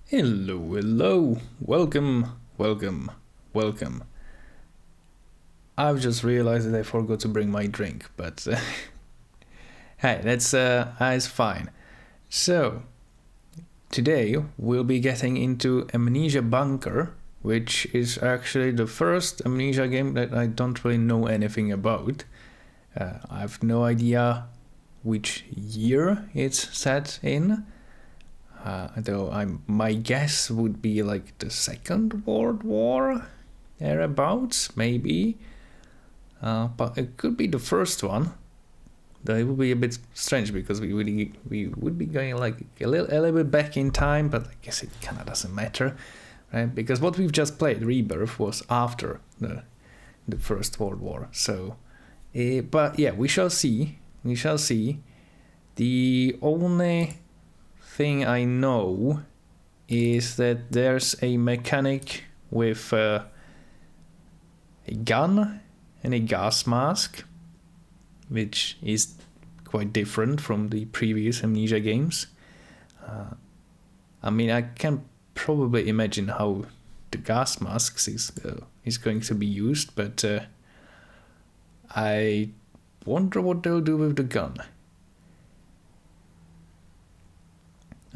Hello, hello, welcome. I've just realized that I forgot to bring my drink, but hey, that's fine. So, today we'll be getting into Amnesia Bunker, which is actually the first Amnesia game that I don't really know anything about. I have no idea which year it's set in. Though my guess would be like the Second World War, thereabouts, maybe. But it could be the first one. Though it would be a bit strange because we would be going like a little bit back in time, but I guess it kind of doesn't matter, right? Because what we've just played, Rebirth, was after the First World War. So, but yeah, we shall see. We shall see. The only thing I know is that there's a mechanic with a gun and a gas mask, which is quite different from the previous Amnesia games. I mean, I can probably imagine how the gas masks is going to be used, but I wonder what they'll do with the gun.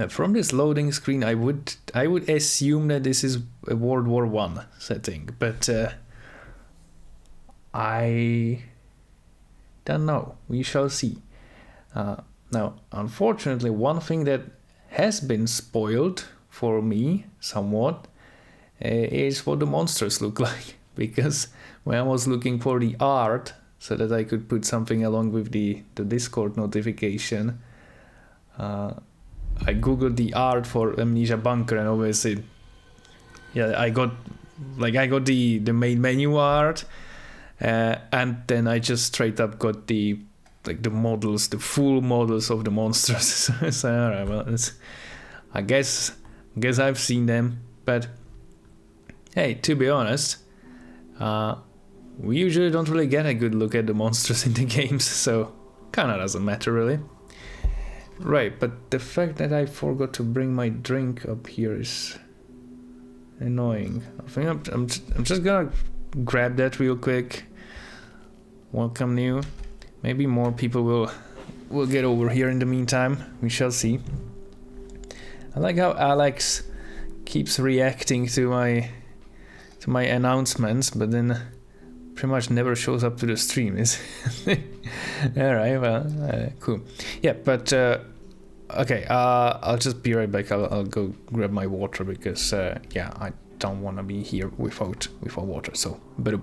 From this loading screen, I would assume that this is a World War I setting, but I don't know. We shall see. Now, unfortunately, one thing that has been spoiled for me somewhat is what the monsters look like, because when I was looking for the art so that I could put something along with the Discord notification, I googled the art for Amnesia Bunker, and obviously, yeah, I got the main menu art, and then I just straight up got the models, the full models of the monsters. So alright, well, I guess I've seen them, but hey, to be honest, we usually don't really get a good look at the monsters in the games, so kinda doesn't matter really. Right, but the fact that I forgot to bring my drink up here is annoying. I think I'm just gonna grab that real quick. Welcome new. Maybe more people will get over here in the meantime. We shall see. I like how Alex keeps reacting to my announcements, but then pretty much never shows up to the stream. Alright, well, cool. Yeah, but okay, I'll just be right back. I'll go grab my water because yeah, I don't want to be here without water. So, bye.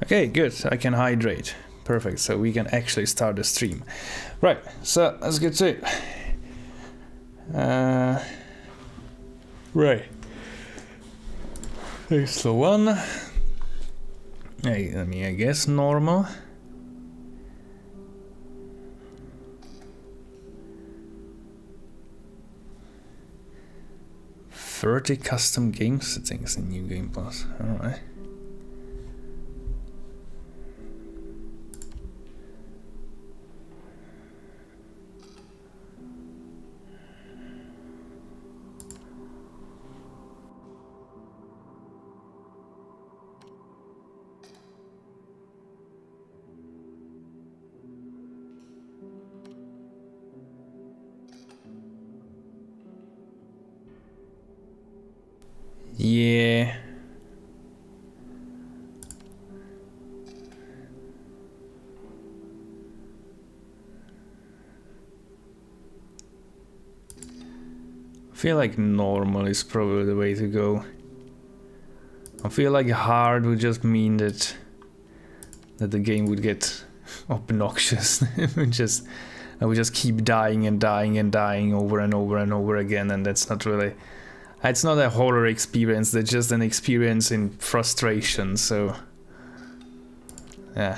Okay, good. I can hydrate. Perfect. So we can actually start the stream. Right. So let's get to it. Right. Here's the one. Hey, I mean, I guess normal. "30 custom game settings in New Game Plus." Alright. Yeah. I feel like normal is probably the way to go. I feel like hard would just mean that the game would get obnoxious. I would just keep dying and dying and dying over and over and over again, and that's not really... It's not a horror experience, that's just an experience in frustration, so... Yeah.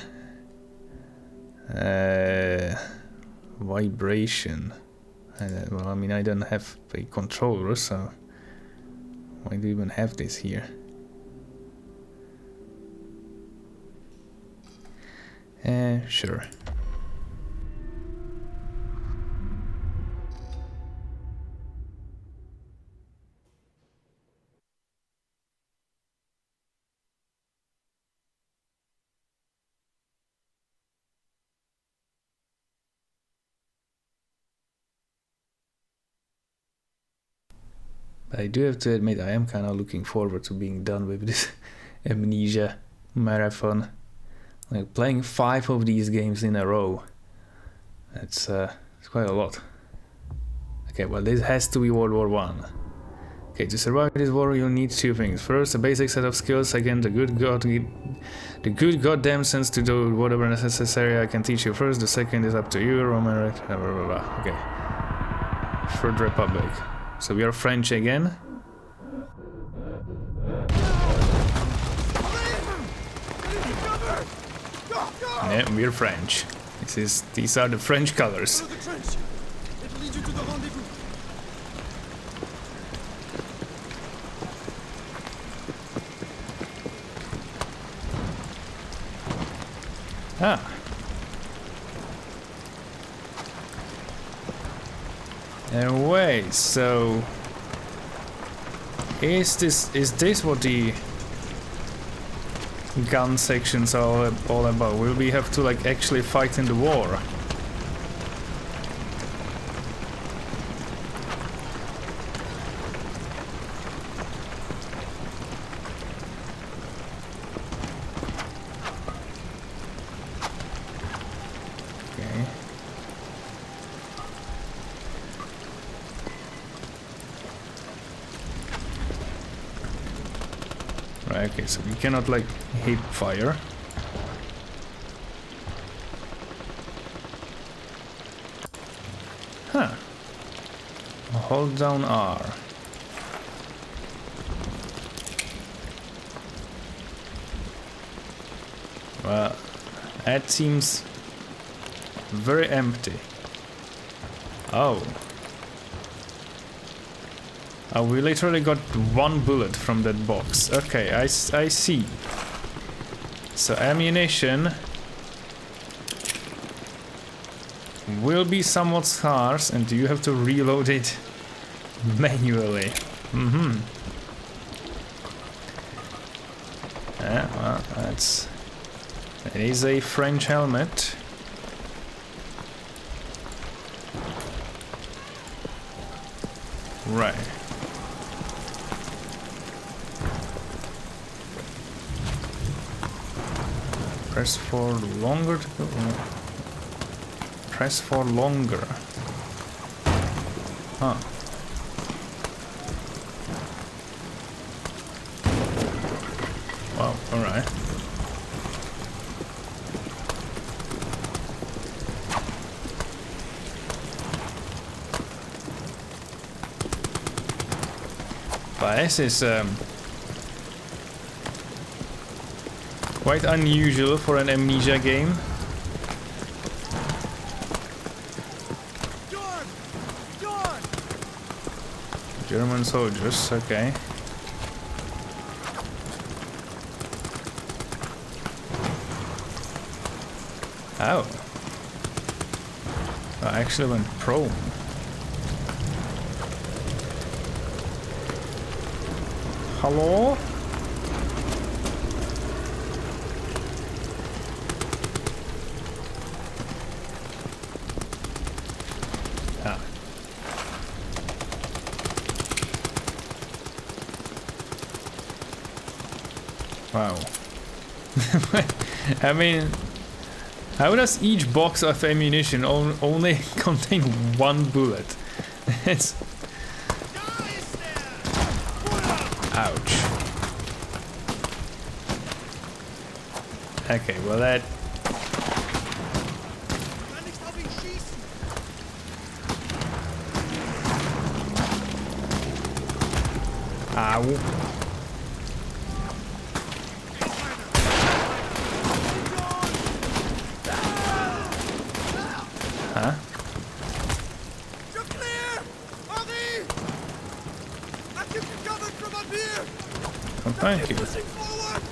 Vibration. Well, I mean, I don't have a controller, so... Why do you even have this here? Sure. But I do have to admit, I am kind of looking forward to being done with this Amnesia marathon. Like, playing 5 of these games in a row. It's quite a lot. Okay, well, this has to be World War One. Okay, to survive this war, you'll need 2 things. First, a basic set of skills. Second, the good goddamn sense to do whatever necessary I can teach you. First, the second is up to you. Roman, blah, blah, blah, blah. Okay. Third Republic. So we are French again. Yeah, we're French. These are the French colors. Ah. And wait, so is this what the gun sections are all about? Will we have to like actually fight in the war? Okay, so we cannot like hip fire. Huh. Hold down R. Well, that seems very empty. Oh. Oh, we literally got 1 bullet from that box. Okay, I see. So ammunition will be somewhat scarce and you have to reload it manually. Mm-hmm. Yeah, well, that is a French helmet. Right. Press for longer to go. Press for longer. Huh. Wow, alright. But this is quite unusual for an Amnesia game. German soldiers, okay. Oh. I actually went prone. Hello? Wow. I mean, how does each box of ammunition only contain one bullet? It's... Ouch. Okay, well that... Ow. Huh? You're clear! Henri! I keep you covered from up here! Oh, thank you. Pushing forward!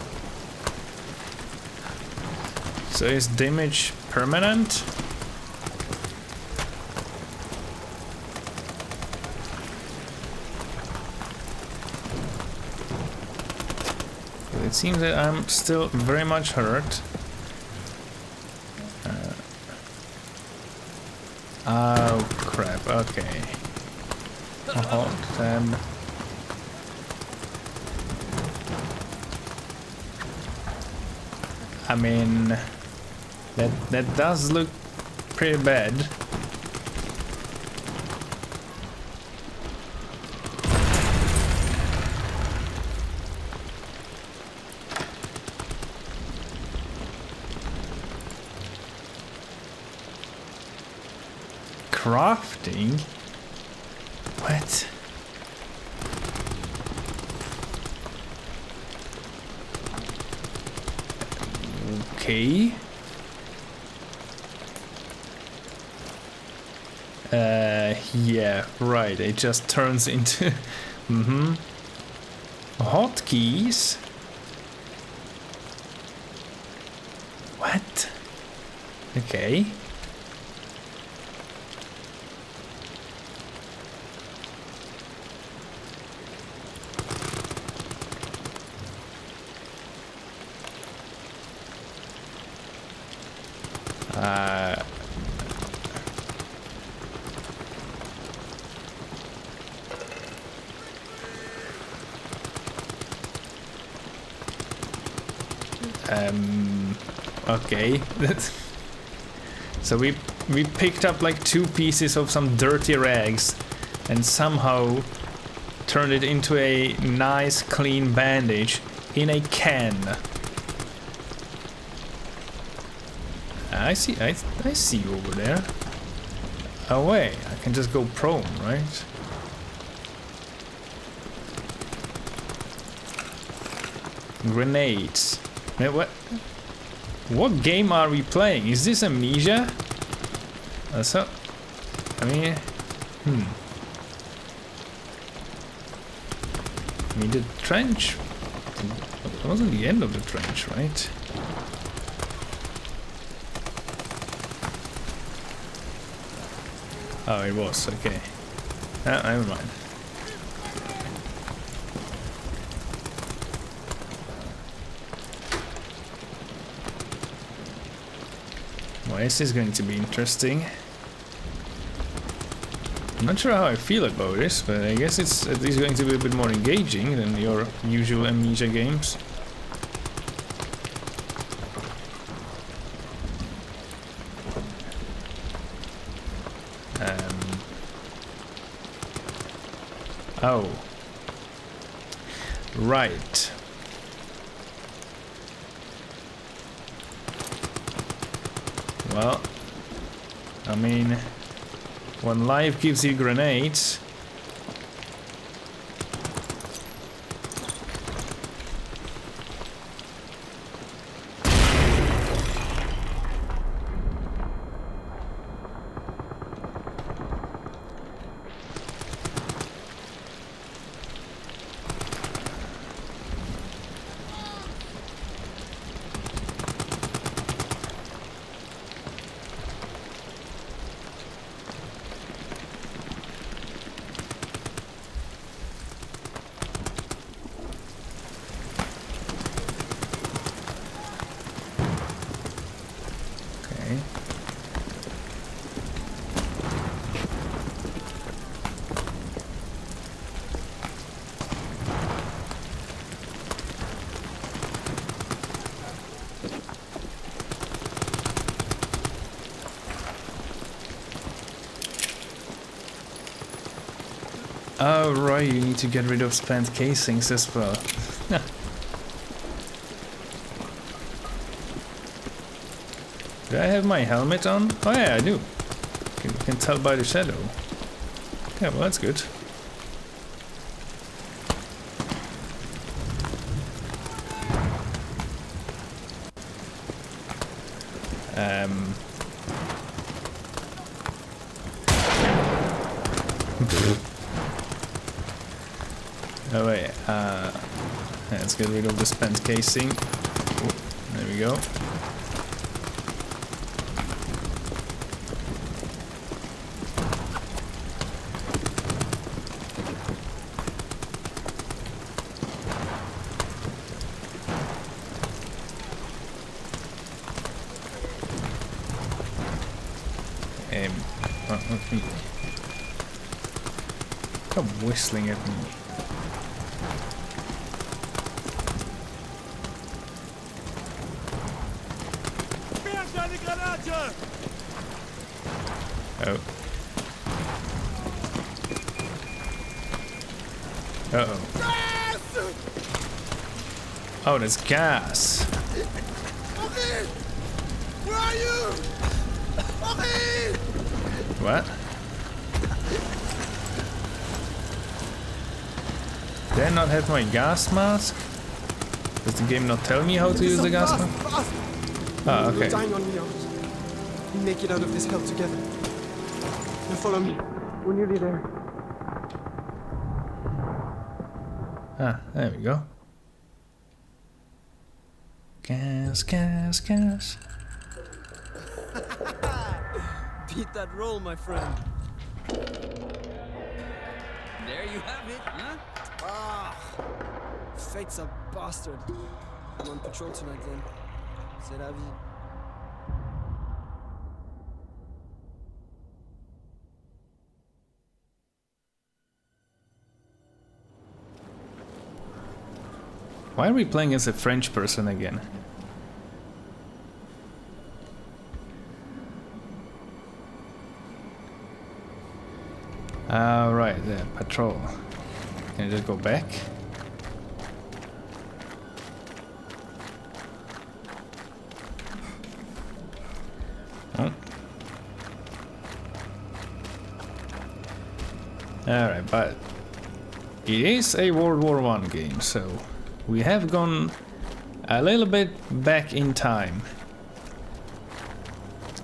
So is damage permanent? It seems that I'm still very much hurt. Oh crap, okay. Hold them. I mean, that does look pretty bad. Crafting? What? Okay. Yeah, right. It just turns into hotkeys. What? Okay. Okay. So we picked up like 2 pieces of some dirty rags and somehow turned it into a nice clean bandage in a can. I see you over there. Oh wait, I can just go prone, right? Grenades. Wait, what game are we playing? Is this Amnesia? So, I mean, I mean, the trench. It wasn't the end of the trench, right? Oh, it was, okay. Never mind. Well, this is going to be interesting. I'm not sure how I feel about this, but I guess it's at least going to be a bit more engaging than your usual Amnesia games. Oh. Right. Well, I mean, when life gives you grenades, Oh right, you need to get rid of spent casings as well. Do I have my helmet on? Oh yeah, I do. You can tell by the shadow. Yeah, well that's good. Oh wait, let's get rid of the spent casing. Oh, there we go. Okay. Stop whistling at me. Oh. Uh-oh. Oh, there's gas. Okay! Where are you? Okay! What? Did I not have my gas mask? Does the game not tell me how to use the gas mask? Ah, okay. You're dying on me, Oz. We make it out of this hell together. Now follow me. We're nearly there. Ah, there we go. Gas, gas, gas. Beat that roll, my friend. There you have it, huh? Ah, fate's a bastard. I'm on patrol tonight then. C'est la vie. Why are we playing as a French person again? Right, the patrol. Can I just go back? Oh. Alright, but it is a World War I game, so we have gone a little bit back in time.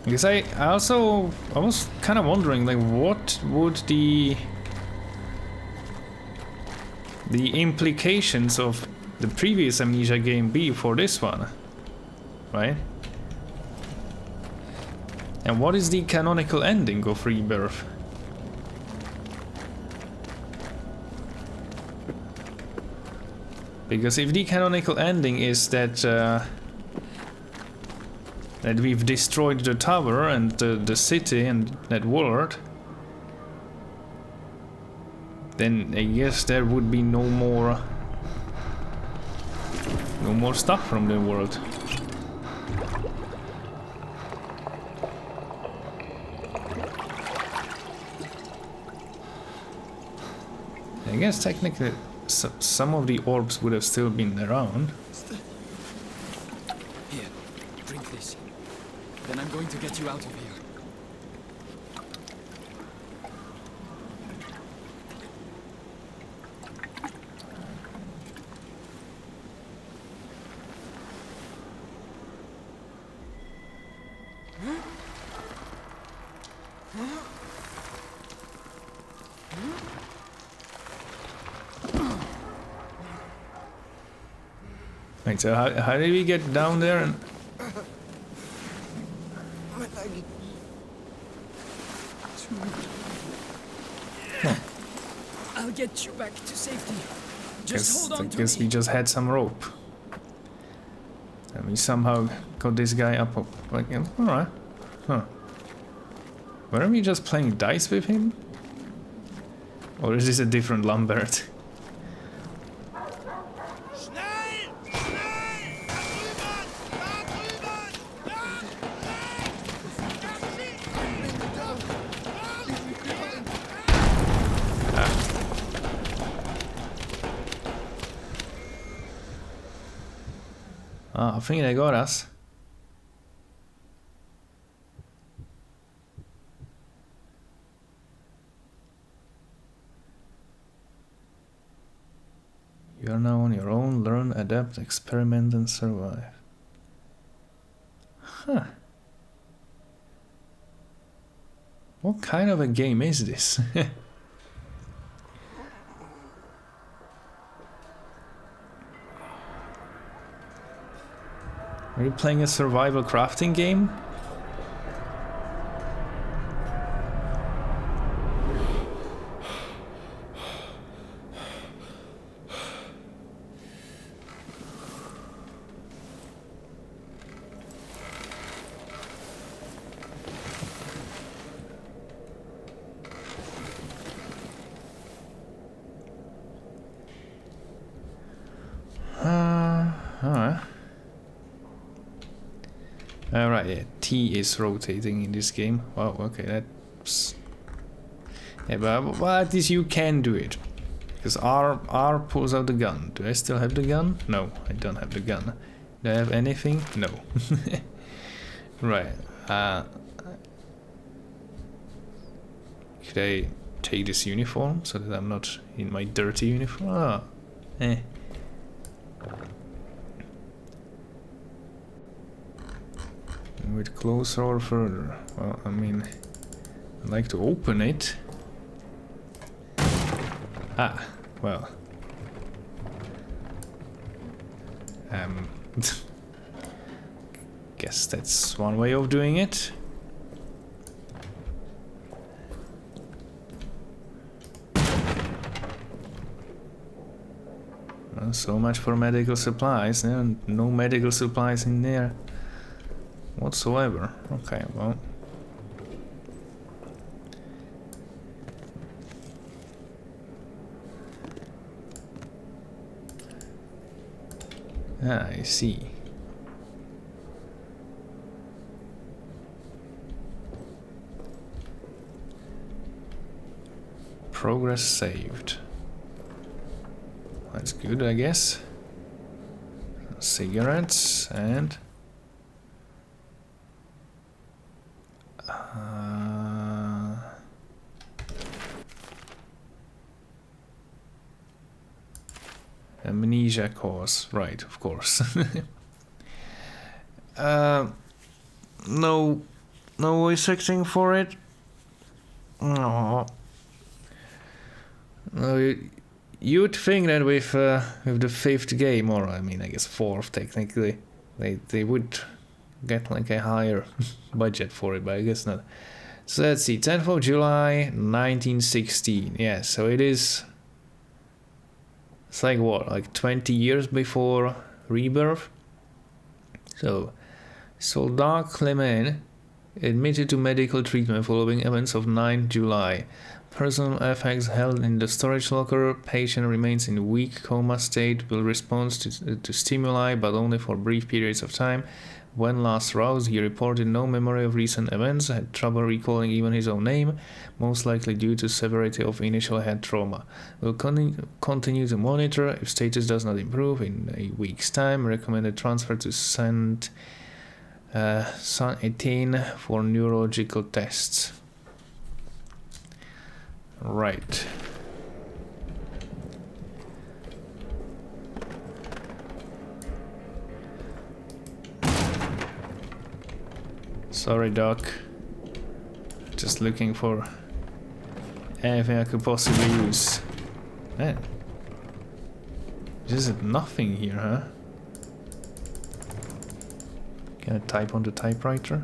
Because I was kind of wondering, like, what would the implications of the previous Amnesia game be for this one, right? And what is the canonical ending of Rebirth? Because if the canonical ending is that that we've destroyed the tower and the city and that world, then I guess there would be no more stuff from the world. I guess technically some of the orbs would have still been around. Here, drink this. Then I'm going to get you out of here. Wait, so how did we get down there? And My leg. I'll get you back to safety. Just hold on I to guess me. we just had some rope. And we somehow got this guy up. Like, yeah, alright. Huh. Weren't we just playing dice with him? Or is this a different Lambert? Schnell! Schnell! Da drüben! Da drüben! Ah, I think they got us. You are now on your own. Learn, adapt, experiment, and survive. Huh. What kind of a game is this? Are you playing a survival crafting game? Alright, yeah, T is rotating in this game. Wow, okay, that's... Yeah, but at least you can do it. Because R pulls out the gun. Do I still have the gun? No, I don't have the gun. Do I have anything? No. Right. Could I take this uniform so that I'm not in my dirty uniform? Ah, eh. Move it closer or further? Well, I mean, I'd like to open it. Ah, well. Guess that's one way of doing it. Well, so much for medical supplies. There are no medical supplies in there whatsoever. Okay, well. Ah, I see. Progress saved. That's good, I guess. Cigarettes and... Amnesia cause, right, of course. No voice acting for it. No. No, you'd think that with the 5th game, or I mean, I guess 4th technically, they would get like a higher budget for it, but I guess not. So let's see, 10th of July, 1916. Yeah, so it is. It's like what, like 20 years before Rebirth? So, Soldat Clement admitted to medical treatment following events of 9 July. Personal effects held in the storage locker. Patient remains in weak coma state, will respond to stimuli, but only for brief periods of time. When last roused, he reported no memory of recent events, had trouble recalling even his own name, most likely due to severity of initial head trauma. Will continue to monitor. If status does not improve in a week's time, recommended transfer to Saint 18 for neurological tests. Right. Sorry, Doc. Just looking for anything I could possibly use. Man. There's nothing here, huh? Can I type on the typewriter?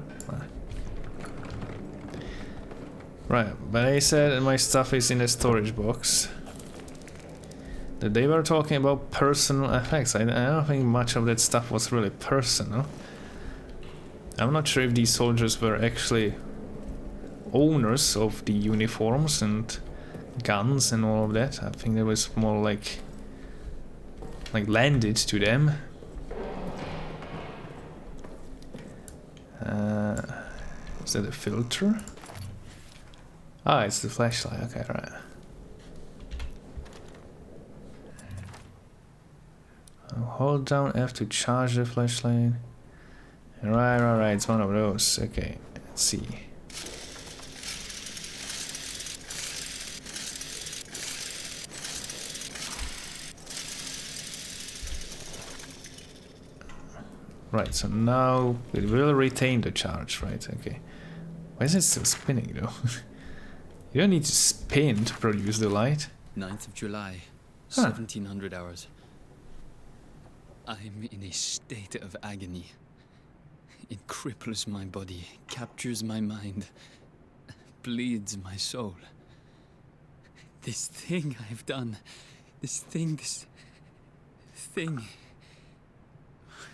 Right, but I said my stuff is in a storage box. That they were talking about personal effects. I don't think much of that stuff was really personal. I'm not sure if these soldiers were actually owners of the uniforms and guns and all of that. I think that was more like landed to them. Is that a filter? Ah, it's the flashlight. Okay, right. hold down F to charge the flashlight. Right, it's one of those. Okay, let's see. Right, so now it will retain the charge, right? Okay. Why is it still spinning though? You don't need to spin to produce the light. 9th of July, Huh. 1700 hours. I'm in a state of agony. It cripples my body, captures my mind, bleeds my soul. This thing I've done, this thing.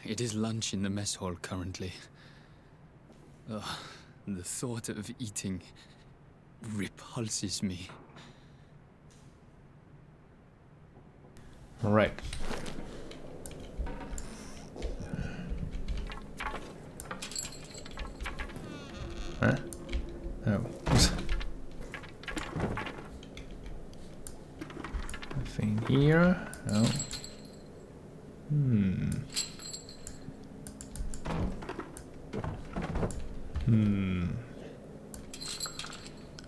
It is lunch in the mess hall currently. Ugh, the thought of eating repulses me. Right. Huh? Oh. Nothing here. No.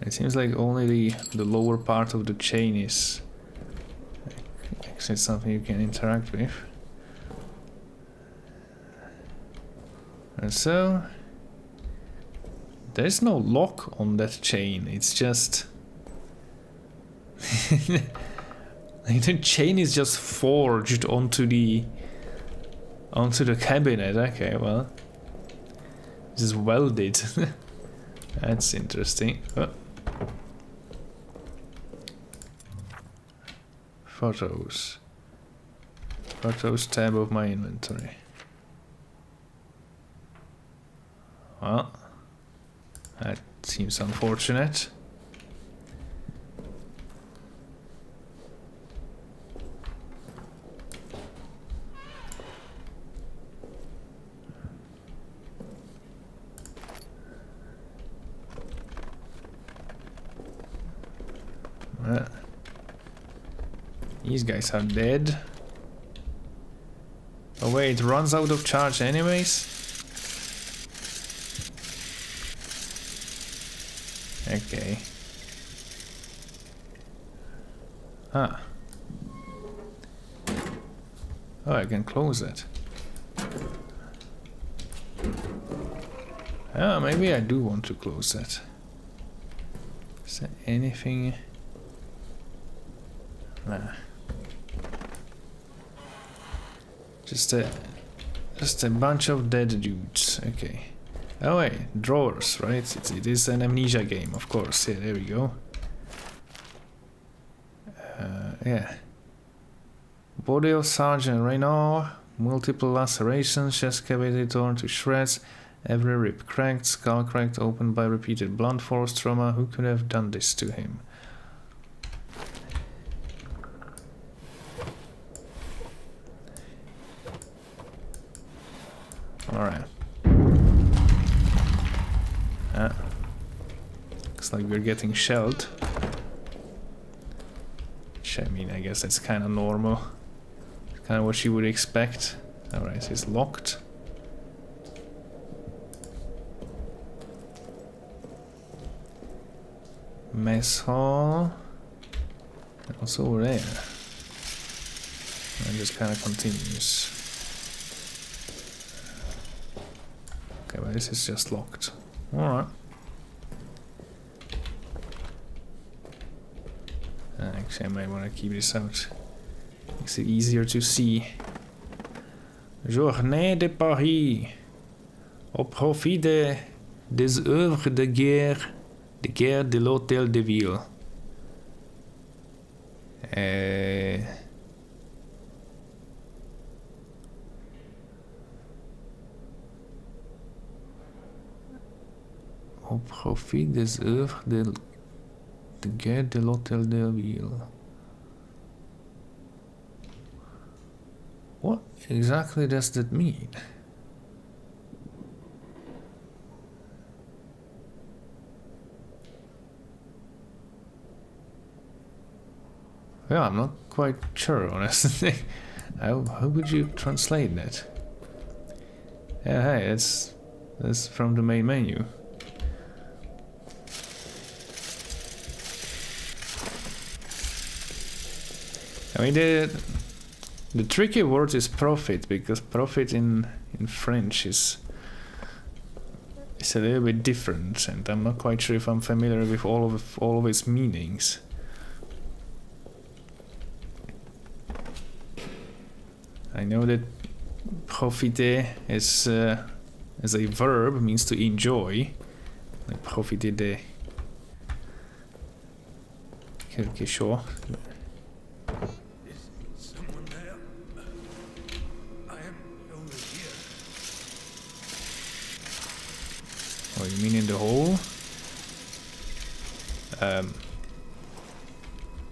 It seems like only the lower part of the chain is actually something you can interact with. And so there's no lock on that chain. It's just like the chain is just forged onto the cabinet. Okay, well, just welded. That's interesting. Oh. Photos tab of my inventory. Well, that seems unfortunate. These guys are dead. Oh wait, it runs out of charge anyways? Okay. Ah. Oh, I can close it. Ah, maybe I do want to close it. Is there anything? Nah. Just a bunch of dead dudes. Okay. Oh wait, drawers, right? It is an Amnesia game, of course. Yeah, there we go. Yeah. Body of Sergeant Renault. Multiple lacerations, chest cavity torn to shreds. Every rib cracked, skull cracked open by repeated blunt force trauma. Who could have done this to him? Alright. Looks like we're getting shelled. Which, I mean, I guess that's kind of normal. Kind of what you would expect. Alright, it's locked. Mess hall. And also over there. And just kind of continues. Okay, but this is just locked. Alright. Actually, I might want to keep this out. Makes it easier to see. Journée de Paris. Au profit des œuvres de guerre de l'Hôtel de Ville. Au profit des œuvres de guerre de l'Hôtel de Ville. What exactly does that mean? Yeah, I'm not quite sure, honestly. How would you translate that? Yeah, hey, that's from the main menu. I mean, the tricky word is profit, because profit in French is a little bit different, and I'm not quite sure if I'm familiar with all of its meanings. I know that profiter is as a verb means to enjoy, like profiter de quelque chose. Is someone there? I am over here. Oh, you mean in the hole?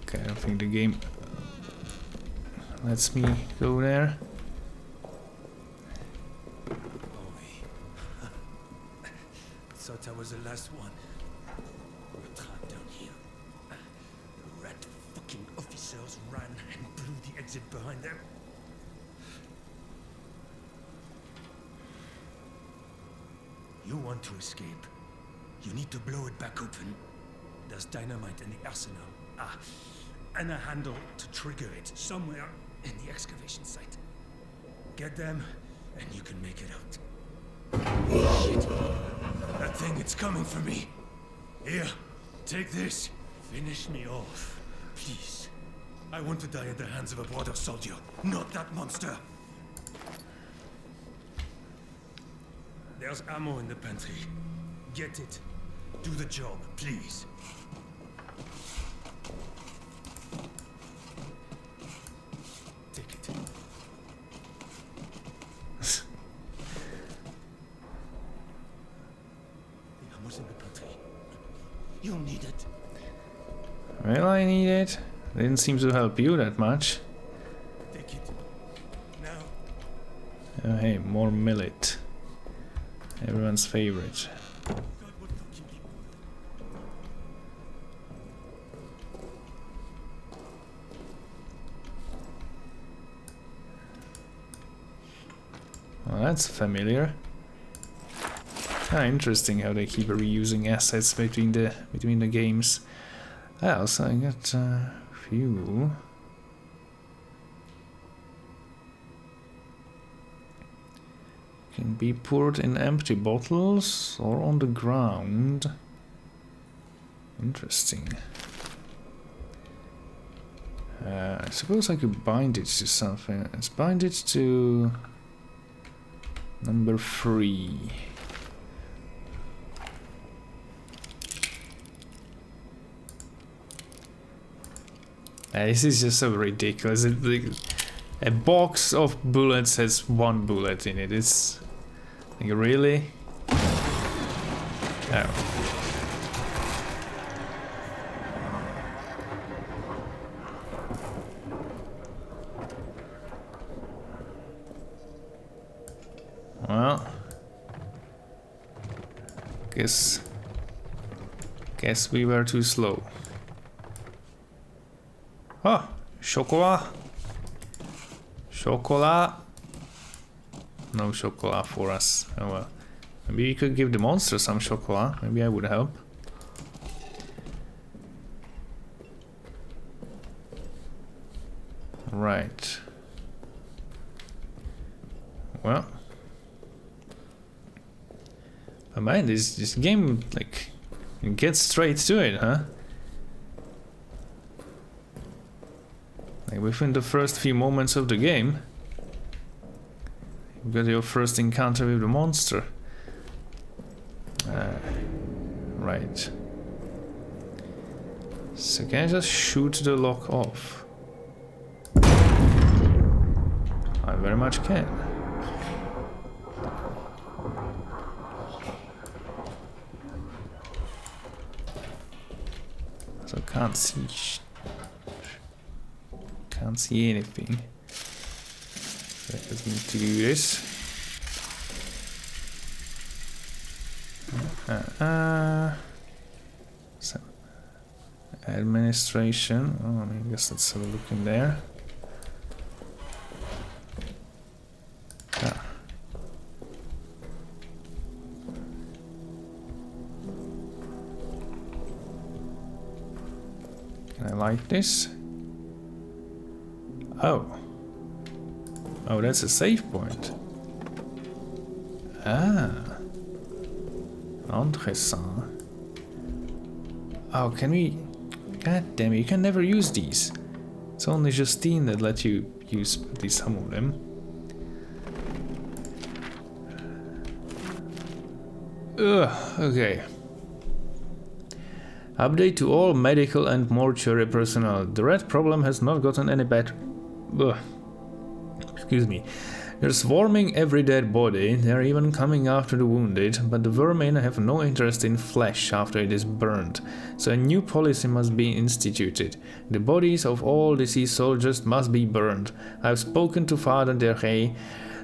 Okay, I don't think the game lets me go there. Thought I was the last one. We're trapped down here. The rat fucking officers ran and blew the exit behind them. You want to escape? You need to blow it back open. There's dynamite in the arsenal. And a handle to trigger it somewhere in the excavation site. Get them, and you can make it out. Shit. That thing, it's coming for me. Here, take this. Finish me off, please. I want to die at the hands of a brother soldier, not that monster. There's ammo in the pantry. Get it. Do the job, please. Take it. The ammo's in the pantry. You'll need it. Well, I need it. Didn't seem to help you that much. Take it. Now. Oh, hey, more millet. Everyone's favorite. God, what the fuck? Well, that's familiar. Interesting how they keep reusing assets between the games. Also, I got a few. Can be poured in empty bottles or on the ground. Interesting. I suppose I could bind it to something. Let's bind it to number 3. This is just so ridiculous. A box of bullets has 1 bullet in it. It's like, really? Oh. Well, guess we were too slow. Oh, chocolat. Chocolat. No chocolat for us. Oh well. Maybe we could give the monster some chocolat. Maybe I would help. Right. Well. But man, this game, like, it gets straight to it, huh? Like, within the first few moments of the game, you got your first encounter with the monster. Right. So can I just shoot the lock off? I very much can. So can't see anything. That doesn't need to do this. So administration. Oh, I guess let's have a look in there. light this. Oh. Oh, that's a save point. Ah. Intéressant. Oh, can we... God damn it, you can never use these. It's only Justine that let you use at least some of them. Ugh, okay. Update to all medical and mortuary personnel. The rat problem has not gotten any better. Ugh. Excuse me. They're swarming every dead body, they're even coming after the wounded, but the vermin have no interest in flesh after it is burned, so a new policy must be instituted. The bodies of all deceased soldiers must be burned. I've spoken to Father Derey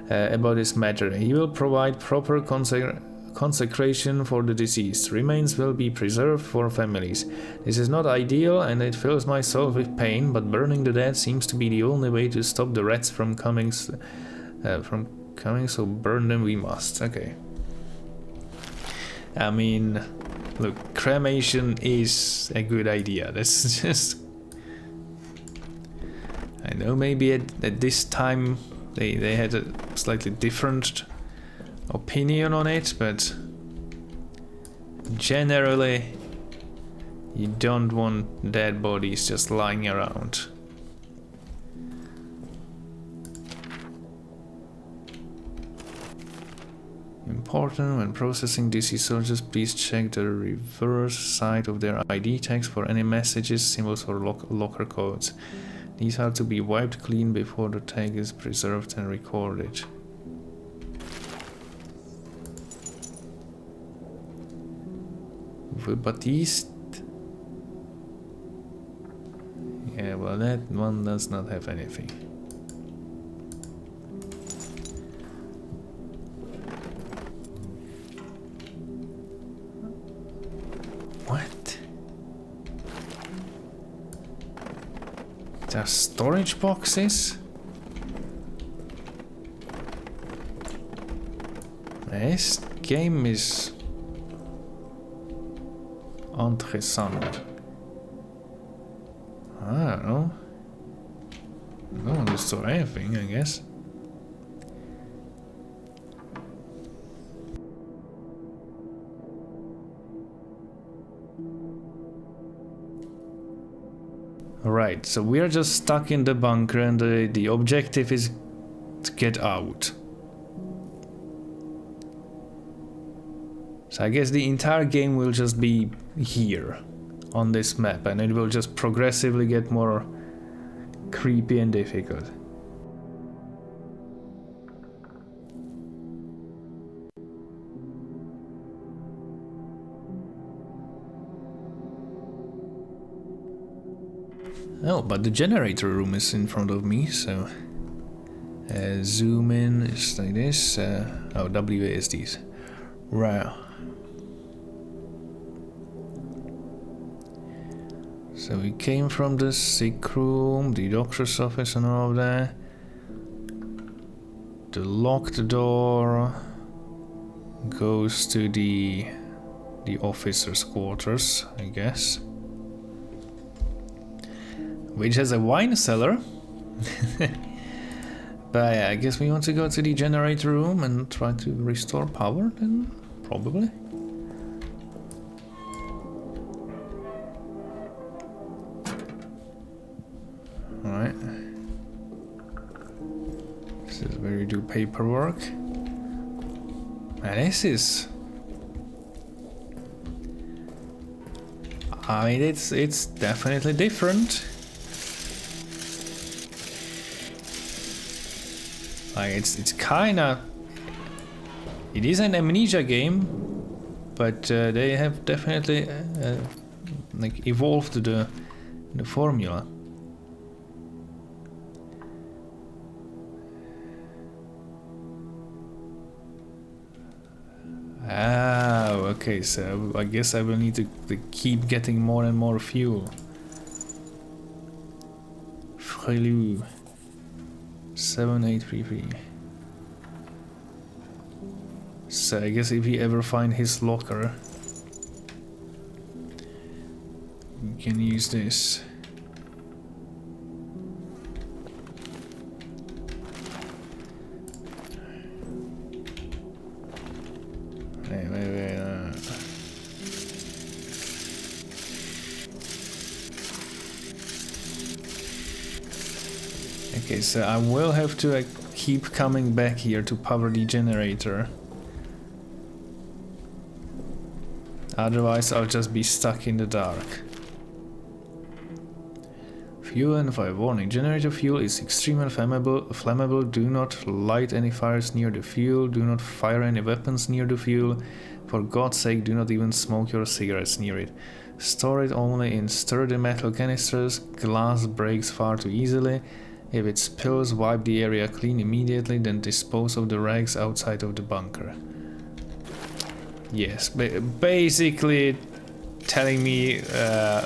about this matter. He will provide proper consecration for the deceased. Remains will be preserved for families. This is not ideal and it fills my soul with pain, but burning the dead seems to be the only way to stop the rats from coming, so burn them we must. Okay. I mean, look, cremation is a good idea. That's just... I know maybe at this time they had a slightly different opinion on it, but generally you don't want dead bodies just lying around. Important, when processing deceased soldiers, please check the reverse side of their ID tags for any messages, symbols or locker codes. These are to be wiped clean before the tag is preserved and recorded. Baptiste. Yeah, well, that one does not have anything. What? There are storage boxes? This game is interessant. I don't know. No one will store anything, I guess. Alright, so we are just stuck in the bunker and the objective is to get out. So I guess the entire game will just be here on this map and it will just progressively get more creepy and difficult. Oh, but the generator room is in front of me, so zoom in, it's like this. Oh, WASDs. Wow. So we came from the sick room, the doctor's office and all of that. The locked door goes to the officer's quarters, I guess. Which has a wine cellar. But yeah, I guess we want to go to the generator room and try to restore power then, probably. Alright. This is where you do paperwork. And this is... I mean, it's definitely different. Like, it's kinda... It is an Amnesia game, but they have definitely like evolved the formula. Ah, okay, so I guess I will need to keep getting more and more fuel. Frelu 7833. So I guess if we ever find his locker, we can use this. Okay, so I will have to keep coming back here to power the generator. Otherwise, I'll just be stuck in the dark. Fuel and fire warning. Generator fuel is extremely flammable. Do not light any fires near the fuel. Do not fire any weapons near the fuel. For God's sake, do not even smoke your cigarettes near it. Store it only in sturdy metal canisters. Glass breaks far too easily. If it spills, wipe the area clean immediately, then dispose of the rags outside of the bunker. Yes, basically telling me,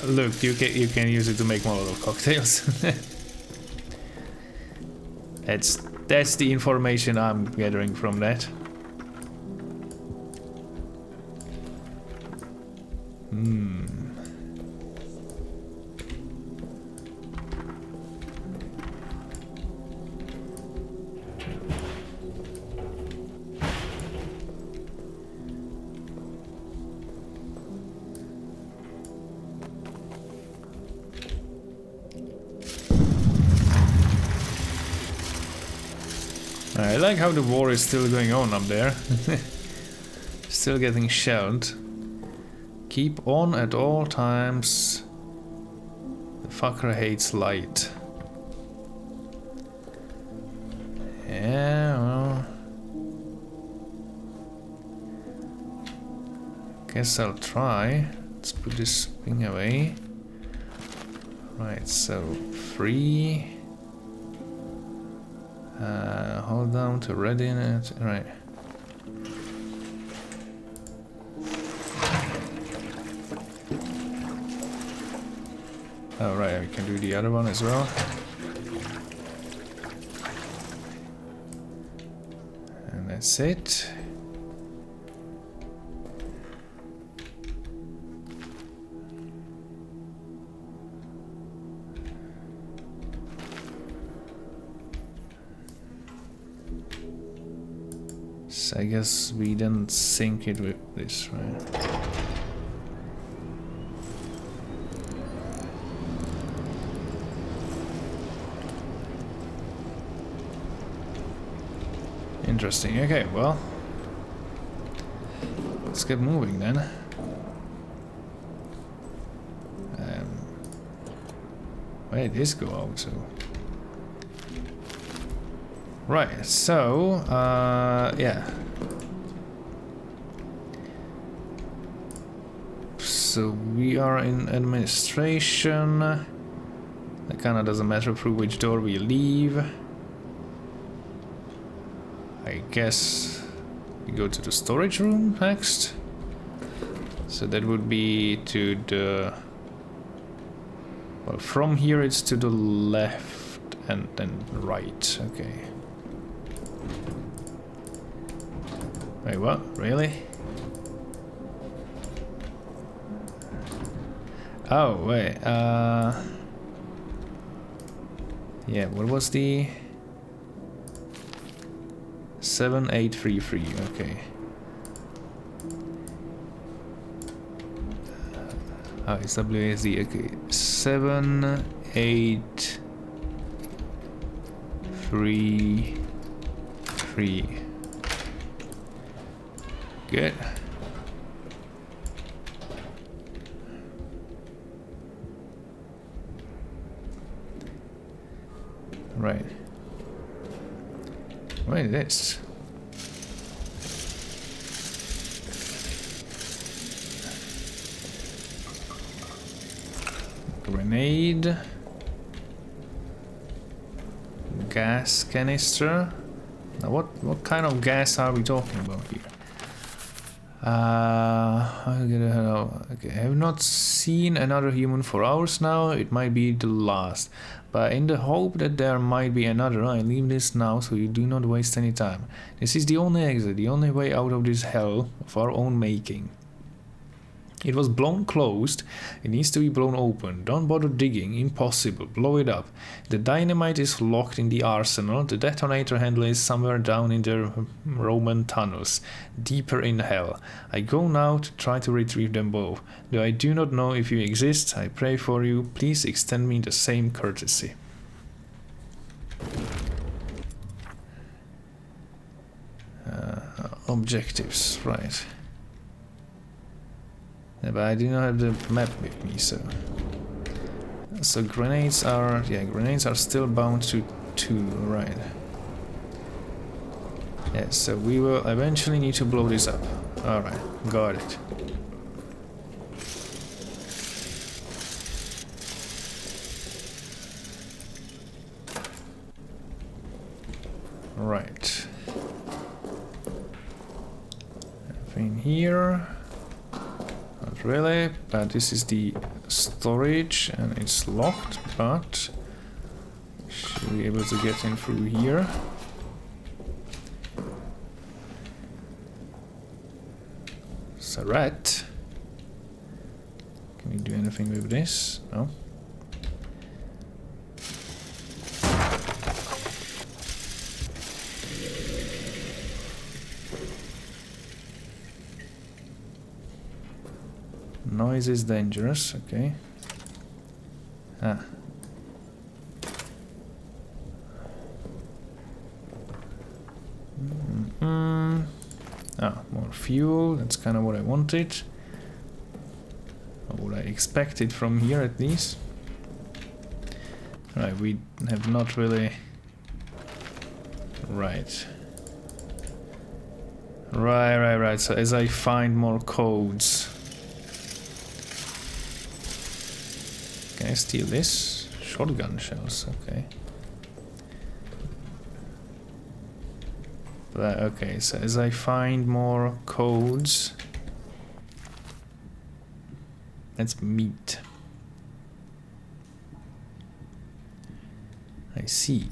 look, you can use it to make Molotov cocktails. That's the information I'm gathering from that. I like how the war is still going on up there. Still getting shelled. Keep on at all times. The fucker hates light. Yeah, well. Guess I'll try. Let's put this thing away. Right, so 3. Hold down to readiness. Right. Oh, right, we can do the other one as well. And that's it. So I guess we didn't sync it with this, right? Interesting. Okay, well, let's get moving then. Where did this go out to? Right, so, yeah. So we are in administration. It kinda doesn't matter through which door we leave. I guess we go to the storage room next. So that would be to the... Well, from here it's to the left and then right, okay. Wait, what? Really? Oh, wait, yeah, what was the... 7833, okay. Oh, it's WASD, okay. 7833. Good. Right. What is this? Grenade. Gas canister. Now what kind of gas are we talking about here? Okay, I have not seen another human for hours now. It might be the last. But in the hope that there might be another, I leave this now so you do not waste any time. This is the only exit, the only way out of this hell of our own making. It was blown closed, it needs to be blown open. Don't bother digging, impossible, blow it up. The dynamite is locked in the arsenal, the detonator handle is somewhere down in the Roman tunnels, deeper in hell. I go now to try to retrieve them both. Though I do not know if you exist, I pray for you, please extend me the same courtesy. objectives, right. Yeah, but I do not have the map with me, so... So grenades are... yeah, grenades are still bound to 2, right. Yeah, so we will eventually need to blow this up. Alright, got it. Right. Nothing here. Not really, but this is the storage and it's locked, but should we be able to get in through here? It's a rat. Can we do anything with this? No. Noise is dangerous, okay. Ah. Ah, more fuel, that's kind of what I wanted. Or what I expected from here at least. Right, we have not really... Right. Right, so as I find more codes... Can I steal this? Shotgun shells, okay. But, okay, so as I find more codes... That's meat. I see.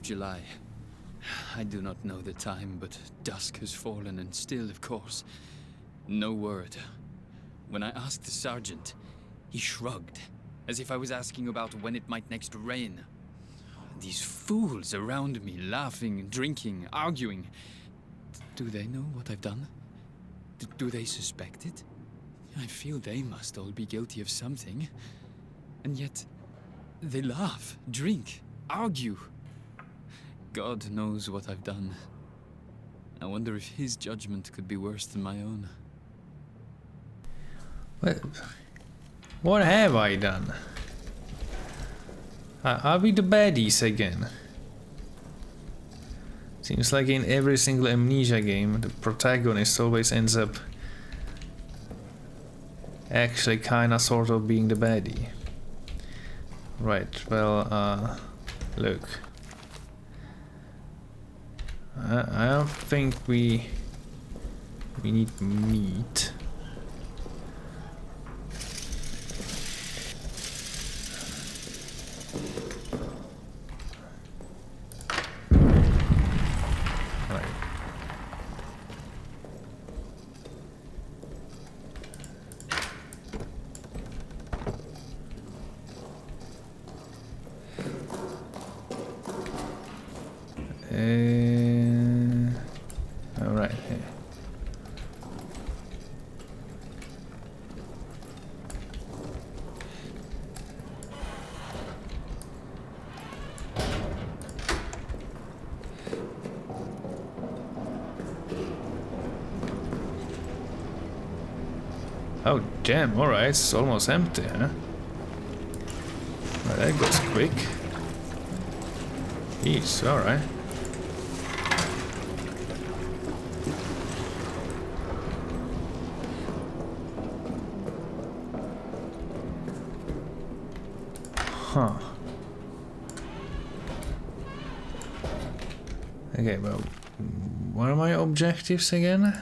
July 9th. I do not know the time, but dusk has fallen and still, of course, no word. When I asked the sergeant, he shrugged, as if I was asking about when it might next rain. These fools around me, laughing, drinking, arguing. Do they know what I've done? Do they suspect it? I feel they must all be guilty of something. And yet, they laugh, drink, argue. God knows what I've done. I wonder if his judgment could be worse than my own. What have I done? Are we the baddies again? Seems like in every single Amnesia game, the protagonist always ends up actually kinda sort of being the baddie. Right, well, look. I don't think we need meat. Right. All right. Yeah. Oh damn! All right, it's almost empty, huh? Well, that goes quick. Jeez, all right. Huh. Okay, well, what are my objectives again?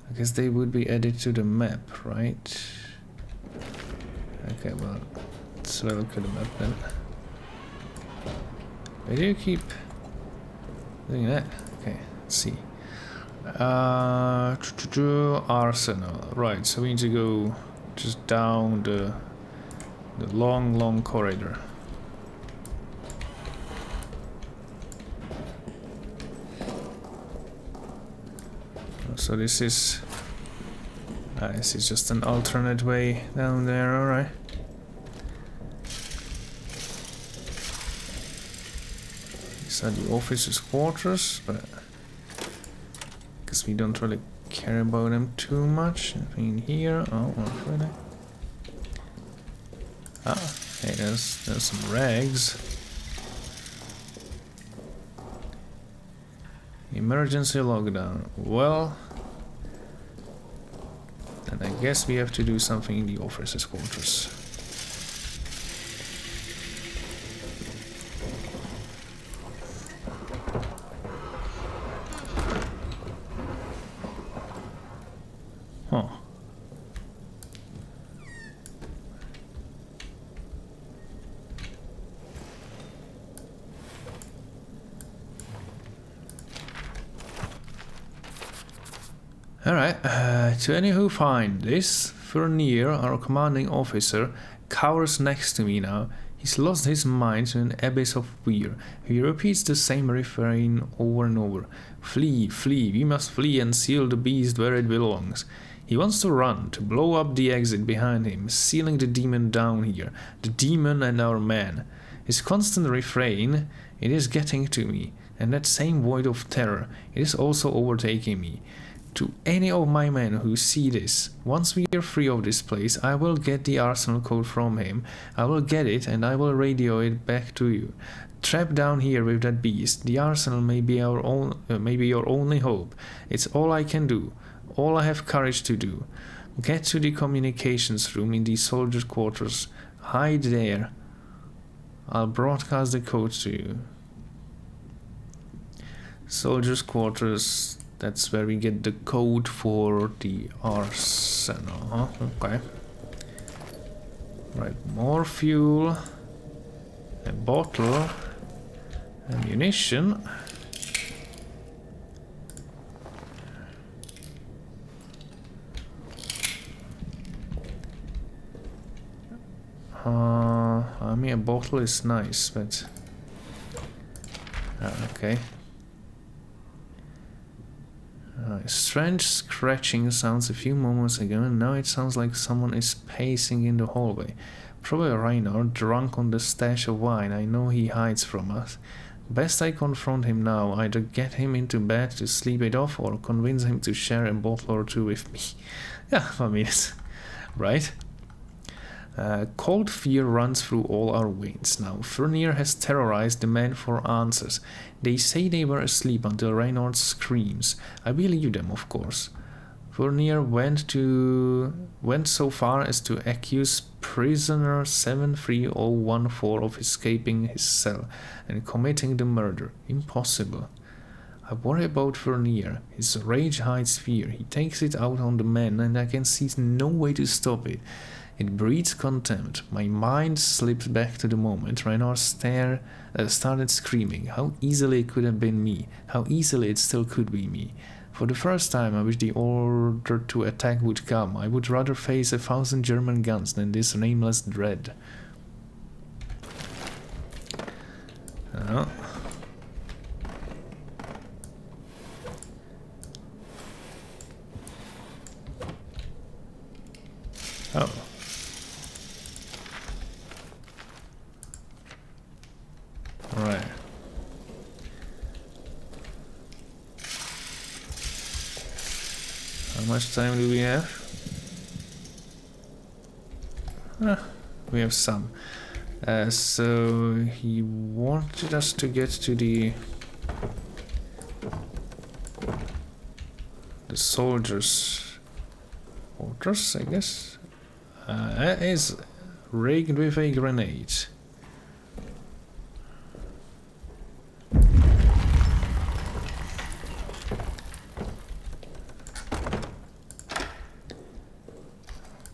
I guess they would be added to the map, right? Okay, well, let's have a look at the map then. Why do you keep doing that? Okay, let's see. Arsenal. Right, so we need to go just down the long corridor. so this is just an alternate way down there, alright. These are the officers' quarters, but because we don't really care about them too much. Nothing here. Oh, not really. Ah, hey, there's some rags. Emergency lockdown. Well, then I guess we have to do something in the officers' quarters. Huh. Alright, to any who find this, Fournier, our commanding officer, cowers next to me now. He's lost his mind to an abyss of fear. He repeats the same refrain over and over. Flee, flee, we must flee and seal the beast where it belongs. He wants to run, to blow up the exit behind him, sealing the demon down here, the demon and our man. His constant refrain, it is getting to me, and that same void of terror, it is also overtaking me. To any of my men who see this, once we are free of this place, I will get the arsenal code from him. I will get it and I will radio it back to you. Trapped down here with that beast, the arsenal may be our own, maybe your only hope. It's all I can do, all I have courage to do. Get to the communications room in the soldiers' quarters. Hide there. I'll broadcast the code to you. Soldiers' quarters. That's where we get the code for the arsenal, huh? Okay. Right, more fuel, a bottle, ammunition. I mean, a bottle is nice, but okay. Strange scratching sounds a few moments ago, and now it sounds like someone is pacing in the hallway. Probably Reinhard, drunk on the stash of wine I know he hides from us. Best I confront him now, either get him into bed to sleep it off, or convince him to share a bottle or two with me. Yeah, I mean, it's right. Cold fear runs through all our veins now. Fournier has terrorized the men for answers. They say they were asleep until Reinhard screams. I believe them, of course. Fournier went so far as to accuse prisoner 73014 of escaping his cell and committing the murder. Impossible. I worry about Fournier. His rage hides fear. He takes it out on the men, and I can see no way to stop it. It breeds contempt. My mind slips back to the moment Reinhard started screaming. How easily it could have been me. How easily it still could be me. For the first time I wish the order to attack would come. I would rather face 1,000 German guns than this nameless dread. Oh. Alright. How much time do we have? We have some. So he wanted us to get to the soldiers' quarters, I guess. Is rigged with a grenade.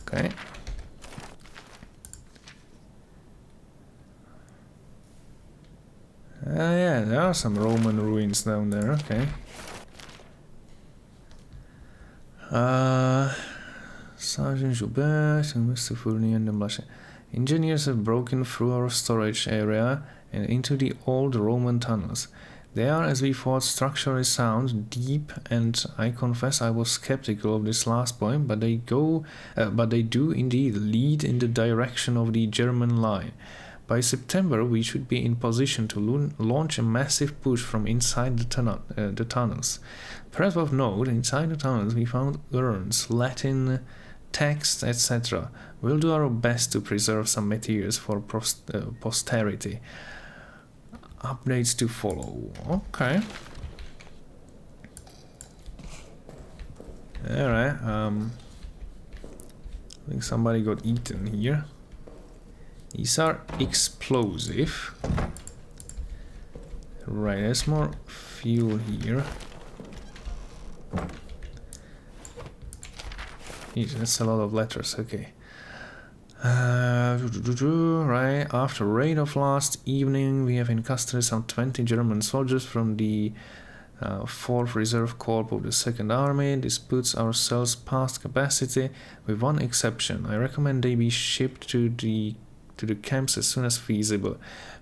Okay. Yeah, there are some Roman ruins down there, okay. Sergeant Joubert and Mr. Fournier and the Blush. Engineers have broken through our storage area and into the old Roman tunnels. They are, as we thought, structurally sound, deep, and I confess I was skeptical of this last point, but they do indeed lead in the direction of the German line. By September, we should be in position to launch a massive push from inside the tunnels. Perhaps of note, inside the tunnels we found urns, Latin text, etc. We'll do our best to preserve some materials for posterity. Updates to follow. Okay. Alright, I think somebody got eaten here. These are explosive. Right, there's more fuel here. Jeez, that's a lot of letters, okay. Right, after raid of last evening, we have in custody some 20 German soldiers from the 4th Reserve Corps of the 2nd Army. This puts ourselves past capacity, with one exception. I recommend they be shipped to the camps as soon as feasible.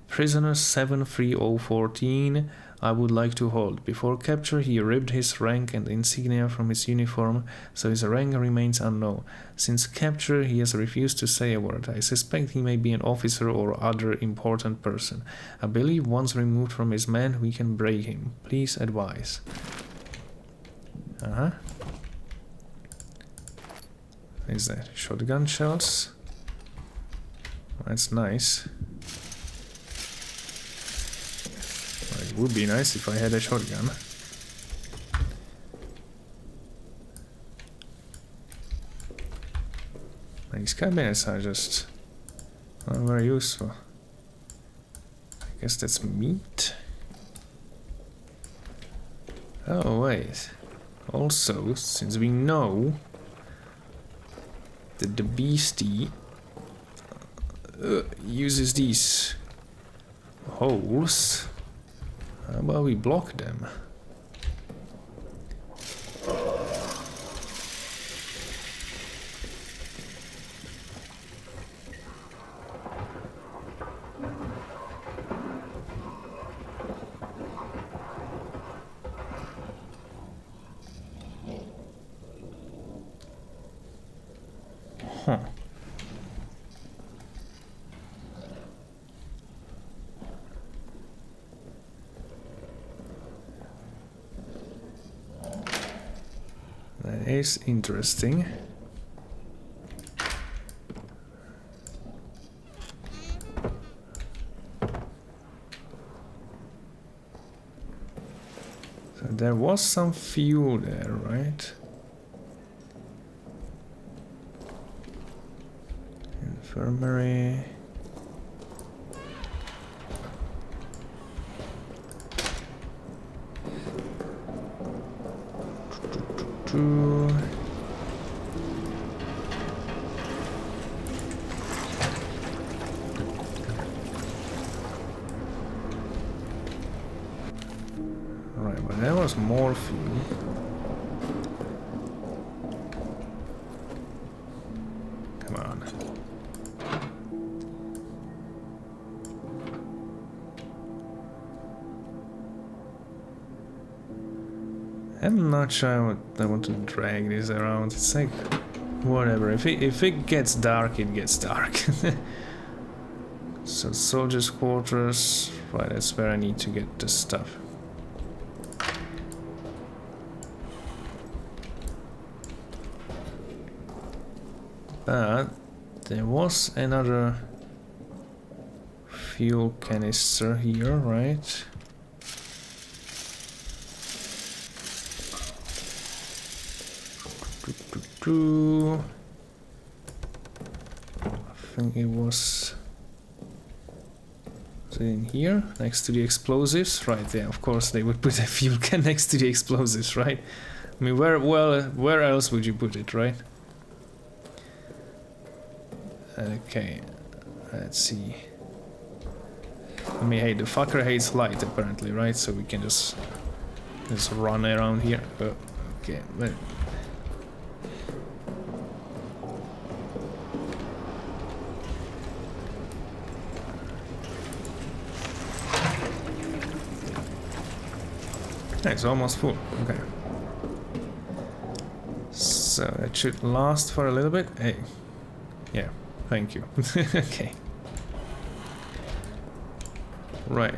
Prisoner 73014 I would like to hold. Before capture, he ripped his rank and insignia from his uniform, so his rank remains unknown. Since capture, he has refused to say a word. I suspect he may be an officer or other important person. I believe once removed from his men, we can break him. Please advise. What is that? Shotgun shells? That's nice. Well, it would be nice if I had a shotgun. These cabinets are just not very useful. I guess that's meat. Oh wait. Also, since we know that the beastie uses these holes, how about we block them? Huh. That is interesting. So there was some fuel there, right? Infirmary. Right, but there was more fuel. Come on. I'm not sure I want to drag this around. It's like, whatever. If it gets dark, it gets dark. So soldiers' quarters. Right, that's where I need to get the stuff. But there was another fuel canister here, right? I think it was it in here next to the explosives, right? Yeah, of course they would put a fuel can next to the explosives, right? I mean, where else would you put it, right? Okay, let's see. I mean, hey, the fucker hates light apparently, right? So we can just run around here. Oh, okay, but It's almost full. Okay. So that should last for a little bit. Hey. Yeah, thank you. Okay. Right.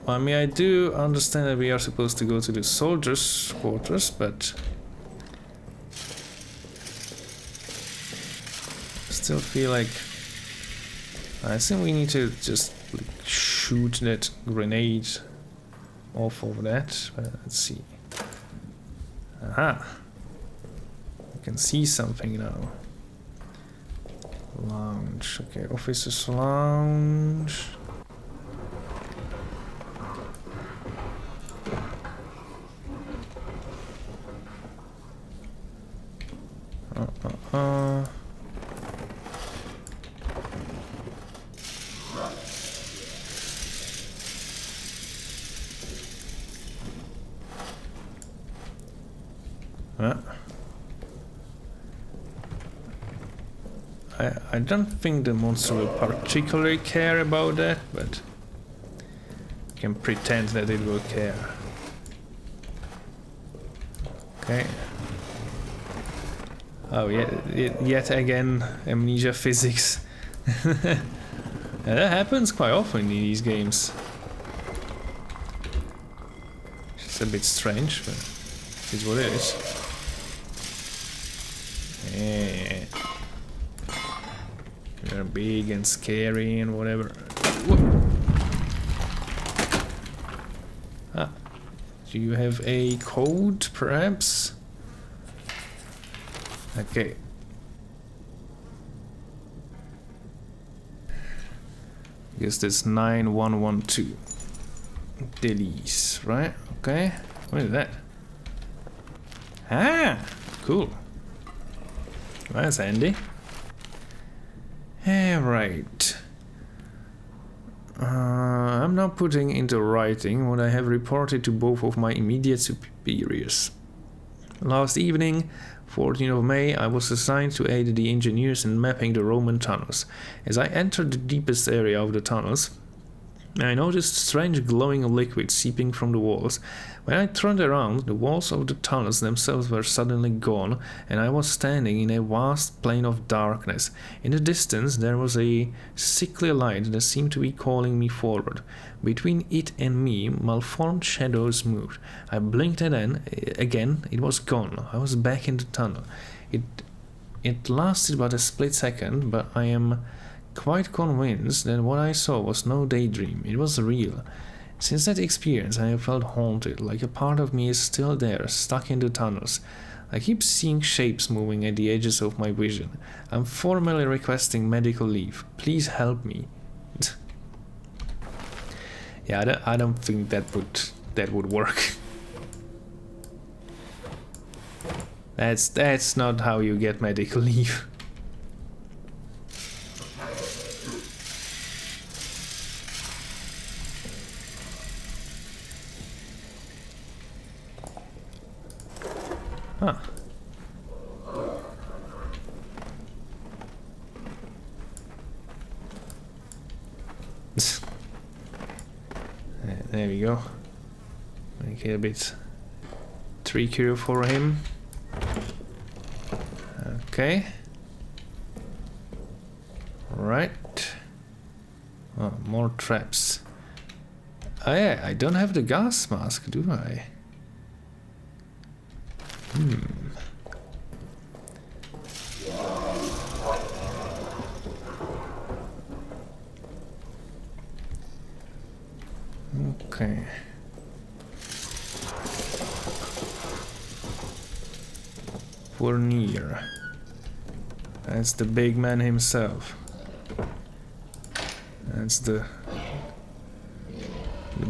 I mean, I do understand that we are supposed to go to the soldiers' quarters, but still feel like I think we need to just like, shoot that grenade off of that. Let's see. Aha! I can see something now. Lounge. Okay, officers' lounge. I don't think the monster will particularly care about that, but I can pretend that it will care. Okay. Oh, yeah, yet again, amnesia physics. Yeah, that happens quite often in these games. It's a bit strange, but it's what it is. Yeah. You're big and scary and whatever. Whoa. Ah. Do you have a code, perhaps? Okay. I guess that's 9112. Delis, right? Okay. What is that? Ah! Cool. That's handy. Right. I'm now putting into writing what I have reported to both of my immediate superiors. Last evening, 14th of May, I was assigned to aid the engineers in mapping the Roman tunnels. As I entered the deepest area of the tunnels, I noticed strange glowing liquid seeping from the walls. When I turned around, the walls of the tunnels themselves were suddenly gone, and I was standing in a vast plain of darkness. In the distance there was a sickly light that seemed to be calling me forward. Between it and me, malformed shadows moved. I blinked again, it was gone. I was back in the tunnel. It lasted but a split second, but I am quite convinced that what I saw was no daydream, it was real. Since that experience I have felt haunted, like a part of me is still there, stuck in the tunnels. I keep seeing shapes moving at the edges of my vision. I'm formally requesting medical leave. Please help me. Yeah, I don't think that would work. That's not how you get medical leave. Huh. There we go. Make it a bit trickier for him. Okay. Right. Oh, more traps. Oh yeah, I don't have the gas mask, do I? Okay. Fournier. That's the big man himself. That's the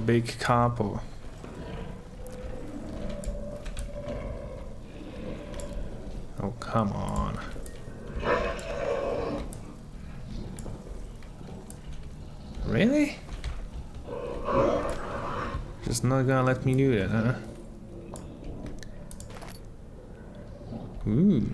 big capo. Oh, come on. Really? Just not gonna let me do that, huh? Ooh.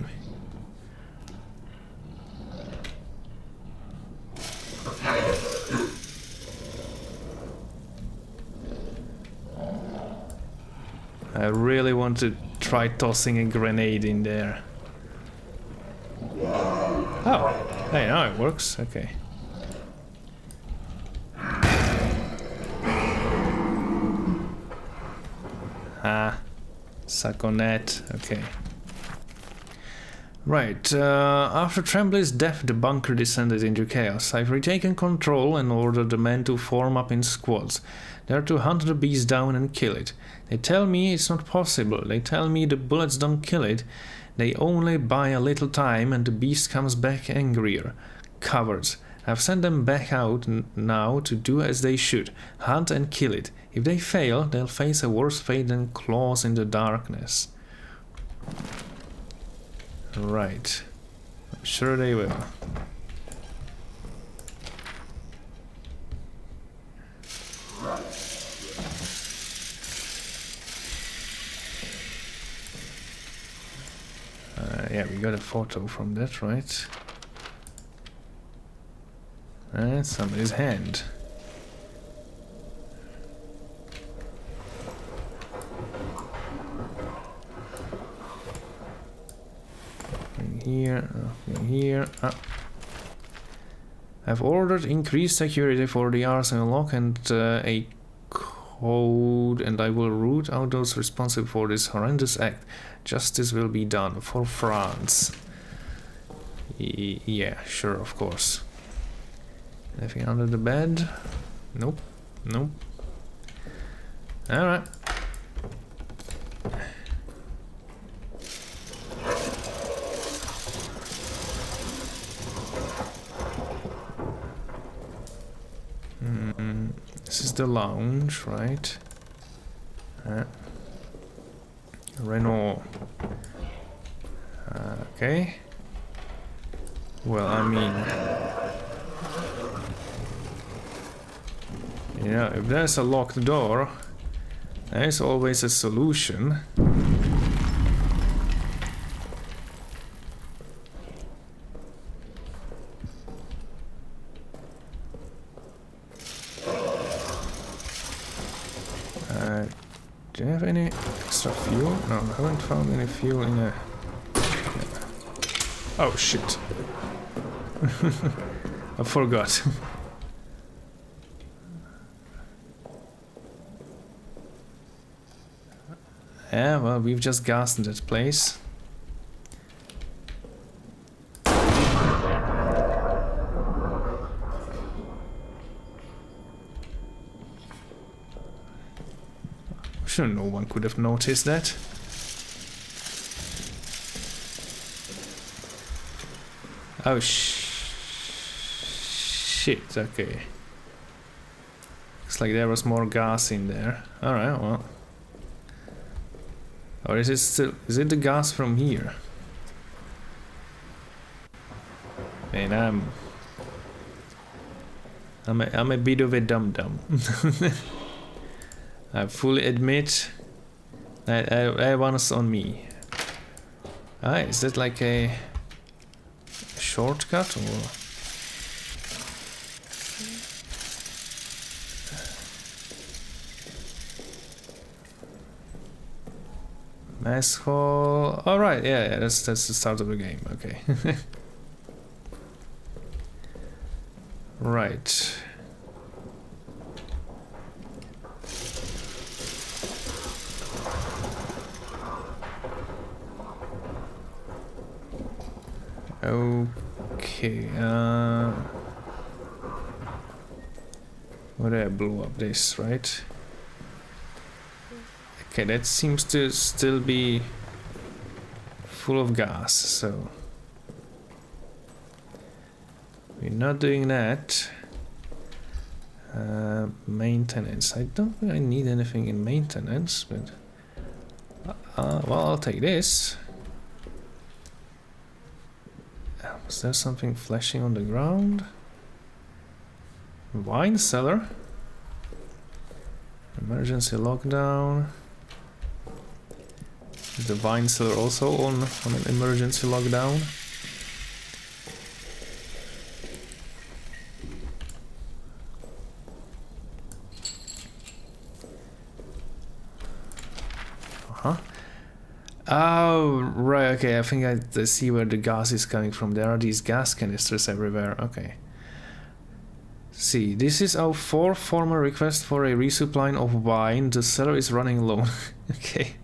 I really want to try tossing a grenade in there. Oh, hey, now it works. Okay. Ah, suck on that. Okay. Right, after Tremblay's death, the bunker descended into chaos. I've retaken control and ordered the men to form up in squads. They're to hunt the beast down and kill it. They tell me it's not possible. They tell me the bullets don't kill it. They only buy a little time and the beast comes back angrier. Cowards. I've sent them back out now to do as they should. Hunt and kill it. If they fail, they'll face a worse fate than claws in the darkness. Right. I'm sure they will. Yeah, we got a photo from that, right? And somebody's hand. Here, here. I've ordered increased security for the arsenal lock and a code, and I will root out those responsible for this horrendous act. Justice will be done for France. Yeah, sure, of course. Anything under the bed? Nope. Nope. Alright. This is the lounge, right? Renault. Okay. Well, I mean, yeah, if there's a locked door, there's always a solution. Do you have any extra fuel? No, I haven't found any fuel in a... Oh shit. I forgot. Yeah, well, we've just gassed that place. Sure, no one could have noticed that. Oh shit, okay. Looks like there was more gas in there. Alright, well. Or is it still... is it the gas from here? Man, I'm a bit of a dum-dum. I fully admit that one's on me. Ah, is that like a shortcut or? Mess hall. All right, yeah, that's the start of the game. Okay. Right. Okay, where I blew up this, right? Okay, that seems to still be full of gas, so we're not doing that. Maintenance. I don't think I need anything in maintenance, but well, I'll take this. Was there something flashing on the ground? Wine cellar. Emergency lockdown. Is the wine cellar also on an emergency lockdown? Oh, right, okay, I think I see where the gas is coming from. There are these gas canisters everywhere, okay. See, this is our fourth formal request for a resupply of wine. The cellar is running low. Okay.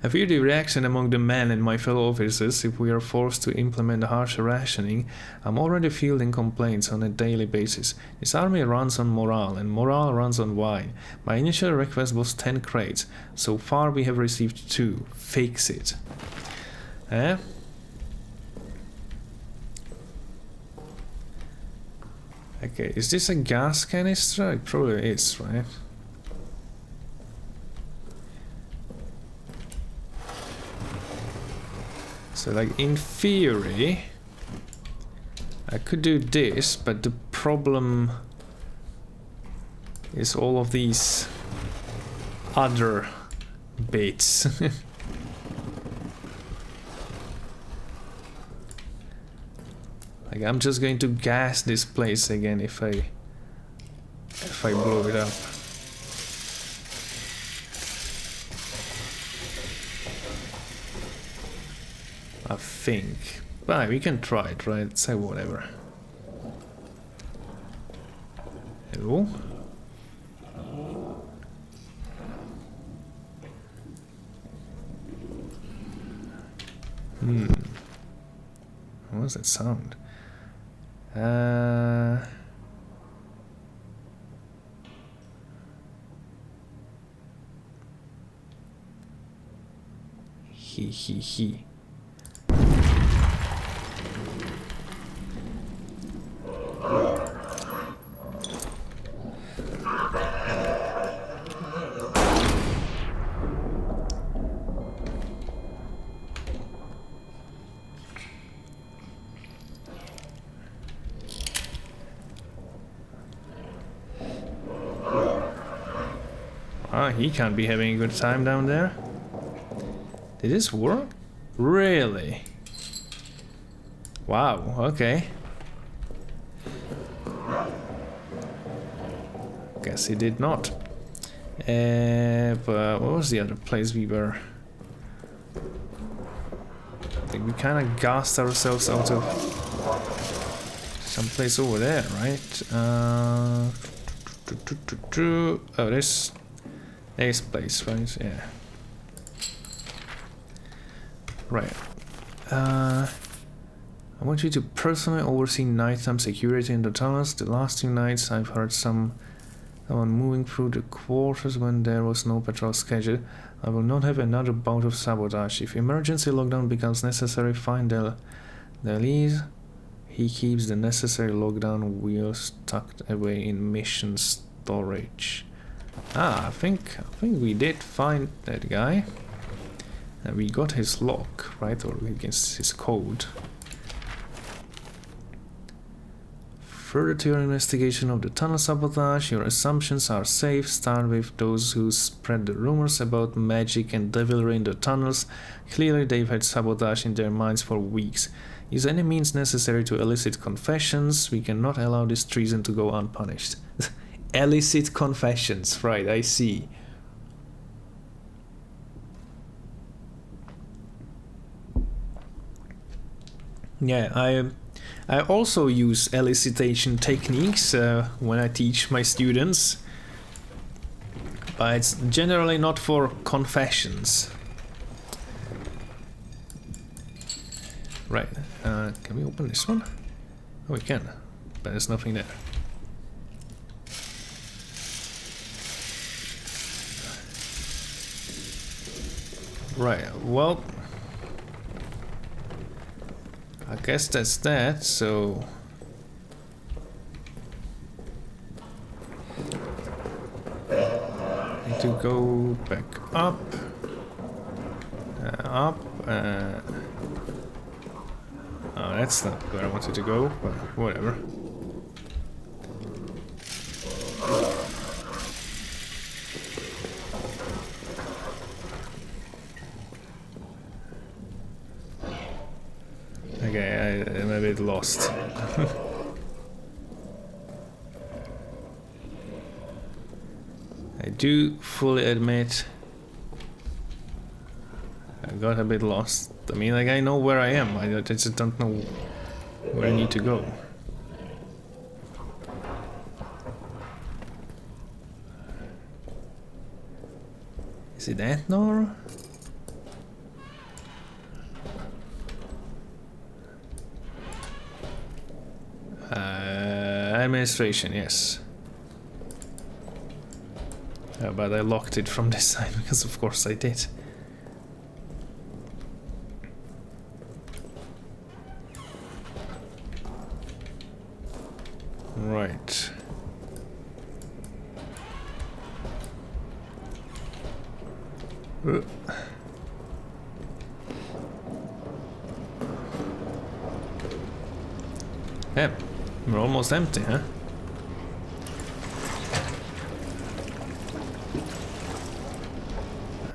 I fear the reaction among the men and my fellow officers if we are forced to implement harsher rationing. I'm already fielding complaints on a daily basis. This army runs on morale, and morale runs on wine. My initial request was 10 crates. So far we have received 2. Fix it. Eh? Okay, is this a gas canister? It probably is, right? So, like, in theory, I could do this, but the problem is all of these other bits. Like, I'm just going to gas this place again if I blow it up. I think. But we can try it, right? Say whatever. Hello? What was that sound? He. He can't be having a good time down there. Did this work? Really? Wow, okay. Guess he did not. But what was the other place we were? I think we kind of gassed ourselves out of someplace over there, right? Oh, this place, right? Yeah. Right. I want you to personally oversee nighttime security in the tunnels. The last 2 nights I've heard someone moving through the quarters when there was no patrol schedule. I will not have another bout of sabotage. If emergency lockdown becomes necessary, find Delise. He keeps the necessary lockdown wheels tucked away in mission storage. Ah, I think we did find that guy. And we got his lock, right? Or against his code. Further to your investigation of the tunnel sabotage, your assumptions are safe. Start with those who spread the rumors about magic and devilry in the tunnels. Clearly they've had sabotage in their minds for weeks. Use any means necessary to elicit confessions. We cannot allow this treason to go unpunished. Elicit confessions, right, I see. Yeah, I also use elicitation techniques when I teach my students, but it's generally not for confessions. Right, can we open this one? Oh, we can, but there's nothing there. Right, well, I guess that's that, so need to go back up, oh, that's not where I wanted to go, but whatever. Okay, I'm a bit lost. I do fully admit got a bit lost. I mean, like, I know where I am. I just don't know where I need to go. Is it Ethnor? Administration, yes. But I locked it from this side because of course I did. Right. Yeah, we're almost empty, huh?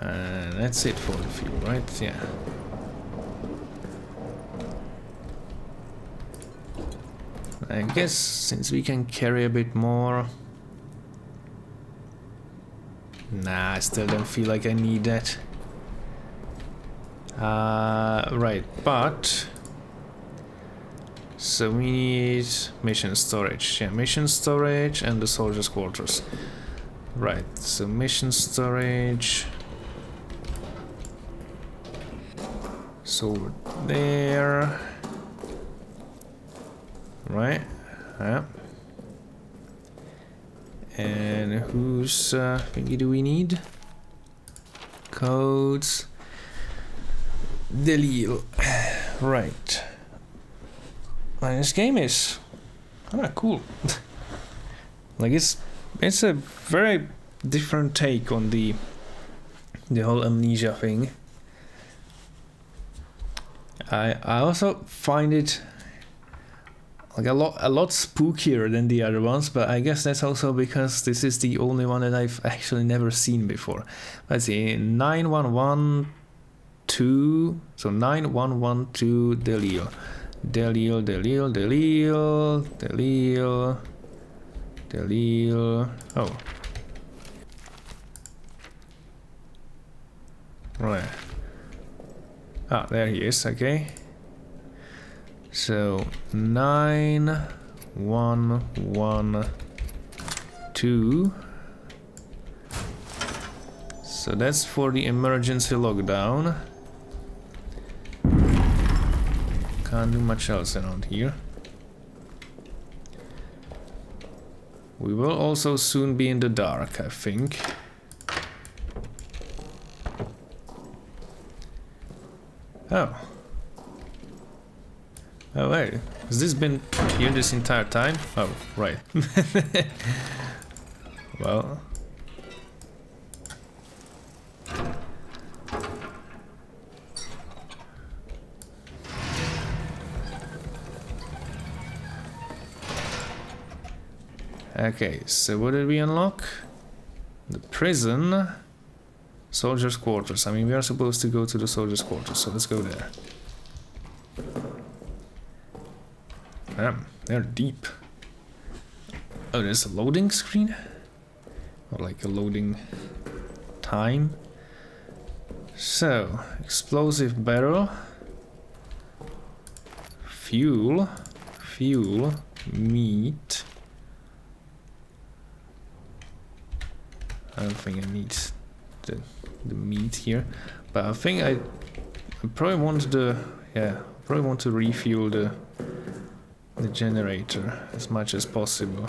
And that's it for the fuel, right? Yeah. I guess since we can carry a bit more... Nah, I still don't feel like I need that. Right, but... So we need mission storage. Yeah, mission storage and the soldiers' quarters. Right, so mission storage... So over there... Right, yeah. And whose thingy do we need? Codes. Delil. Right. And this game is kinda cool. Like it's a very different take on the whole Amnesia thing. I also find it like a lot spookier than the other ones, but I guess that's also because this is the only one that I've actually never seen before. Let's see, 9112, so 9112 Delil. Delil. Oh. Right. Ah, there he is, okay. So 9112. So that's for the emergency lockdown. Can't do much else around here. We will also soon be in the dark, I think. Oh. Oh wait, has this been here this entire time? Oh, right. Well. Okay, so what did we unlock? The prison. Soldiers' quarters. I mean, we are supposed to go to the soldiers' quarters, so let's go there. They're deep. Oh, there's a loading screen? Or like a loading time. So, explosive barrel. Fuel. Meat. I don't think I need the meat here. But I think I probably want probably want to refuel the generator as much as possible.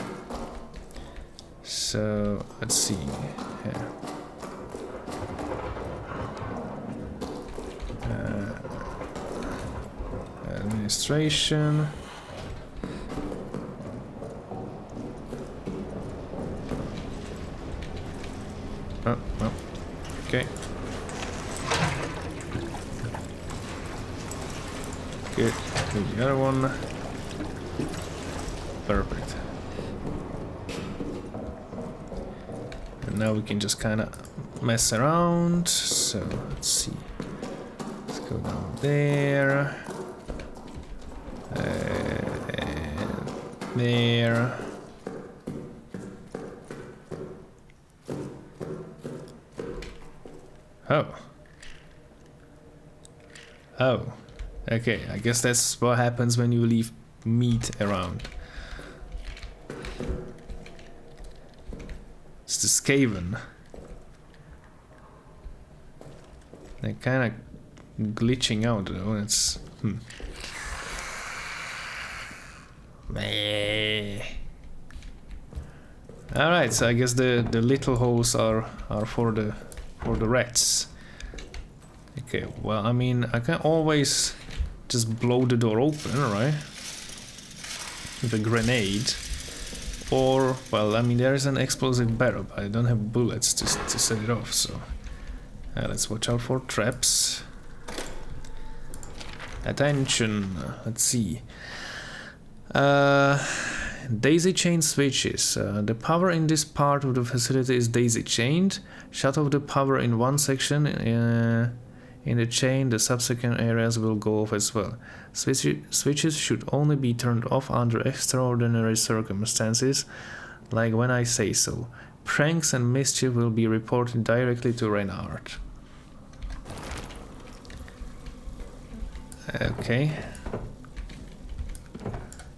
So let's see. Yeah. Administration. Oh, okay. Good. Do the other one. Perfect. And now we can just kind of mess around. So let's see. Let's go down there. And there. Oh. Oh, okay. I guess that's what happens when you leave meat around. It's the Skaven. They're kind of glitching out though. It's Meh. All right, so I guess the little holes are for the rats. Okay, well, I mean, I can always just blow the door open, right? With a grenade. Or, well, I mean, there is an explosive barrel, but I don't have bullets to set it off, so... let's watch out for traps. Attention, let's see. Daisy chain switches. The power in this part of the facility is daisy chained. Shut off the power in one section in the chain, the subsequent areas will go off as well. Switches should only be turned off under extraordinary circumstances, like when I say so. Pranks and mischief will be reported directly to Reinhardt. Okay.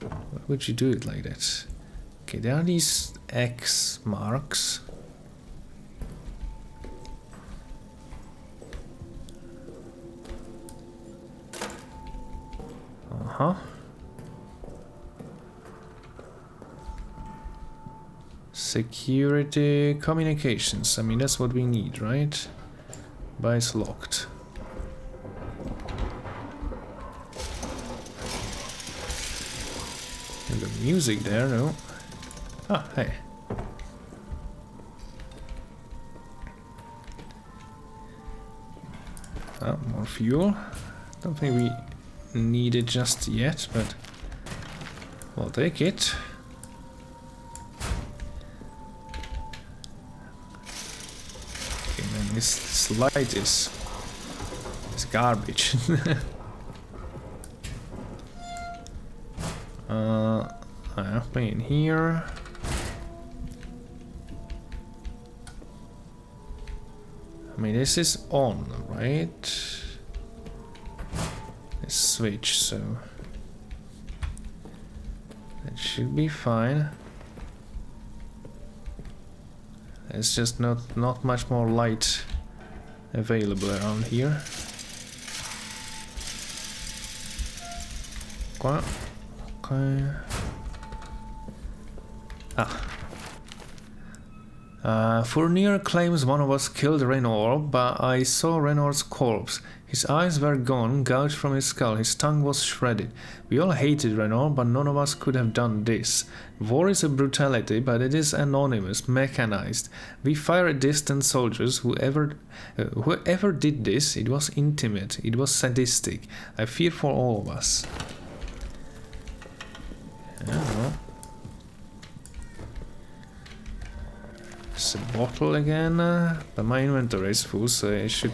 Why would you do it like that? Okay, there are these X marks. Uh-huh. Security communications. I mean, that's what we need, right? But it's locked. And the music there, no? Ah, hey. Oh, more fuel. Don't think we need it just yet, but we'll take it. Okay, man, this light is garbage. I have been here. I mean, this is on, right? This switch, so that should be fine. There's just not much more light available around here. Okay. Fournier claims one of us killed Reynor, but I saw Reynor's corpse. His eyes were gone, gouged from his skull, his tongue was shredded. We all hated Reynor, but none of us could have done this. War is a brutality, but it is anonymous, mechanized. We fire at distant soldiers. Whoever did this, it was intimate, it was sadistic. I fear for all of us. Yeah. It's a bottle again, but my inventory is full, so I should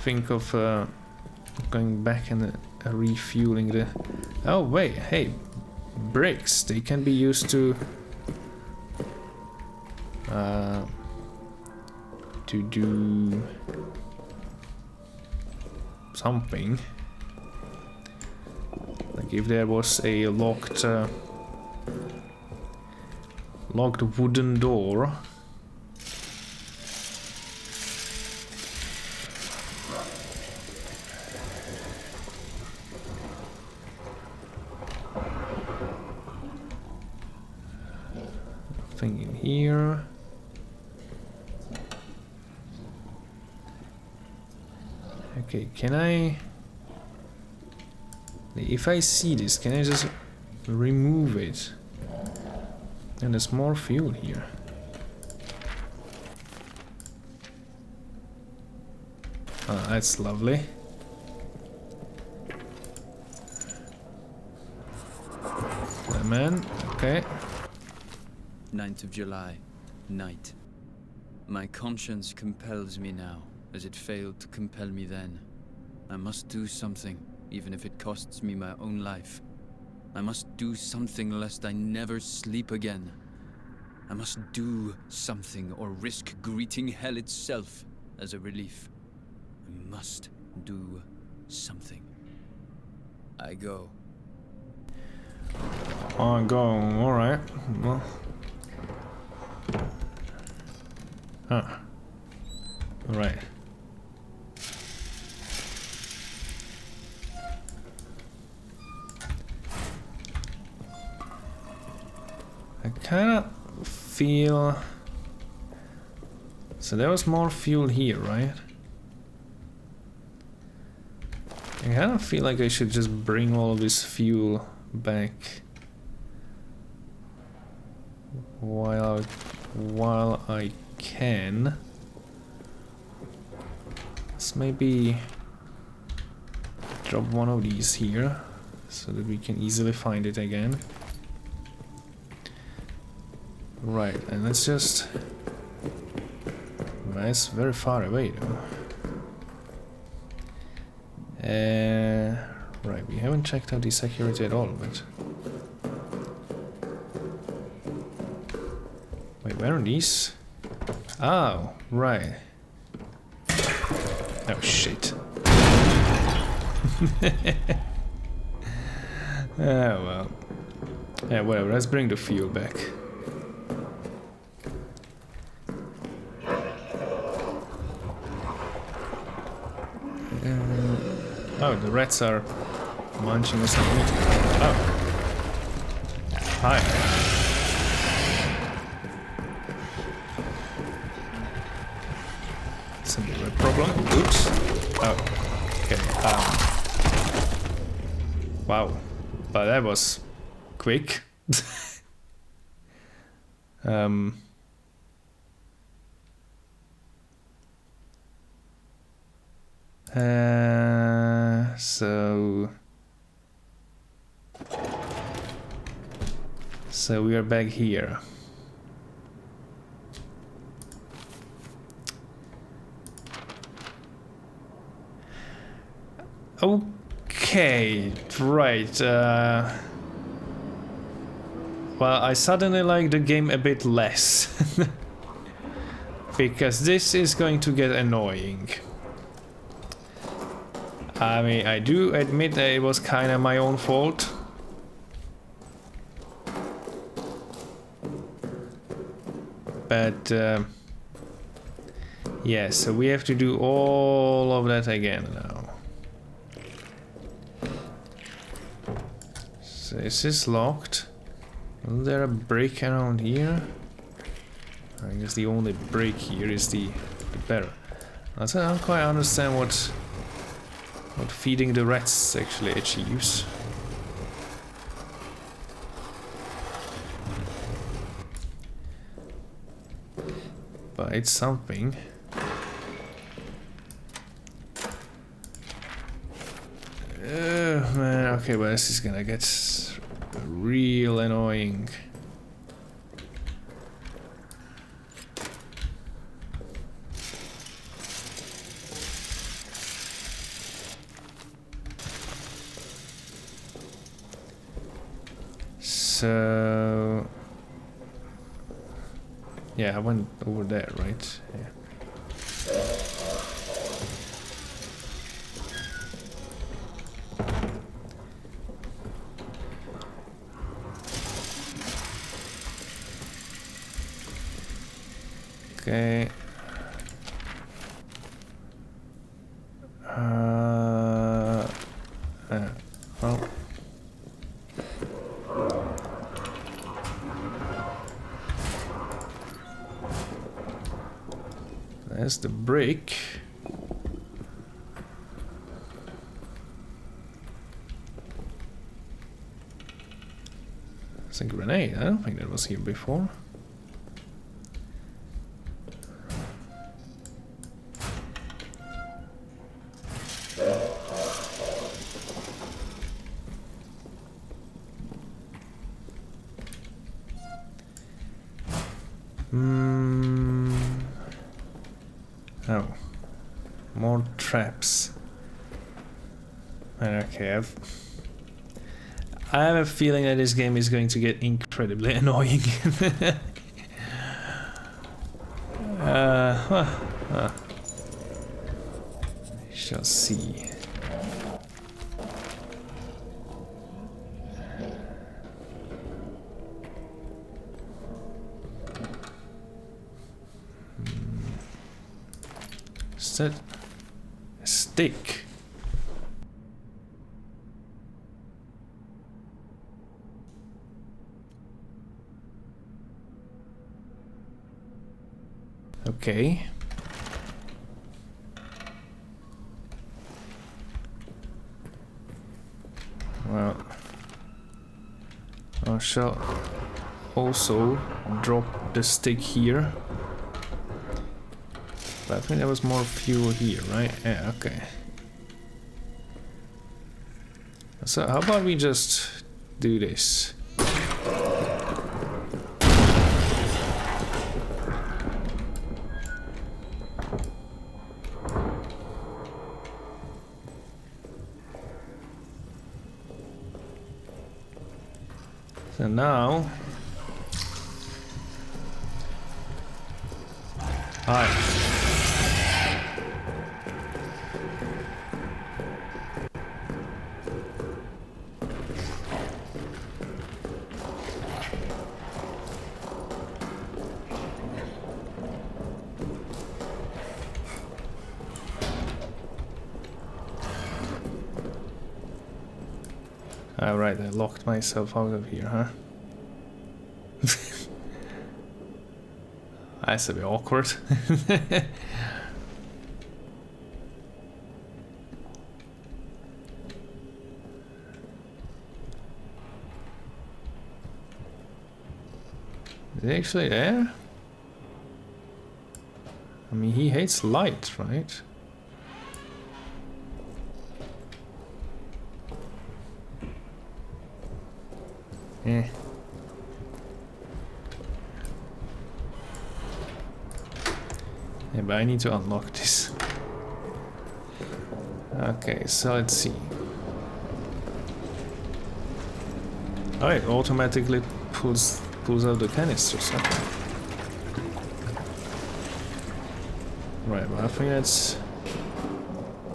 think of going back and refueling the... Oh wait, hey, bricks, they can be used to do something. Like if there was a locked wooden door. Nothing in here. Okay, can I... If I see this, can I just remove it? And there's more fuel here. Ah, that's lovely. Man, okay. 9th of July, night. My conscience compels me now, as it failed to compel me then. I must do something, even if it costs me my own life. I must do something lest I never sleep again. I must do something or risk greeting hell itself as a relief. We must do something. I go. Oh, go. Alright. Well. Ah. Right. I kind of feel... So there was more fuel here, right? I kind of feel like I should just bring all of this fuel back while I can. Let's maybe drop one of these here so that we can easily find it again. Right, and let's just... It's very far away though. Right, we haven't checked out the security at all, but... Wait, where are these? Oh, right. Oh, shit. Oh, well. Yeah, whatever, let's bring the fuel back. Oh, the rats are munching us on meat. Oh. Hi. It's a bit of a problem. Oops. Oh. Okay. Wow. But that was quick. So we are back here. Okay, right. Well, I suddenly like the game a bit less. Because this is going to get annoying. I mean, I do admit that it was kind of my own fault. But, yeah, so we have to do all of that again now. So is this locked? Is there a brick around here? I guess the only brick here is the barrel. I don't quite understand what feeding the rats actually achieves. But it's something. Man, okay, but this is gonna get real annoying. So... Yeah, I went over there, right? Yeah. Okay. Well. There's the brick. It's a grenade. I don't think that was here before. Oh, more traps. Okay, I have a feeling that this game is going to get incredibly annoying. shall see. Is that a stick? Okay. Well, I shall also drop the stick here. But I think there was more fuel here, right? Yeah, okay. So how about we just do this? So now... Hi. Alright, I locked myself out of here, huh? That's a bit awkward. Is he actually there? I mean, he hates light, right? Eh. Yeah, but I need to unlock this. Okay, so let's see. Oh, it automatically pulls out the canisters. Okay. Right, well, I think that's...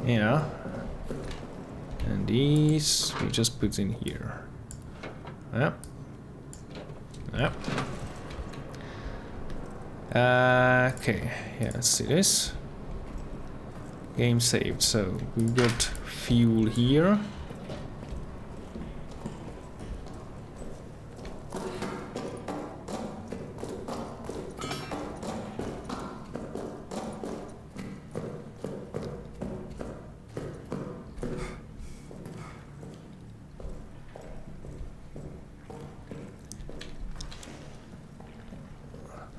Yeah. And these we just put in here. Yep. Yep. Okay, yeah, let's see this. Game saved, so we've got fuel here.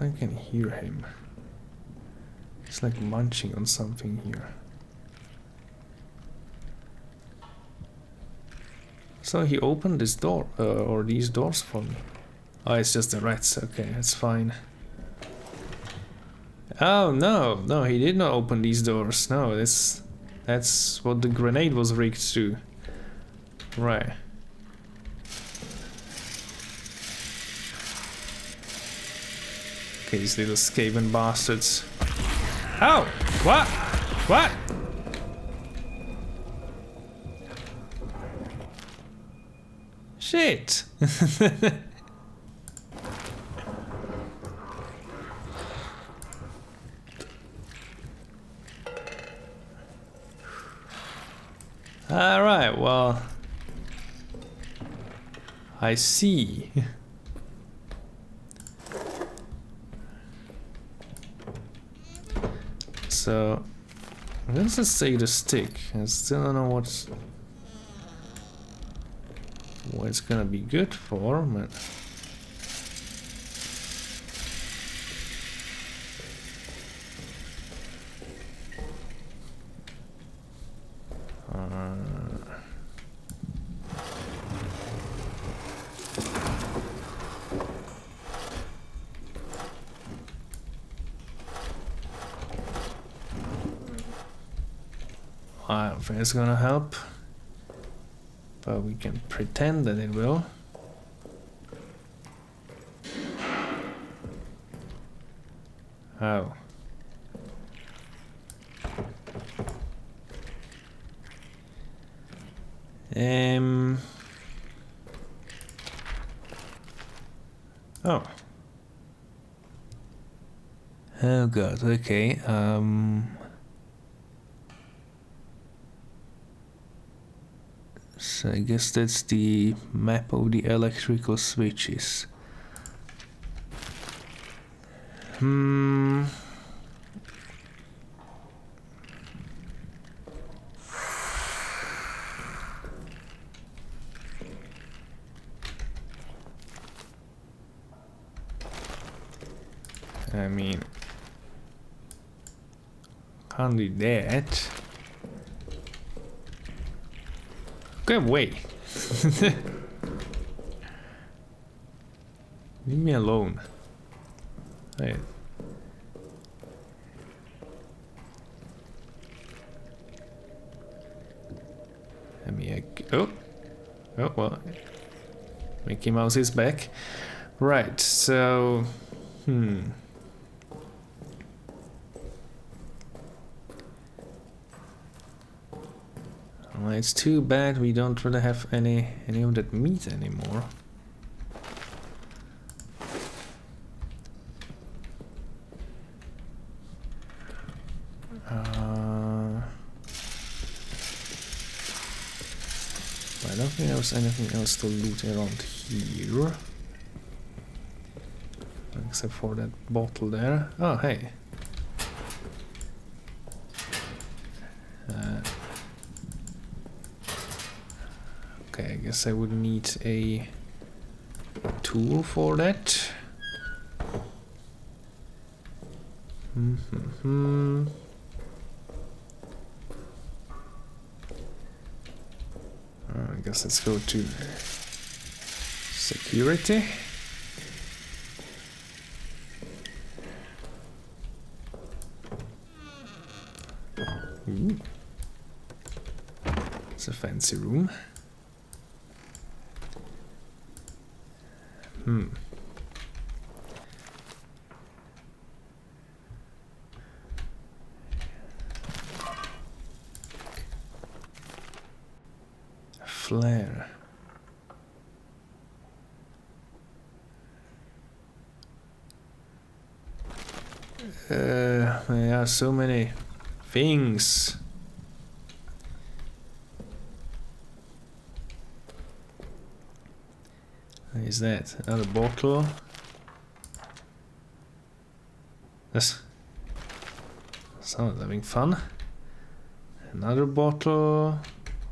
I can hear him. He's like munching on something here. So he opened this door, or these doors for me. Oh, it's just the rats. Okay, that's fine. Oh no, no, he did not open these doors. No, that's what the grenade was rigged to. Right. Okay, these little Skaven bastards. Oh! What? What? Shit! Alright, well... I see. So... let's just take the stick. I still don't know what it's gonna be good for, but... I don't think it's gonna help, but we can pretend that it will. Oh. Oh. Oh god, okay. So I guess that's the map of the electrical switches. I mean, can't do that. Go away. Leave me alone. Hey. Let me. Oh, well. Mickey Mouse is back. Right. So, Well, it's too bad we don't really have any of that meat anymore. I don't think there was anything else to loot around here. Except for that bottle there. Oh, hey. Okay, I guess I would need a tool for that. I guess let's go to security. Ooh. It's a fancy room. Flare. There are so many things. What is that? Another bottle. Yes. Someone's having fun. Another bottle.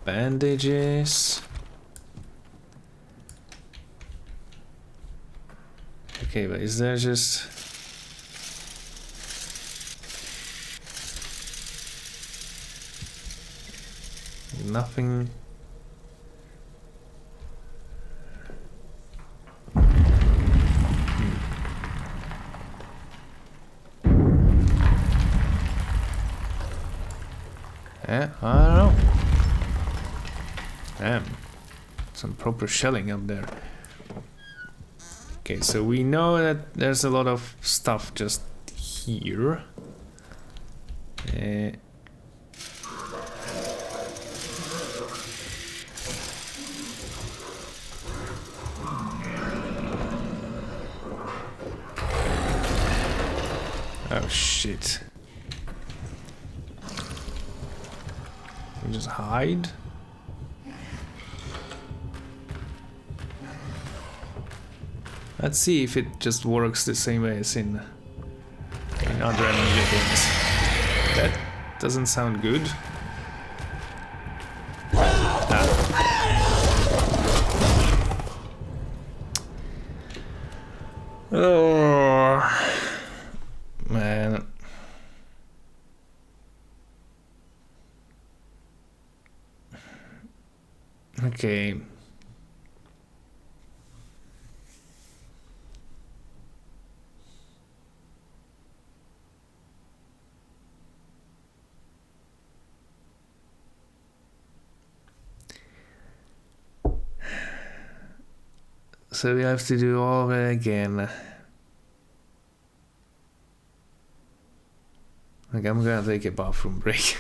Bandages. Okay, but is there just... nothing? Yeah, I don't know. Damn. Some proper shelling up there. Okay, so we know that there's a lot of stuff just here. Oh shit. We just hide. Let's see if it just works the same way as in other Amnesia games. That doesn't sound good. Oh man. Okay. So we have to do all of it again. Like, I'm gonna take a bathroom break.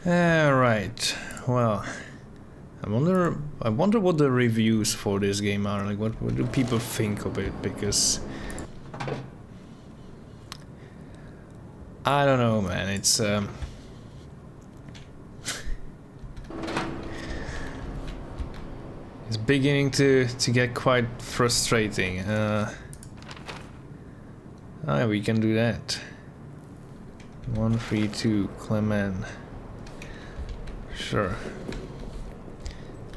Right. Well, I wonder what the reviews for this game are. Like, what do people think of it? Because I don't know, man. It's it's beginning to get quite frustrating. We can do that. 132 Clement. Sure.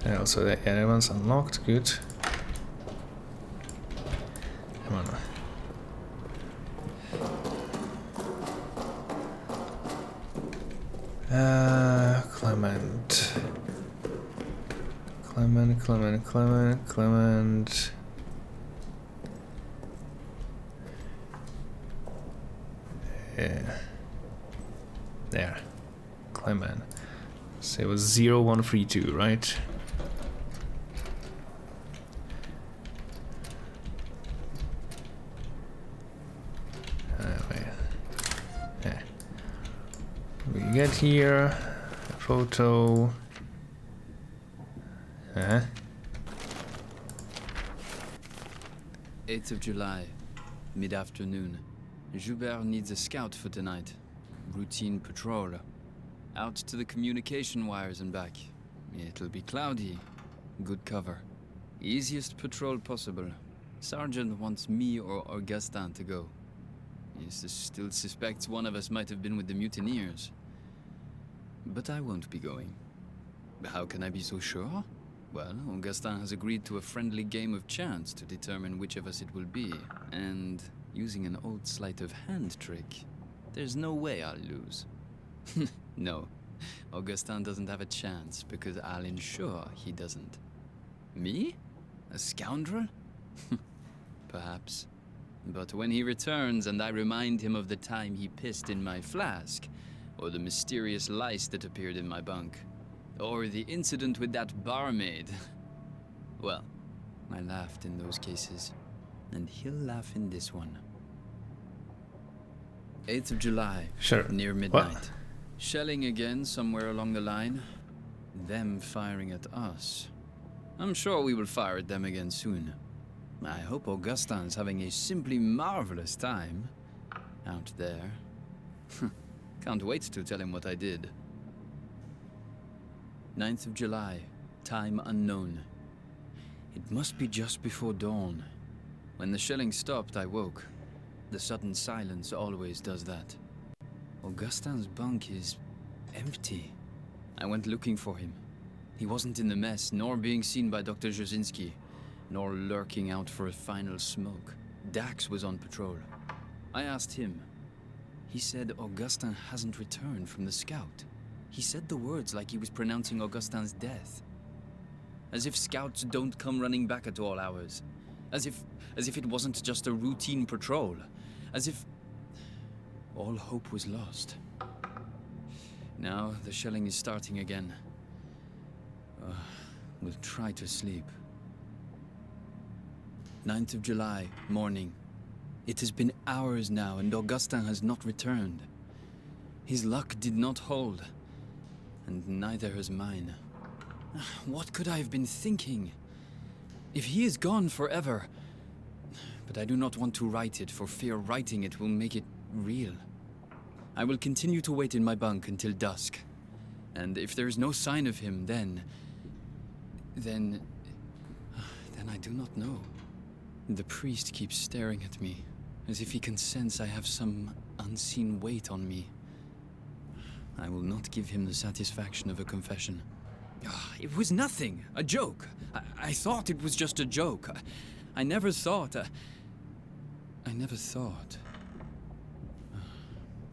And also the other one's unlocked. Good. Come on. Clement. Yeah. There. Clement. So it was 0132, right? Yeah. We get here a photo. 8th of July, mid-afternoon. Joubert needs a scout for tonight. Routine patrol. Out to the communication wires and back. It'll be cloudy. Good cover. Easiest patrol possible. Sergeant wants me or Augustin to go. He still suspects one of us might have been with the mutineers. But I won't be going. How can I be so sure? Well, Augustin has agreed to a friendly game of chance to determine which of us it will be. And using an old sleight of hand trick, there's no way I'll lose. No, Augustin doesn't have a chance because I'll ensure he doesn't. Me? A scoundrel? Perhaps. But when he returns and I remind him of the time he pissed in my flask, or the mysterious lice that appeared in my bunk, or the incident with that barmaid, well, I laughed in those cases, and he'll laugh in this one. 8th of July, Sure. near midnight. Shelling again somewhere along the line. Them firing at us. I'm sure we will fire at them again soon. I hope Augustin's having a simply marvelous time out there. Can't wait to tell him what I did. 9th of July, time unknown. It must be just before dawn. When the shelling stopped, I woke. The sudden silence always does that. Augustin's bunk is empty. I went looking for him. He wasn't in the mess, nor being seen by Dr. Jasinski, nor lurking out for a final smoke. Dax was on patrol. I asked him. He said Augustin hasn't returned from the scout. He said the words like he was pronouncing Augustin's death. As if scouts don't come running back at all hours. As if it wasn't just a routine patrol. As if all hope was lost. Now the shelling is starting again. We'll try to sleep. 9th of July, morning. It has been hours now and Augustin has not returned. His luck did not hold. And neither has mine. What could I have been thinking? If he is gone forever... But I do not want to write it, for fear writing it will make it real. I will continue to wait in my bunk until dusk. And if there is no sign of him, then I do not know. The priest keeps staring at me, as if he can sense I have some unseen weight on me. I will not give him the satisfaction of a confession. It was nothing, a joke. I thought it was just a joke. I never thought.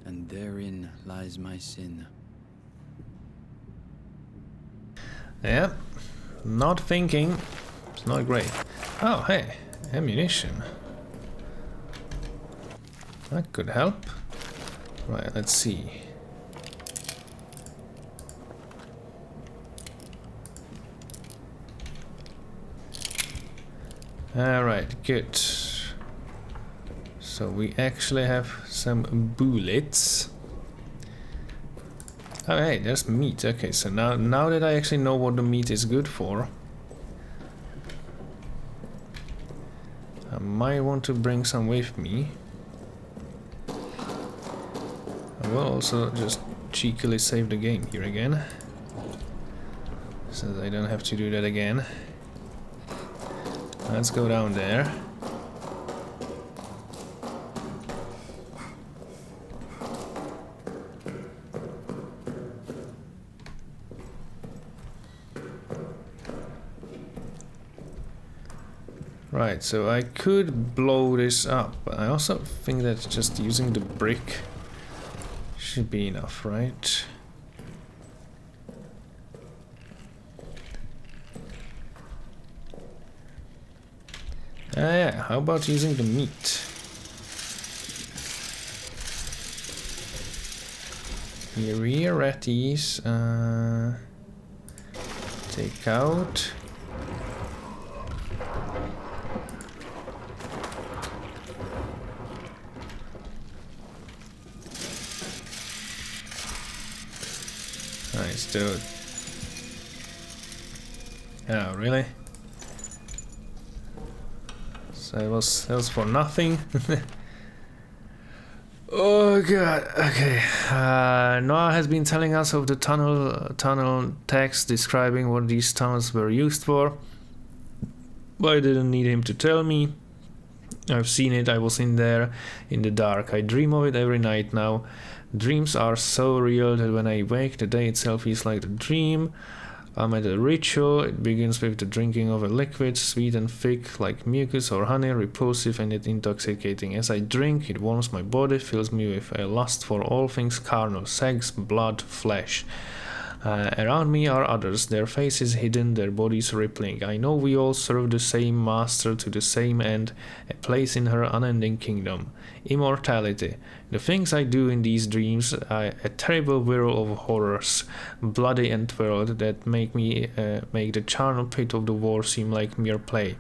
And therein lies my sin. Yeah, not thinking. It's not great. Oh, hey, ammunition. That could help. Right, let's see. Alright, good. So we actually have some bullets. Oh, hey, there's meat. Okay, so now that I actually know what the meat is good for, I might want to bring some with me. I will also just cheekily save the game here again, so that I don't have to do that again. Let's go down there. Right, so I could blow this up, but I also think that just using the brick should be enough, right? Yeah, how about using the meat? Here at these, take out. Nice, dude. Oh, really? So that was for nothing. Oh god. Okay. Noah has been telling us of the tunnel text describing what these tunnels were used for. But I didn't need him to tell me. I've seen it. I was in there in the dark. I dream of it every night now. Dreams are so real that when I wake, the day itself feels like a dream. I'm at a ritual. It begins with the drinking of a liquid, sweet and thick, like mucus or honey, repulsive and yet intoxicating. As I drink, it warms my body, fills me with a lust for all things carnal, sex, blood, flesh. Around me are others, their faces hidden, their bodies rippling. I know we all serve the same master to the same end, a place in her unending kingdom. Immortality. The things I do in these dreams are a terrible whirl of horrors, bloody and twirled, that make the charnel pit of the war seem like mere play.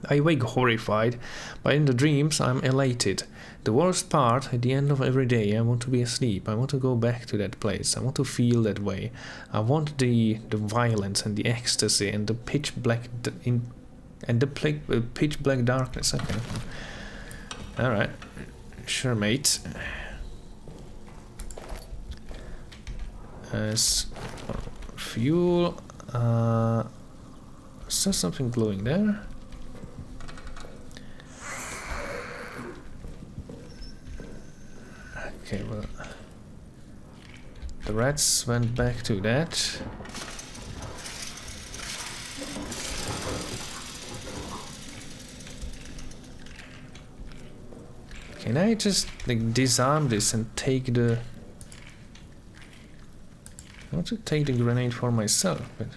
I wake horrified, but in the dreams I'm elated. The worst part, at the end of every day, I want to be asleep. I want to go back to that place. I want to feel that way. I want the violence and the ecstasy and the pitch black pitch black darkness. Okay. All right. Sure, mate. As fuel. Is there something glowing there? Okay, well, the rats went back to that. Can I just like disarm this and take the... I want to take the grenade for myself, but...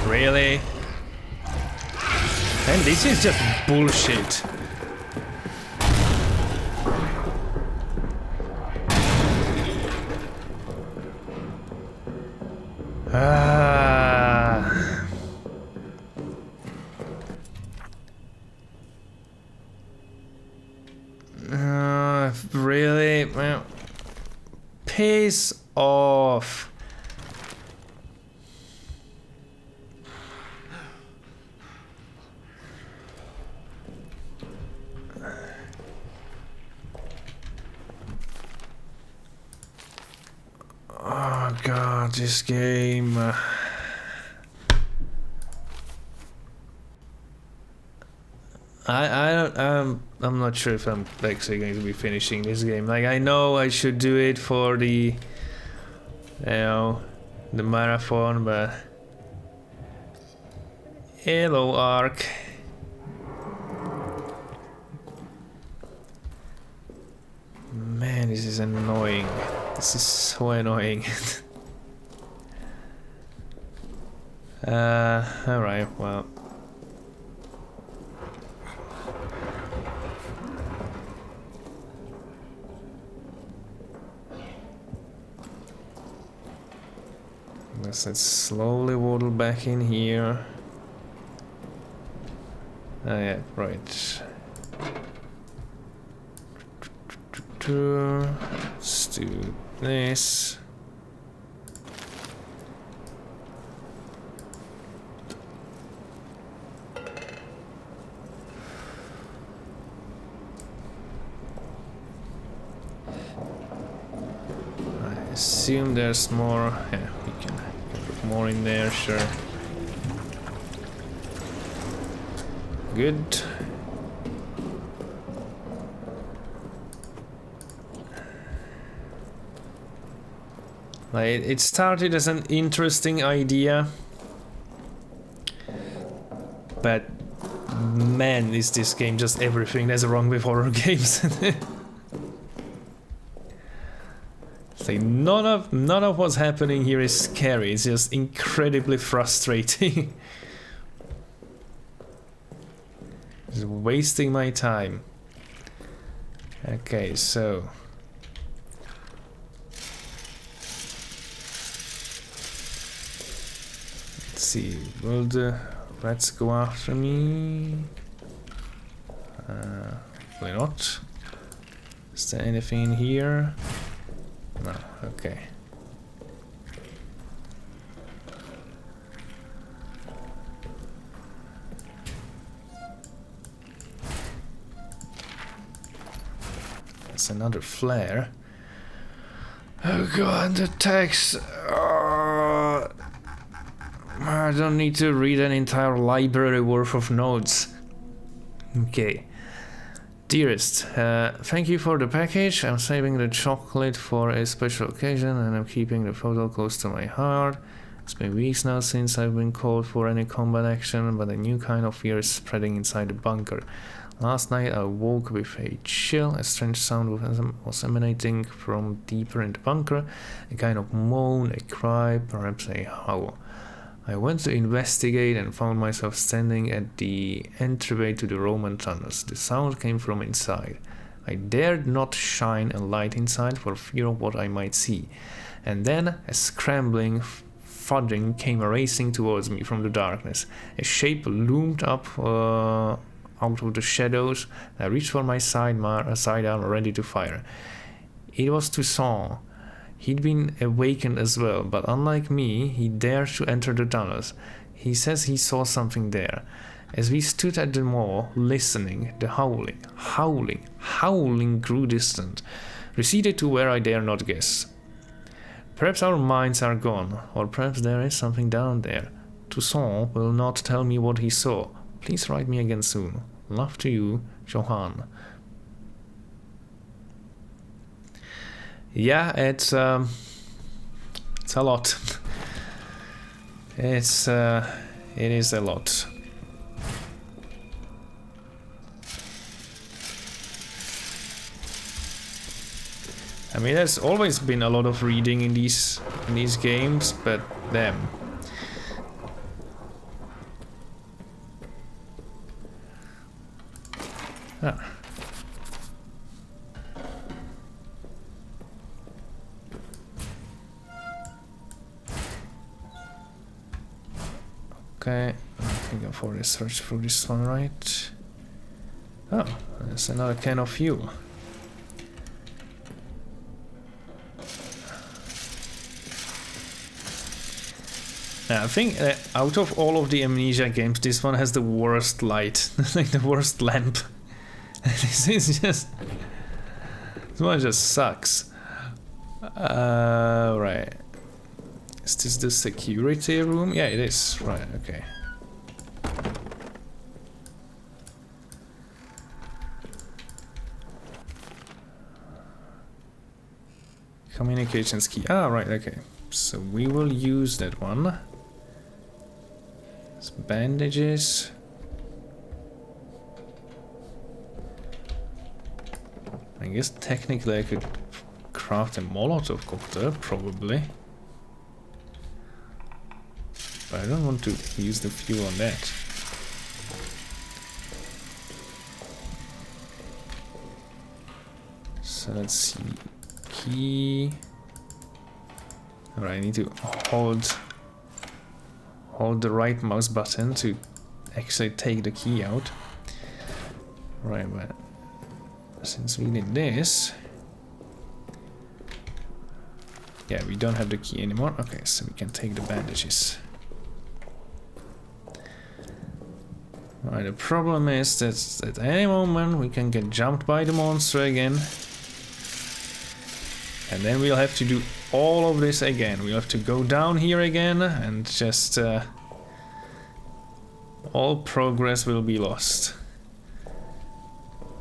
Really? And this is just bullshit. Really? Well, piss off. Oh god, this game. I'm not sure if I'm actually going to be finishing this game. Like, I know I should do it for the, the marathon, but hello, Ark. Man, this is annoying. This is so annoying. Alright, well. Let's slowly waddle back in here. Yeah, right. Let's do this. I assume there's more. Yeah, we can put more in there, sure. Good. Like, it started as an interesting idea, but man, is this game just everything that's wrong with horror games. Like, none of what's happening here is scary. It's just incredibly frustrating. Just wasting my time. Okay, so let's see. Will the rats go after me? Probably not. Is there anything in here? No, okay. That's another flare. Oh god, the text. I don't need to read an entire library worth of notes. Okay. Dearest, thank you for the package. I'm saving the chocolate for a special occasion and I'm keeping the photo close to my heart. It's been weeks now since I've been called for any combat action, but a new kind of fear is spreading inside the bunker. Last night I woke with a chill. A strange sound was emanating from deeper in the bunker. A kind of moan, a cry, perhaps a howl. I went to investigate and found myself standing at the entryway to the Roman tunnels. The sound came from inside. I dared not shine a light inside for fear of what I might see. And then a scrambling, thudding came racing towards me from the darkness. A shape loomed up out of the shadows. I reached for my sidearm ready to fire. It was Toussaint. He'd been awakened as well, but unlike me, he dared to enter the tunnels. He says he saw something there. As we stood at the moor, listening, the howling grew distant, receded to where I dare not guess. Perhaps our minds are gone, or perhaps there is something down there. Toussaint will not tell me what he saw. Please write me again soon. Love to you, Johan. Yeah, it's a lot. It is a lot. I mean, there's always been a lot of reading in these games, but damn. Ah. Okay, I think I've already searched through this one, right? Oh, there's another can of fuel. I think out of all of the Amnesia games, this one has the worst light, like the worst lamp. This one just sucks. Right. Is this the security room? Yeah, it is. Right, okay. Communications key. Ah, right, okay. So we will use that one. Some bandages. I guess technically I could craft a Molotov cocktail, probably. But I don't want to use the fuel on that. So let's see. Key. Alright, I need to hold the right mouse button to actually take the key out. Right, but since we did this... Yeah, we don't have the key anymore. Okay, so we can take the bandages. Right, the problem is that at any moment we can get jumped by the monster again. And then we'll have to do all of this again. We'll have to go down here again and just... all progress will be lost.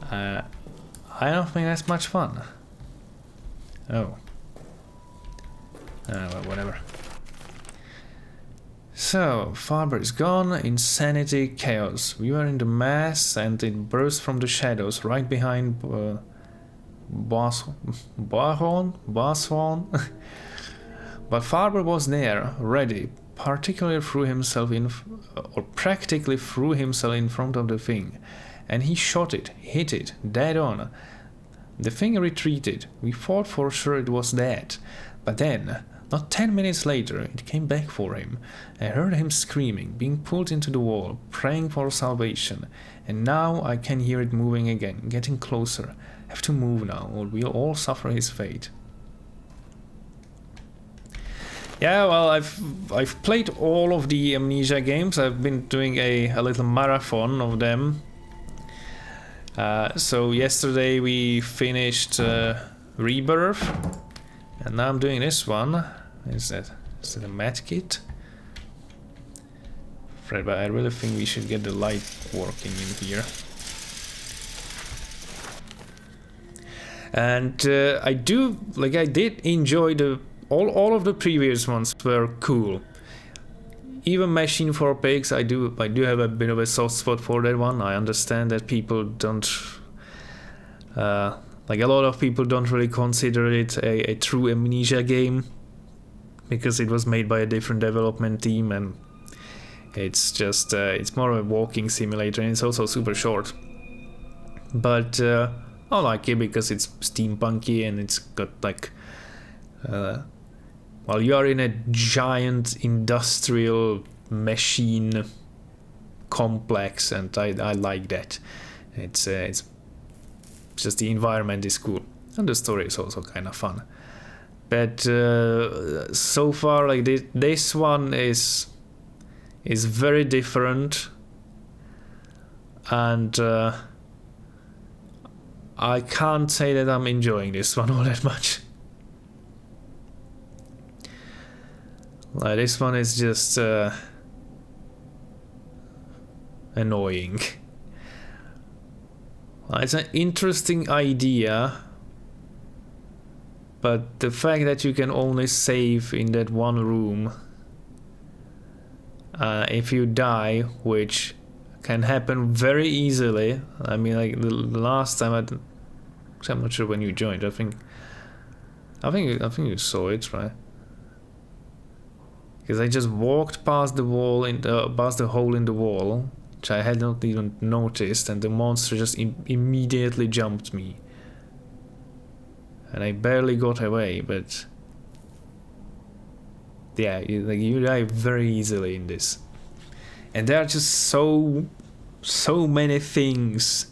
I don't think that's much fun. Oh. Well, whatever. So, Faber is gone. Insanity, chaos. We were in the mass and it burst from the shadows right behind Baswan? But Faber was there, ready, practically threw himself in front of the thing. And he shot it, hit it, dead on. The thing retreated. We thought for sure it was dead. But then, not 10 minutes later, it came back for him. I heard him screaming, being pulled into the wall, praying for salvation. And now I can hear it moving again, getting closer. I have to move now, or we'll all suffer his fate. Yeah, well, I've played all of the Amnesia games. I've been doing a little marathon of them. So yesterday we finished Rebirth, and now I'm doing this one. Is that a med kit? Fred, but I really think we should get the light working in here. And I did enjoy all of the previous ones were cool. Even Machine for Pigs, I do have a bit of a soft spot for that one. I understand that people don't, like a lot of people don't really consider it a true Amnesia game because it was made by a different development team, and it's just it's more of a walking simulator, and it's also super short. But I like it because it's steampunky and it's got like. Well, you are in a giant industrial machine complex, and I like that. It's just the environment is cool, and the story is also kind of fun. But so far, like this one is very different, and I can't say that I'm enjoying this one all that much. Like, this one is just annoying. It's an interesting idea, but the fact that you can only save in that one room if you die, which can happen very easily. I mean, like the last time I'm not sure when you joined. I think you saw it, right? Because I just walked past the wall past the hole in the wall, which I had not even noticed, and the monster just immediately jumped me, and I barely got away. But yeah, you die very easily in this, and there are just so many things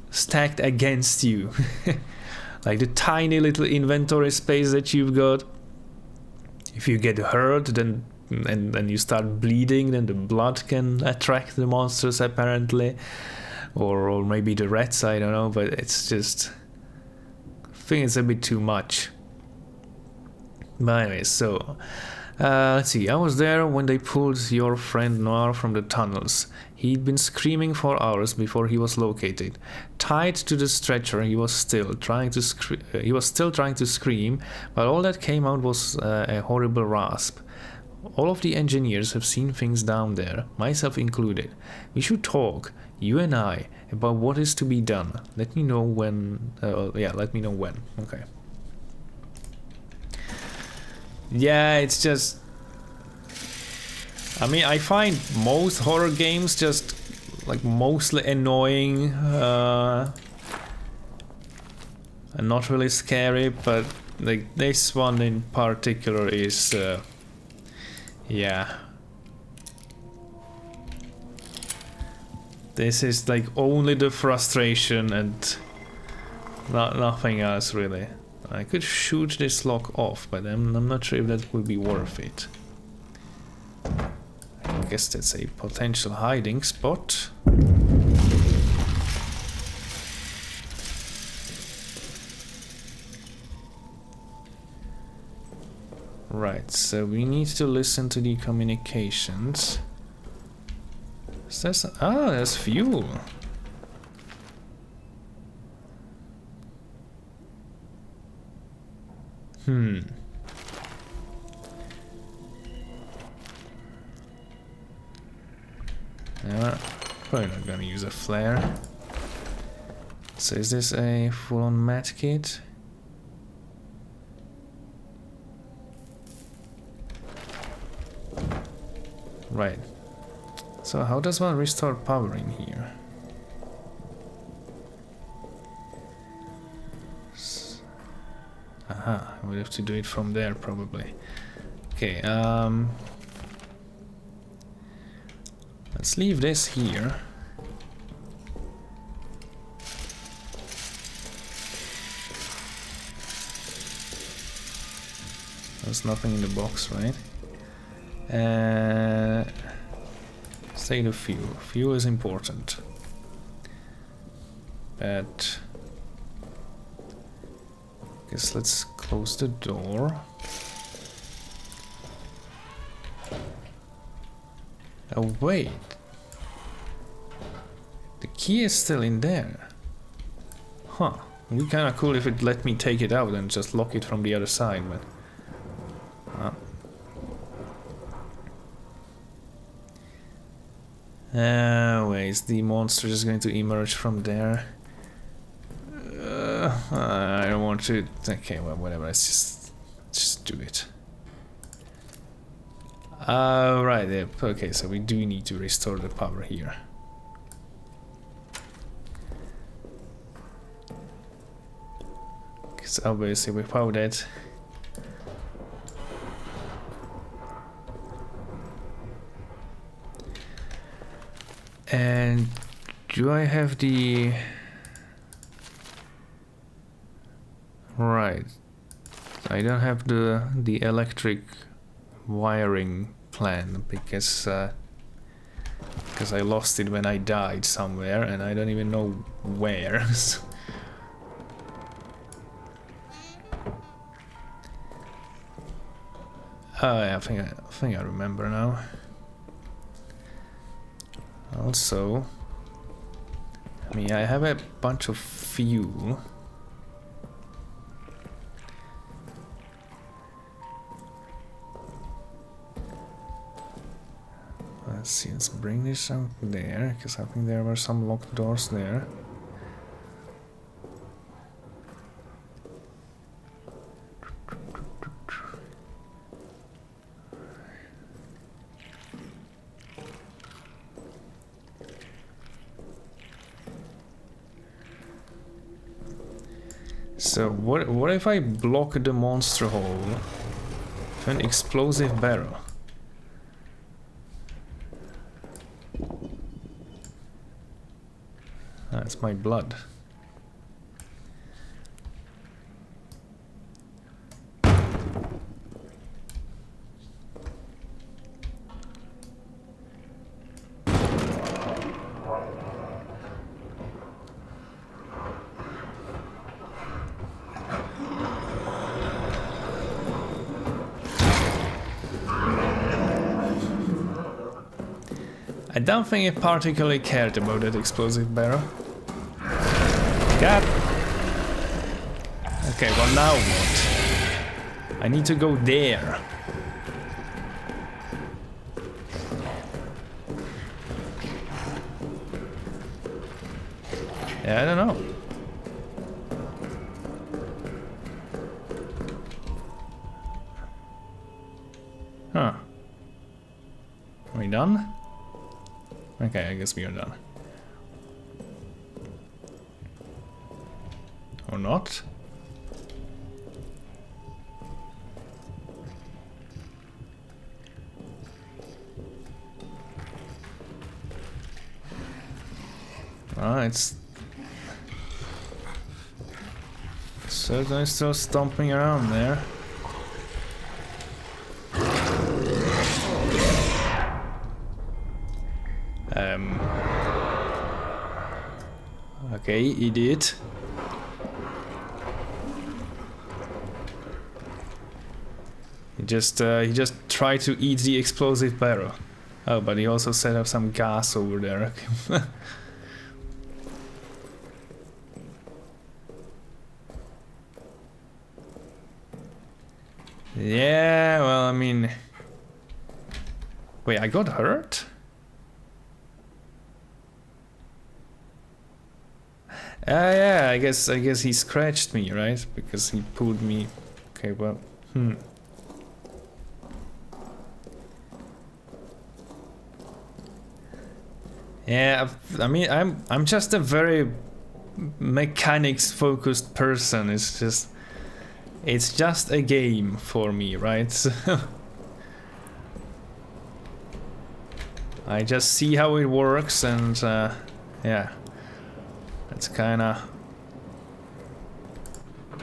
stacked against you, like the tiny little inventory space that you've got. If you get hurt, then and you start bleeding, then the blood can attract the monsters apparently, or maybe the rats. I don't know, but it's just, I think it's a bit too much. But anyway, so let's see. I was there when they pulled your friend Noir from the tunnels. He'd been screaming for hours before he was located. Tied to the stretcher, he was still trying to scream, but all that came out was a horrible rasp. All of the engineers have seen things down there, myself included. We should talk, you and I, about what is to be done. Let me know when. Let me know when. Okay. Yeah, it's just. I mean, I find most horror games just like mostly annoying and not really scary, but like this one in particular is yeah. This is like only the frustration and nothing else really. I could shoot this lock off, but I'm not sure if that would be worth it. I guess that's a potential hiding spot. Right, so we need to listen to the communications. Is there some, ah, there's fuel. Yeah, probably not gonna use a flare. So is this a full-on medkit? Right. So how does one restore power in here? Aha, I would have to do it from there probably. Okay, let's leave this here. There's nothing in the box, right? Say the fuel. Fuel is important. But guess let's close the door. Oh wait. The key is still in there. Huh. It'd be kinda cool if it let me take it out and just lock it from the other side, but wait, the monster is going to emerge from there. I don't want to. Okay, well, whatever. Let's just do it. Right. Yeah, okay, so we do need to restore the power here. Because obviously without that. And do I have the... Right. I don't have the electric wiring plan because I lost it when I died somewhere and I don't even know where. Oh, yeah, I think I remember now. Also, I mean, I have a bunch of fuel. Let's see, let's bring this out there, because I think there were some locked doors there. So what if I block the monster hole with an explosive barrel? That's my blood. I don't think it particularly cared about that explosive barrel. God. Okay, well now what? I need to go there. Yeah, I don't know. Huh. Are we done? Okay, I guess we are done. Or not? It's certainly still stomping around there. Okay, idiot. He just tried to eat the explosive barrel. Oh, but he also set up some gas over there. Okay. Yeah, well, I mean... Wait, I got hurt? Yeah, I guess he scratched me, right? Because he pulled me... Okay, well... Yeah, I mean, I'm just a very mechanics-focused person. It's just a game for me, right? So I just see how it works, and yeah, that's kind of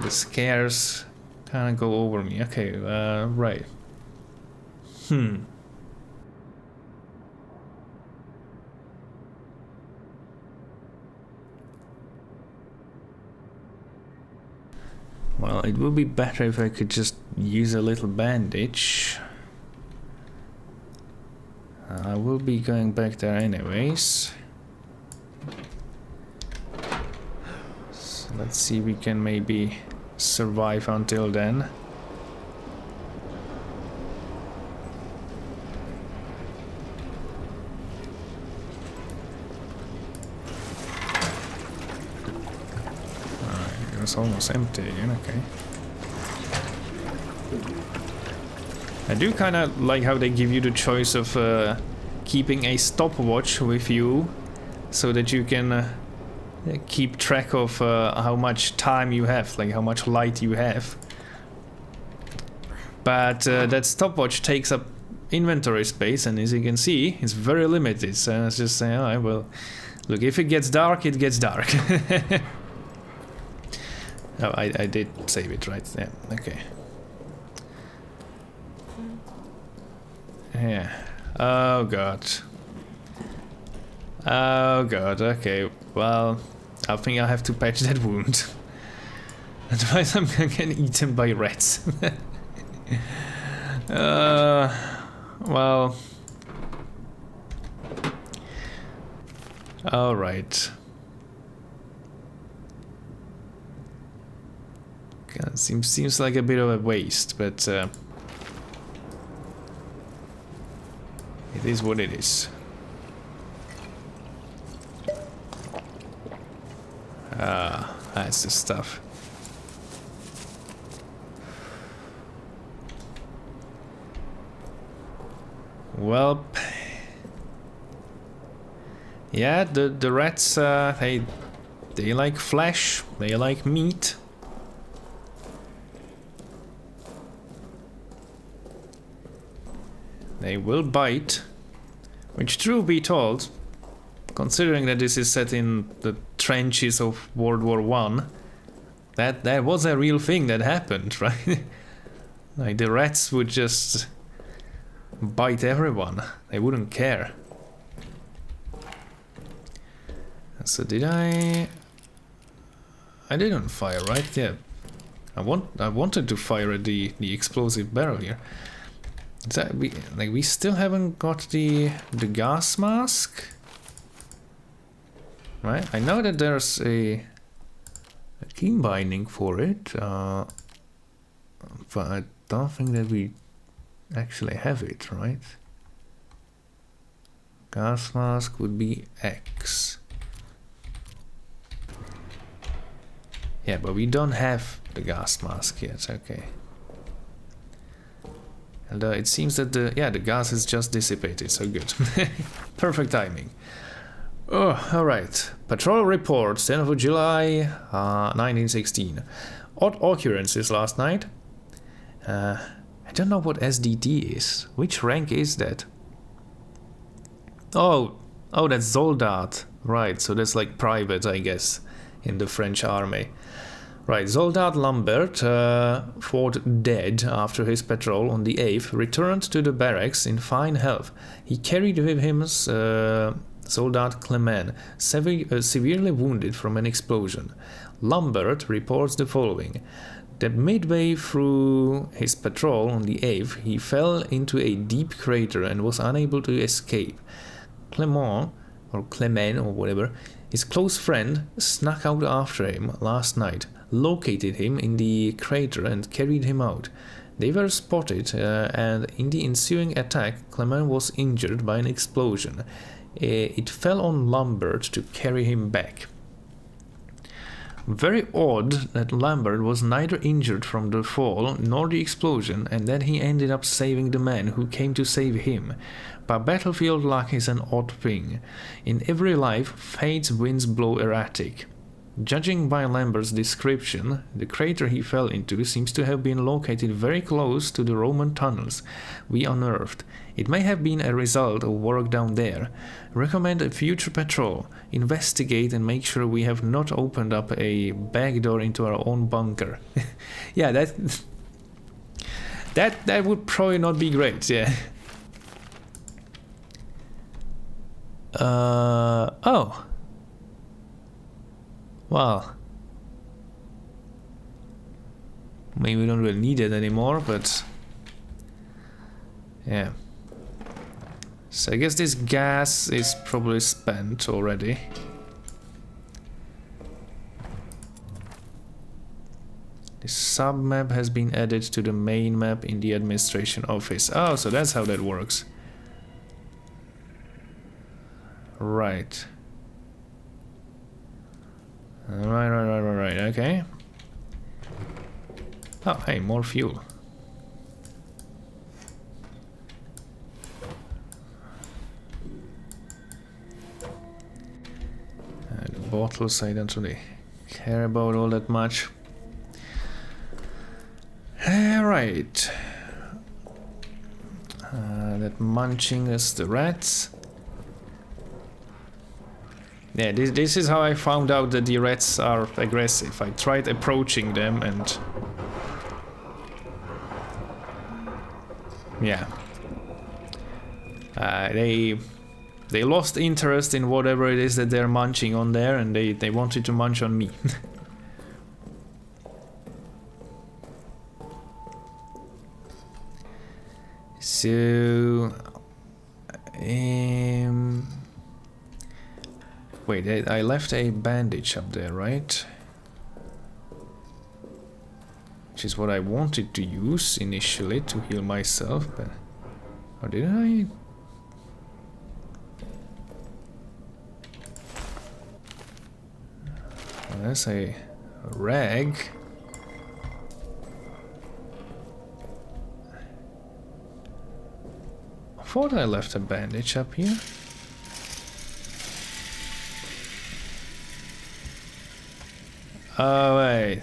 the scares kind of go over me. Okay, right. Well, it would be better if I could just use a little bandage. I will be going back there anyways. So let's see if we can maybe survive until then. It's almost empty again, okay. I do kind of like how they give you the choice of keeping a stopwatch with you so that you can keep track of how much time you have, like how much light you have. But that stopwatch takes up inventory space, and as you can see, it's very limited. So it's just saying, oh, well, look, if it gets dark, it gets dark. Oh, I did save it, right? Yeah, okay. Yeah. Oh god. Oh god, okay. Well, I think I have to patch that wound. Otherwise I'm gonna get eaten by rats. Well... Alright. Seems like a bit of a waste, but it is what it is. That's the stuff. Well, yeah, the rats, they like flesh, they like meat. They will bite, which, truth be told, considering that this is set in the trenches of World War I, that was a real thing that happened, right? Like the rats would just bite everyone; they wouldn't care. So did I? I didn't fire, right? Yeah, I wanted to fire at the explosive barrel here. Is that we still haven't got the gas mask, right? I know that there's a key binding for it, but I don't think that we actually have it, right? Gas mask would be X. Yeah, but we don't have the gas mask yet. Okay. And it seems that the gas is just dissipated, so good. Perfect timing. Oh, alright. Patrol reports, 10th of July, 1916. Odd occurrences last night. I don't know what SDT is. Which rank is that? Oh, Oh, that's soldat. Right, so that's like private, I guess, in the French army. Right, Soldat Lambert fought dead after his patrol on the 8th, returned to the barracks in fine health. He carried with him Soldat Clement, severely wounded from an explosion. Lambert reports the following: that midway through his patrol on the 8th, he fell into a deep crater and was unable to escape. Clement, or whatever, his close friend, snuck out after him last night, located him in the crater and carried him out. They were spotted, and in the ensuing attack, Clement was injured by an explosion. It fell on Lambert to carry him back. Very odd that Lambert was neither injured from the fall nor the explosion, and that he ended up saving the man who came to save him. But battlefield luck is an odd thing. In every life, fate's winds blow erratic. Judging by Lambert's description, the crater he fell into seems to have been located very close to the Roman tunnels we unearthed. It may have been a result of work down there. Recommend a future patrol. Investigate and make sure we have not opened up a back door into our own bunker. Yeah, that would probably not be great, yeah. Oh. Well. Maybe we don't really need it anymore, but... yeah. So I guess this gas is probably spent already. The sub-map has been added to the main map in the administration office. Oh, so that's how that works. Right. Right, okay. Oh, hey, more fuel. The bottles I don't really care about all that much. Right. That munching is the rats. Yeah, this is how I found out that the rats are aggressive. I tried approaching them and... yeah. They lost interest in whatever it is that they're munching on there, and they wanted to munch on me. So... wait, I left a bandage up there, right? Which is what I wanted to use initially to heal myself, but... or did I? Well, that's a rag. I thought I left a bandage up here. Oh wait,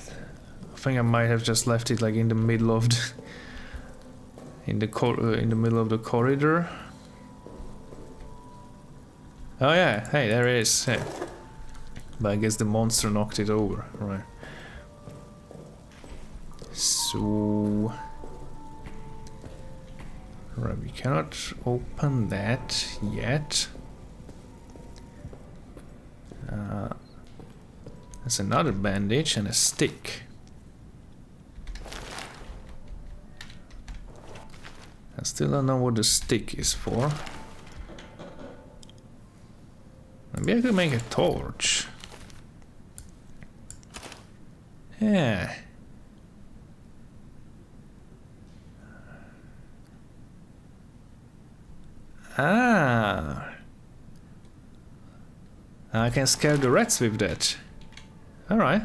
I think I might have just left it like in the middle of the in the middle of the corridor. Oh yeah, hey, there it is. Hey. But I guess the monster knocked it over, right? So, right, we cannot open that yet. There's another bandage and a stick. I still don't know what the stick is for. Maybe I could make a torch. Yeah. Ah. I can scare the rats with that. Alright.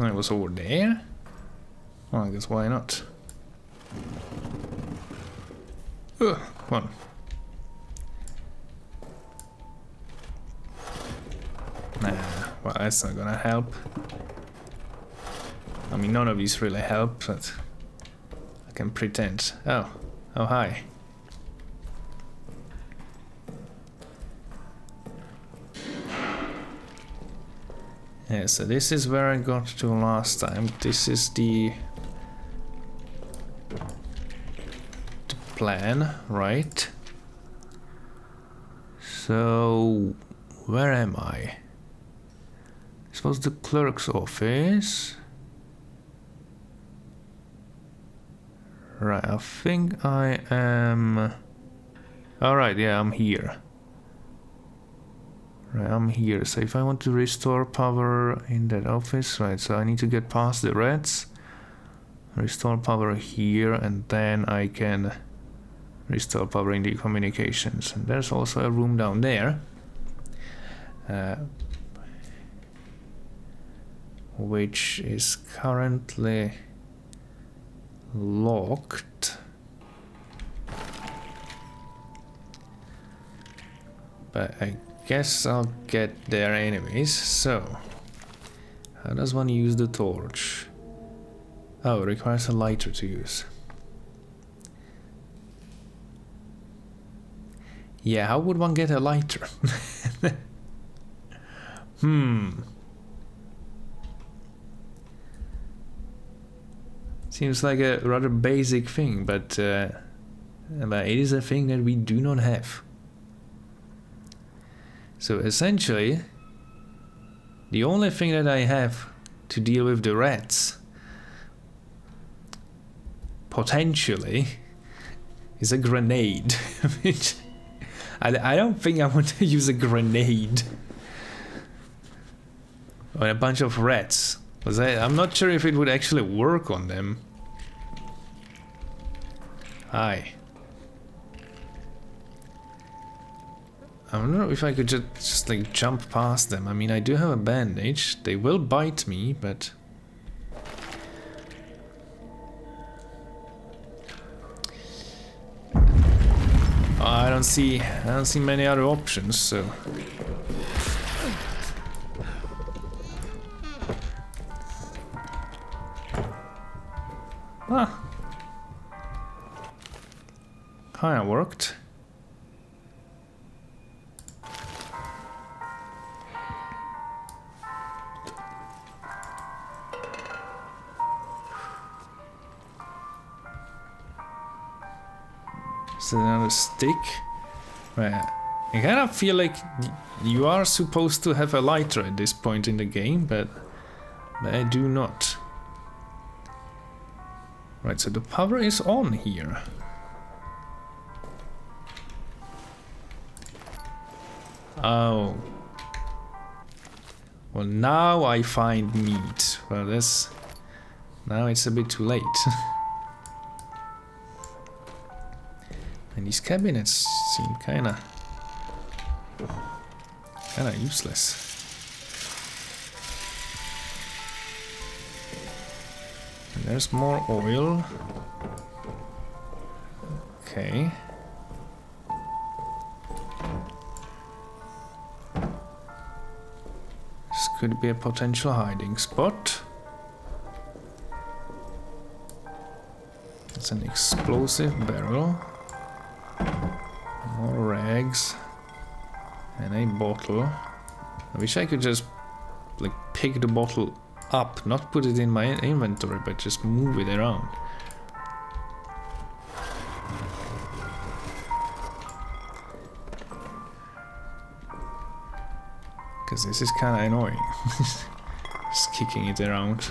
Oh, it was over there? Well, I guess why not? Ugh, come on. Nah, well, that's not gonna help. I mean, none of these really help, but I can pretend. Oh, oh, hi. Yeah, so this is where I got to last time. This is the plan, right? So, where am I? This was the clerk's office. Right, I think I am... Alright, yeah, I'm here. Right, I'm here. So if I want to restore power in that office, right, so I need to get past the rats, restore power here, and then I can restore power in the communications. And there's also a room down there, which is currently locked. But I guess I'll get there anyways. So, how does one use the torch? Oh, it requires a lighter to use. Yeah, how would one get a lighter? Seems like a rather basic thing, but it is a thing that we do not have. So essentially, the only thing that I have to deal with the rats, potentially, is a grenade. Which I don't think I want to use a grenade on a bunch of rats, because I'm not sure if it would actually work on them. Hi. I don't know if I could just like jump past them. I mean, I do have a bandage. They will bite me, but I don't see many other options, so kinda worked. Is there another stick? Right. I kind of feel like you are supposed to have a lighter at this point in the game, but I do not. Right, so the power is on here. Oh. Well, now I find meat. Well, this... Now it's a bit too late. And these cabinets seem kinda useless. And there's more oil. Okay. This could be a potential hiding spot. It's an explosive barrel. More rags. And a bottle. I wish I could just like pick the bottle up, not put it in my inventory, but just move it around. Because this is kind of annoying. Just kicking it around.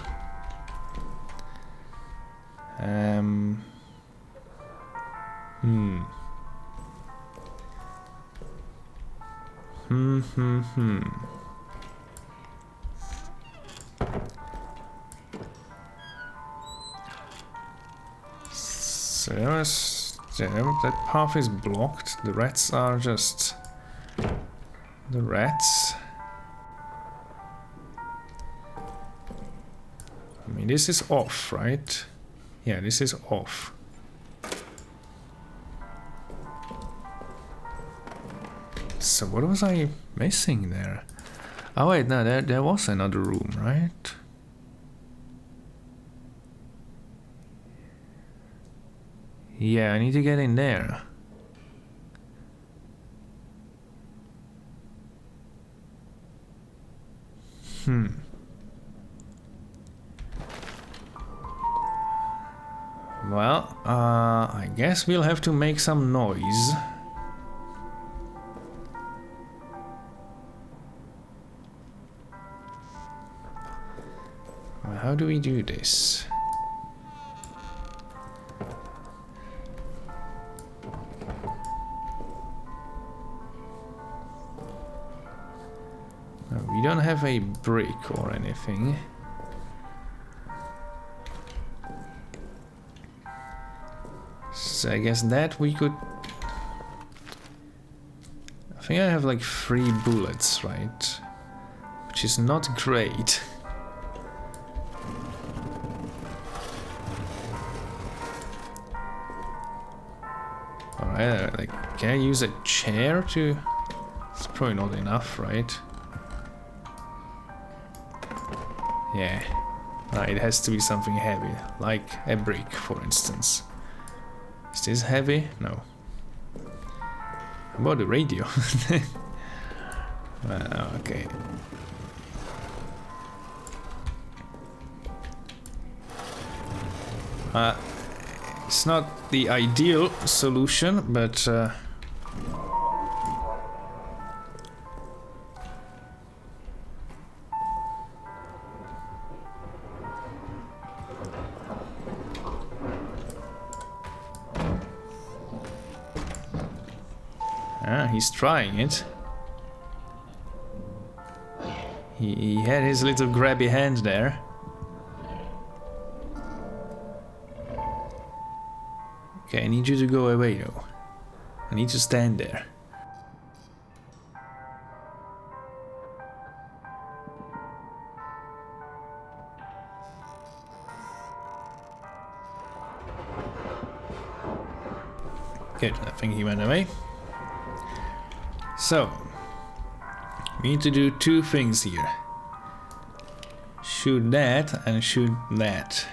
So that path is blocked. The rats are just the rats. I mean, this is off, right? Yeah, this is off. So what was I missing there? Oh wait, no, there was another room, right? Yeah, I need to get in there. Well, I guess we'll have to make some noise. Well, how do we do this? No, we don't have a brick or anything. So I guess that we could... I think I have like 3 bullets, right? Which is not great. Alright, like, can I use a chair to... It's probably not enough, right? Yeah. It has to be something heavy, like a brick, for instance. Is this heavy? No. How about the radio? Okay. It's not the ideal solution, but he's trying it. He had his little grabby hand there. Okay, I need you to go away though. I need to stand there. Good, I think he went away. So, we need to do 2 things here. Shoot that and shoot that.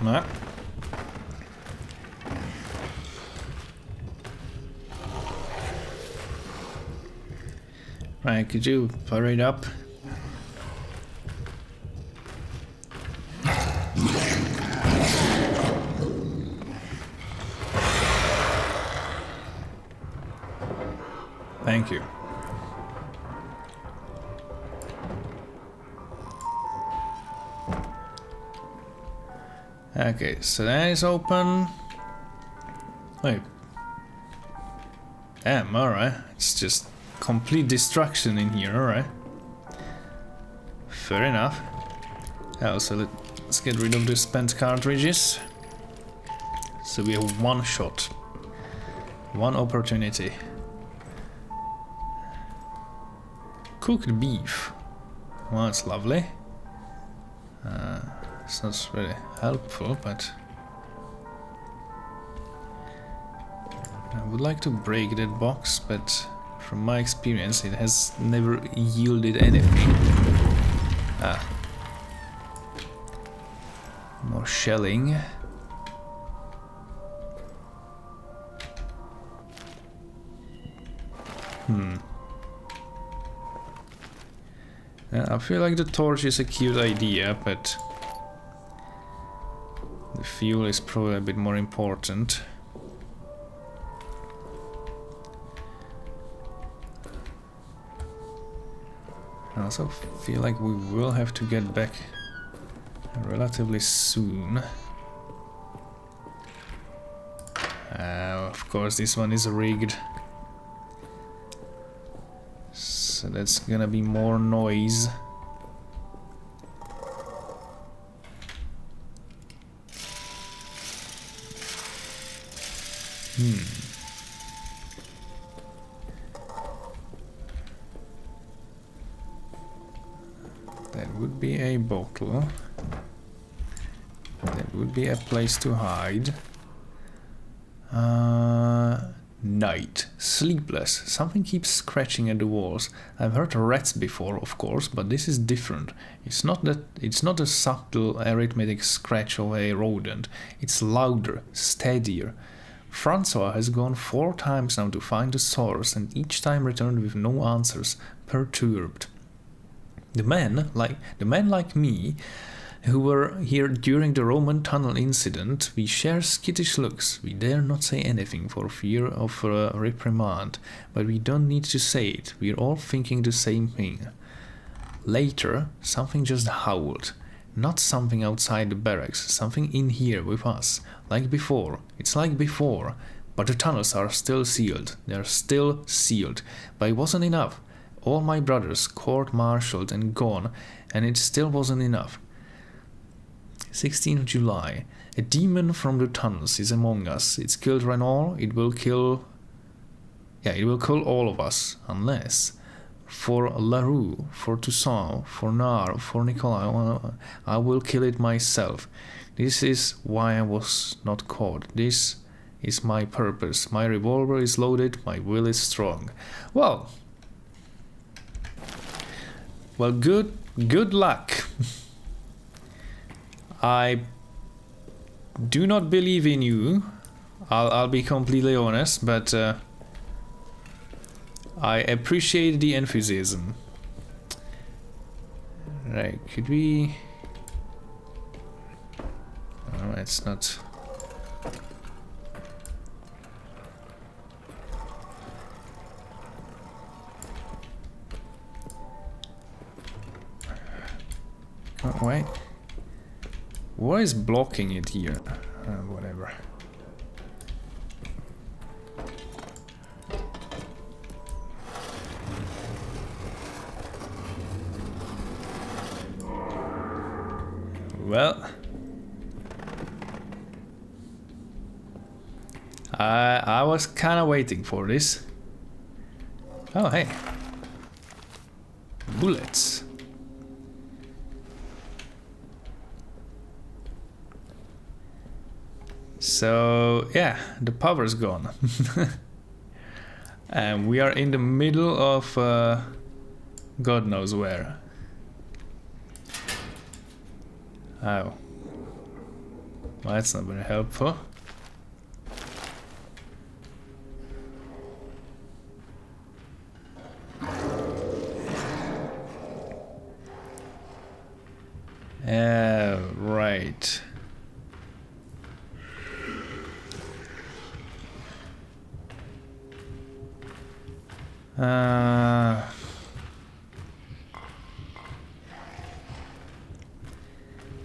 No. Right, could you hurry it up? Thank you. Okay, so that is open. Wait. Damn, alright. It's just complete destruction in here, alright. Fair enough. Also, let's get rid of the spent cartridges. So we have 1 shot. 1 opportunity. Cooked beef. Well, that's lovely. It's not really helpful, but I would like to break that box, but from my experience it has never yielded anything. More shelling. I feel like the torch is a cute idea, but the fuel is probably a bit more important. I also feel like we will have to get back relatively soon. Of course, this one is rigged. So that's gonna be more noise. That would be a bottle. That would be a place to hide. Night. Sleepless. Something keeps scratching at the walls. I've heard rats before, of course, but this is different. It's not a subtle arithmetic scratch of a rodent. It's louder, steadier. Francois has gone 4 times now to find the source, and each time returned with no answers, perturbed. The men like me, who were here during the Roman tunnel incident, we share skittish looks. We dare not say anything for fear of a reprimand, but we don't need to say it. We're all thinking the same thing. Later, something just howled. Not something outside the barracks, something in here with us. Like before. It's like before. But the tunnels are still sealed. They're still sealed. But it wasn't enough. All my brothers court-martialed and gone, and it still wasn't enough. 16th July. A demon from the tunnels is among us. It's killed Renault. It will kill all of us. Unless, for Larue, for Toussaint, for Nar, for Nicolas, I will kill it myself. This is why I was not caught. This is my purpose. My revolver is loaded. My will is strong. Well, good luck. I do not believe in you. I'll be completely honest, but I appreciate the enthusiasm. Right, could we... Oh, it's not... Oh, wait. What is blocking it here? Whatever. Well, I was kind of waiting for this. Oh, hey. Bullets. So, yeah, the power's gone. And we are in the middle of God knows where. Oh. Well, that's not very helpful. Right.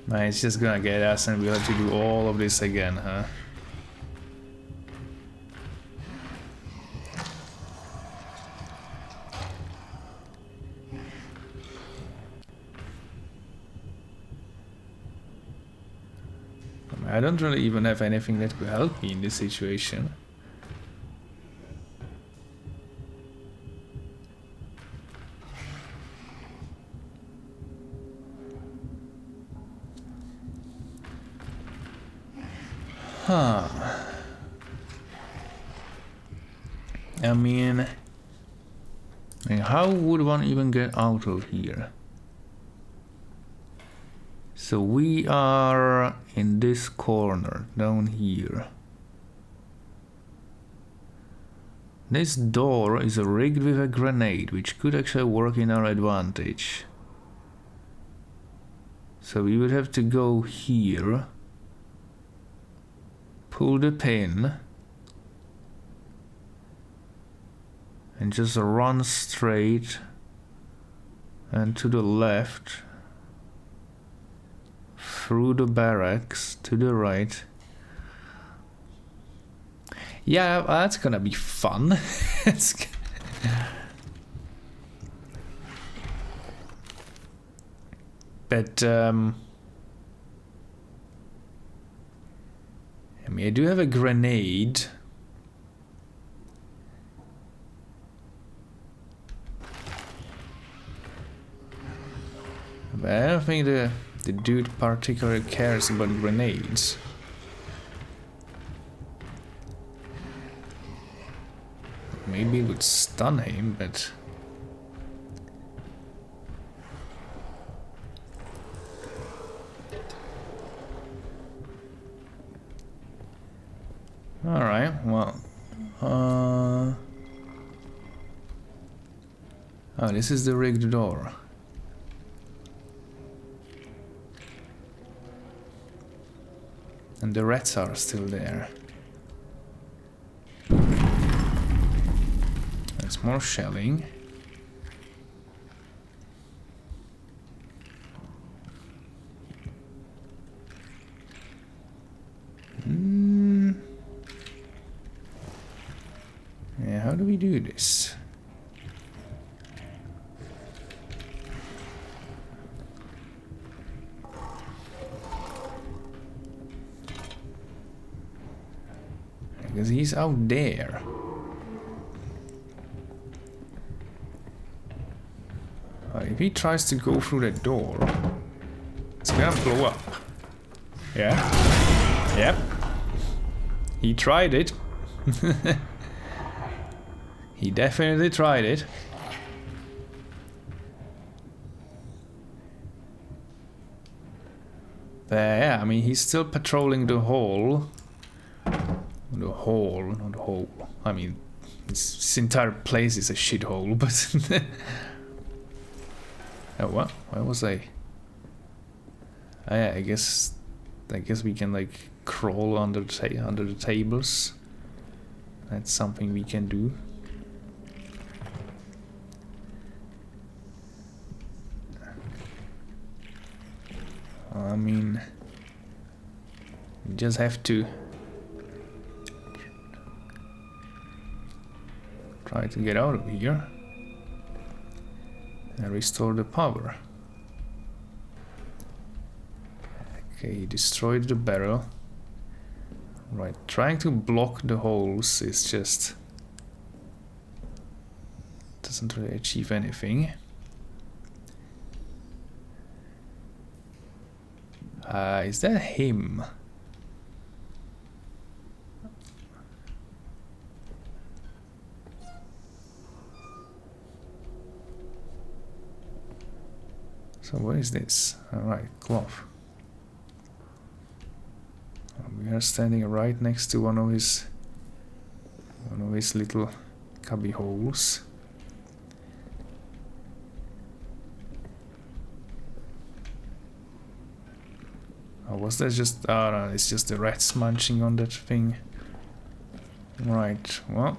Man, it's just gonna get us and we'll have to do all of this again, huh? I don't really even have anything that could help me in this situation. Huh. I mean, how would one even get out of here? So we are in this corner down here. This door is rigged with a grenade, which could actually work in our advantage. So we would have to go here, pull the pin, and just run straight And to the left. Through the barracks. To the right. Yeah, that's gonna be fun. But I mean, I do have a grenade. But I don't think the dude particularly cares about grenades. Maybe it would stun him, but... Alright, well... Oh, this is the rigged door. And the rats are still there. There's more shelling. Yeah, how do we do this? Because he's out there. If he tries to go through that door, it's gonna blow up. Yeah? Yep. He tried it. He definitely tried it. But yeah, I mean, he's still patrolling the hall. The hall, not the hole. I mean, this entire place is a shithole, but... Oh, what? Why was I... Oh, yeah, I guess we can, like, crawl under the tables. That's something we can do. I mean... You just have to... try to get out of here. And restore the power. Okay, he destroyed the barrel. Right, trying to block the holes is just... doesn't really achieve anything. Is that him? So what is this? Alright, cloth. We are standing right next to one of his little cubby holes. Oh, was that just... oh no, it's just the rats munching on that thing. Right, well...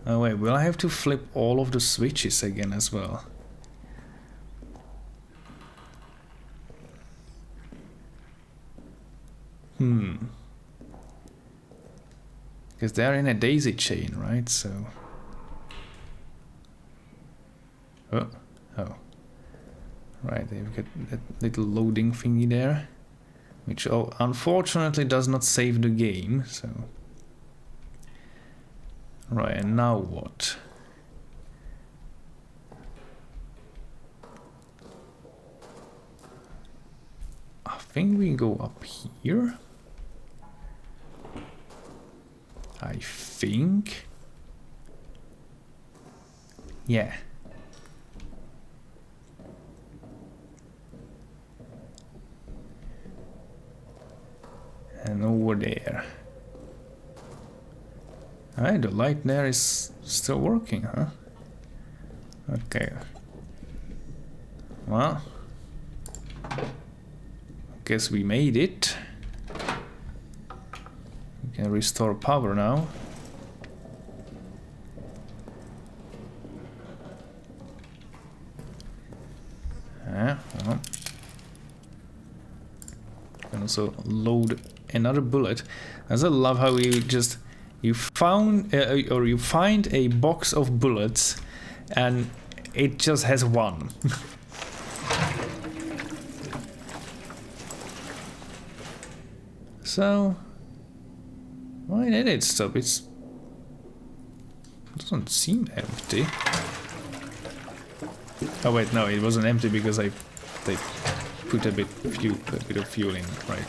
Oh wait, will I have to flip all of the switches again as well? Because they're in a daisy chain, right? So... Oh. Right, they've got that little loading thingy there. Which unfortunately does not save the game, so... Right, and now what? I think we go up here. I think. Yeah. And over there. Alright, the light there is still working, huh? Okay. Well, guess we made it. We Can restore power now. Well. Can also load another bullet. I also love how you find a box of bullets and it just has one. So why did it stop? It doesn't seem empty. Oh wait, no, it wasn't empty because they put a bit of fuel in, right?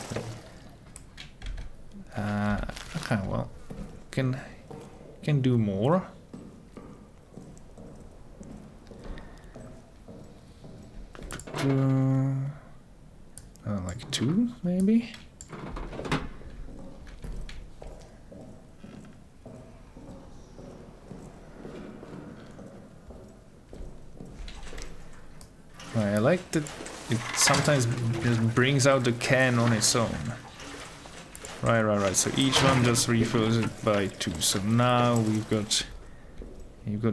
Okay, well, can do more. Like 2, maybe. I like that it sometimes just brings out the can on its own. Right. So each one just refills it by 2. So now you've got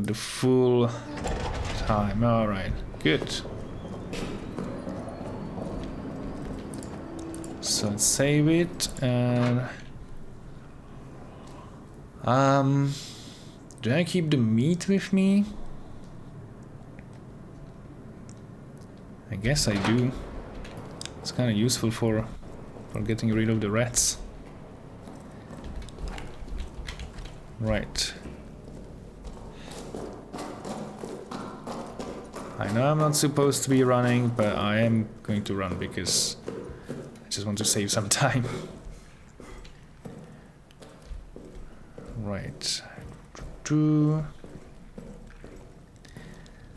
the full time. All right, good. So let's save it and do I keep the meat with me? I guess I do. It's kind of useful for getting rid of the rats. Right. I know I'm not supposed to be running, but I am going to run because I just want to save some time. Right.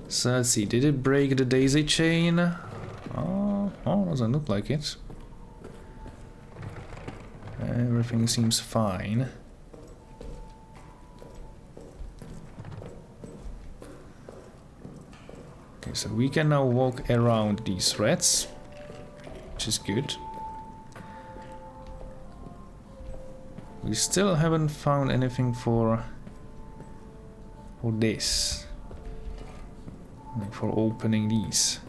So let's see, did it break the daisy chain? Oh, doesn't look like it. Everything seems fine. Okay, so we can now walk around these rats, which is good. We still haven't found anything for this. Like for opening these.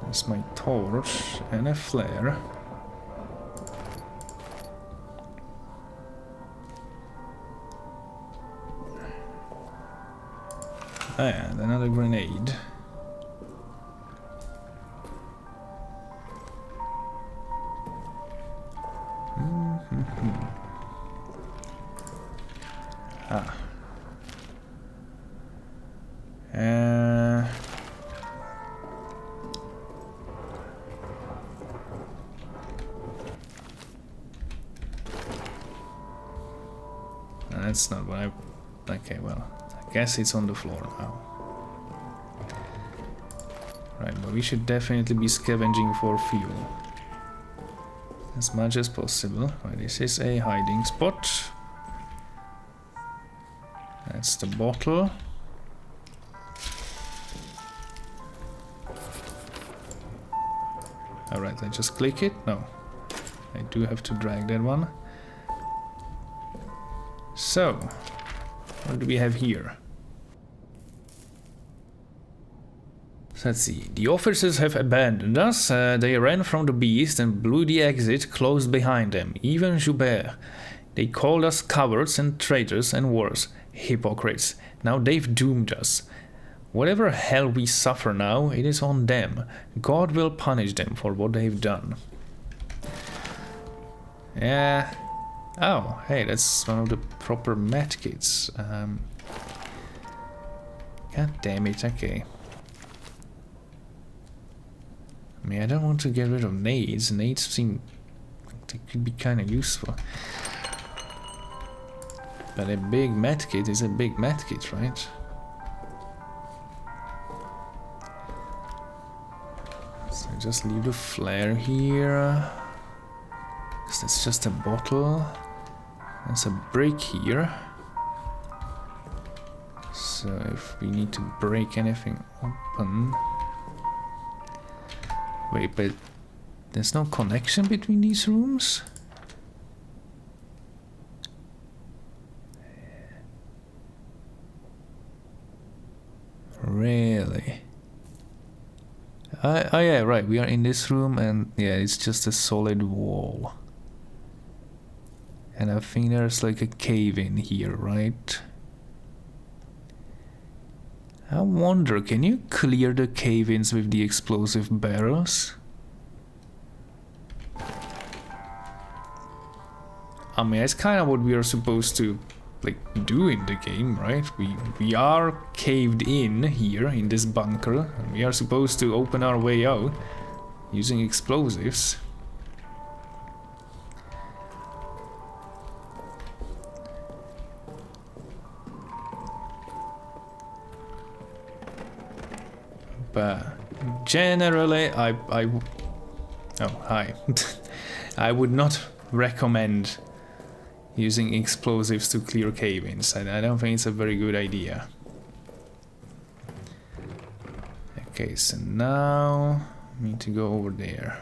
There's my torch and a flare. And another grenade. That's not what I... Okay, well, I guess it's on the floor now. Right, but we should definitely be scavenging for fuel. As much as possible. Right, this is a hiding spot. That's the bottle. Alright, I just click it? No. I do have to drag that one. So, what do we have here? So let's see. The officers have abandoned us. They ran from the beast and blew the exit closed behind them. Even Joubert. They called us cowards and traitors and worse. Hypocrites. Now they've doomed us. Whatever hell we suffer now, it is on them. God will punish them for what they've done. Yeah. Oh, hey, that's one of the proper medkits. God damn it, okay. I mean, I don't want to get rid of nades. Nades seem like they could be kind of useful. But a big medkit is a big medkit, right? So just leave the flare here. So that's just a bottle. There's a brick here. So So if we need to break anything open... Wait, but there's no connection between these rooms? Really? Oh yeah, right, we are in this room and yeah, it's just a solid wall. And I think there's like a cave in here, right? I wonder, can you clear the cave-ins with the explosive barrels? I mean, it's kind of what we are supposed to like do in the game, right? We are caved in here in this bunker, and we are supposed to open our way out using explosives. But generally, oh hi, I would not recommend using explosives to clear cave-ins. I don't think it's a very good idea. Okay, so now we need to go over there.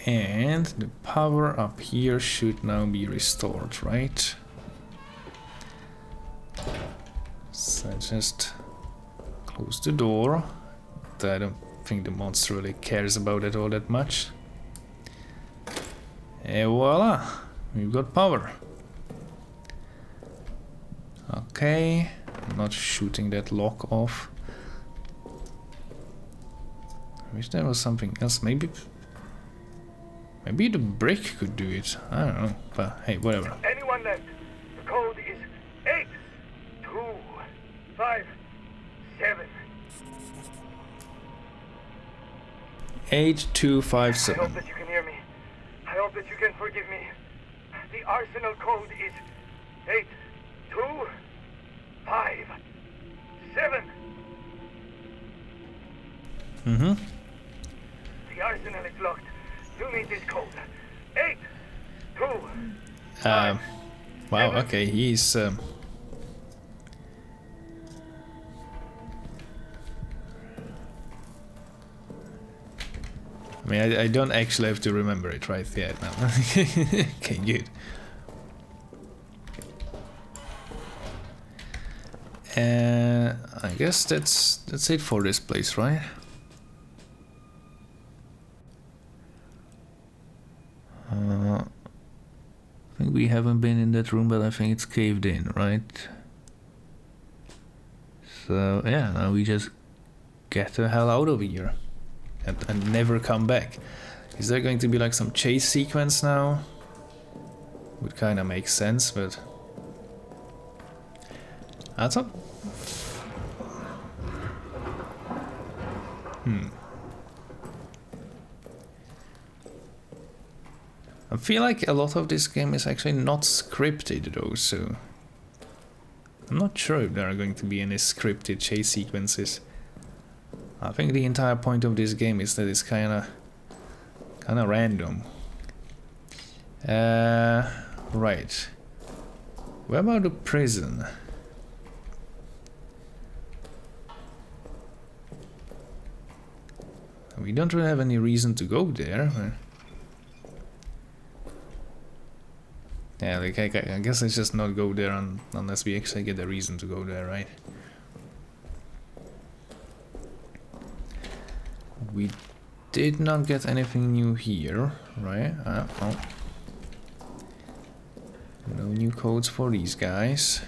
And the power up here should now be restored, right? So just close the door. I don't think the monster really cares about it all that much. And voila! We've got power. Okay, I'm not shooting that lock off. I wish there was something else. Maybe the brick could do it. I don't know, but hey, whatever. Anyone left? The code is 8257. 8257. I hope that you can hear me. I hope that you can forgive me. The arsenal code is 8257. Mm-hmm. The arsenal is locked. You need this code. 82. Wow, okay, he's I mean, I don't actually have to remember it right yet now. Okay, good. I guess that's it for this place, right? I think we haven't been in that room, but I think it's caved in, right? So yeah, now we just get the hell out of here and never come back. Is there going to be like some chase sequence now? Would kind of make sense, but that's up. I feel like a lot of this game is actually not scripted though, so I'm not sure if there are going to be any scripted chase sequences. I think the entire point of this game is that it's kinda random. Right. Where about the prison? We don't really have any reason to go there. Yeah, like I guess let's just not go there unless we actually get a reason to go there, right? We did not get anything new here, right? Oh. No new codes for these guys.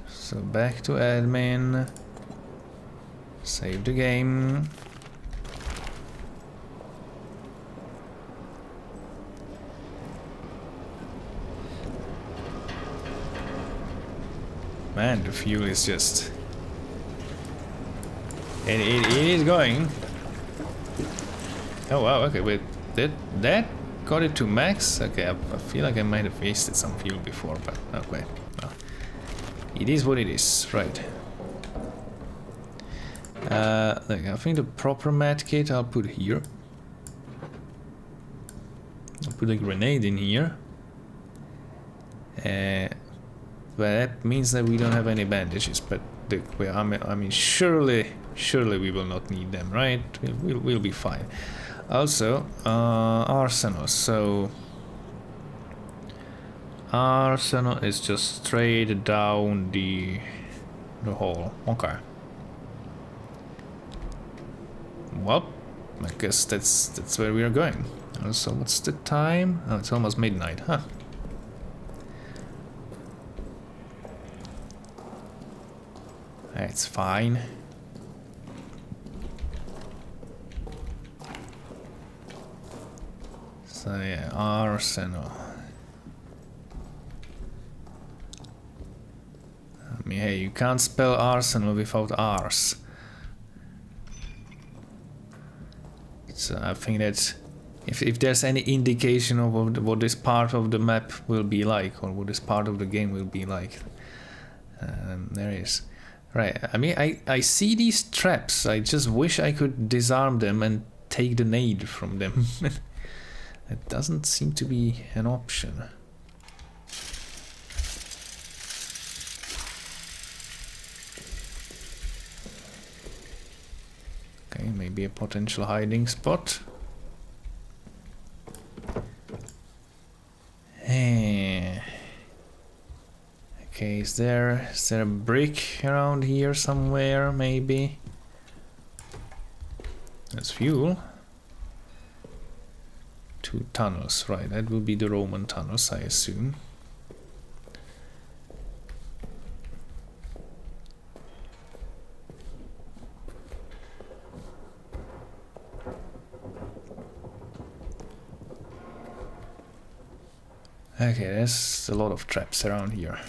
So back to admin. Save the game. Man, the fuel is just... It is going. Oh wow, okay, wait. That got it to max? Okay, I feel like I might have wasted some fuel before, but okay. Well, It is what it is, right. Look, I think the proper medkit I'll put here. I'll put a grenade in here. But that means that we don't have any bandages, but I mean surely we will not need them, right? We'll be fine. Also, arsenal, so arsenal is just straight down the hall. Okay. Well, I guess that's where we are going. So what's the time? Oh, it's almost midnight, huh? It's fine. So yeah, arsenal. I mean, hey, you can't spell arsenal without R's. So I think that's if there's any indication of what this part of the map will be like, or what this part of the game will be like, there is. Right, I mean, I see these traps. I just wish I could disarm them and take the nade from them. It doesn't seem to be an option. Okay, maybe a potential hiding spot. Okay, is there a brick around here somewhere, maybe? That's fuel. 2 tunnels, right, that will be the Roman tunnels, I assume. Okay, there's a lot of traps around here.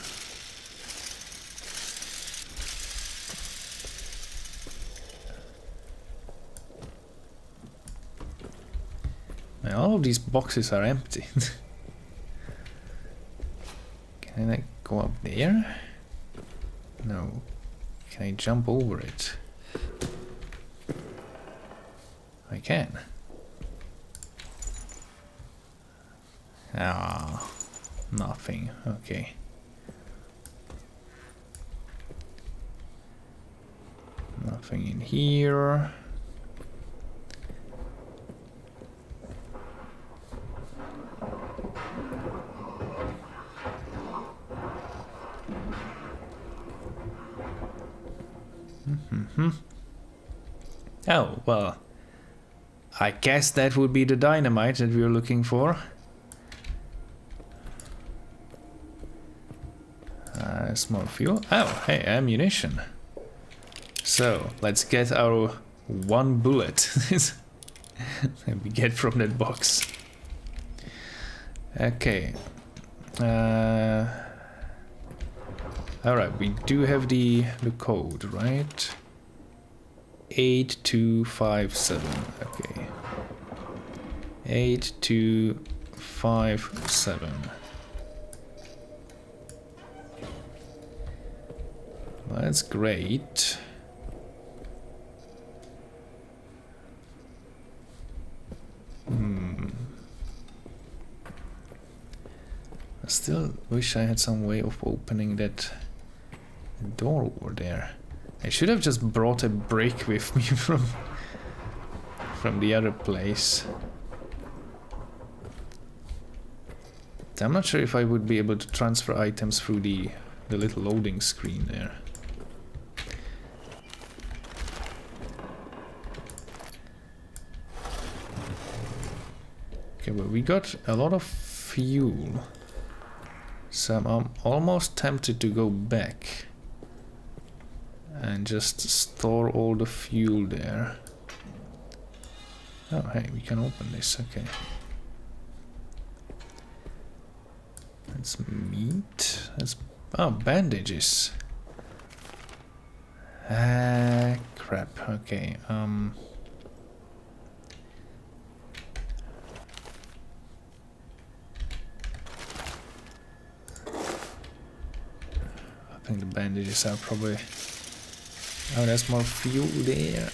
And all of these boxes are empty. Can I go up there? No. Can I jump over it? I can. Ah, nothing. Okay. Nothing in here. Oh, well, I guess that would be the dynamite that we were looking for. Small fuel. Oh, hey, ammunition. So, let's get our 1 bullet that we get from that box. Okay. Alright, we do have the code, right? 8257. Okay. 8257. Well, that's great. I still wish I had some way of opening that door over there. I should have just brought a brick with me from the other place. I'm not sure if I would be able to transfer items through the little loading screen there. Okay, well, we got a lot of fuel, so I'm almost tempted to go back and just store all the fuel there. Oh, hey, we can open this, okay. That's meat. That's, oh, bandages. Crap, okay, I think the bandages are probably... Oh, there's more fuel there.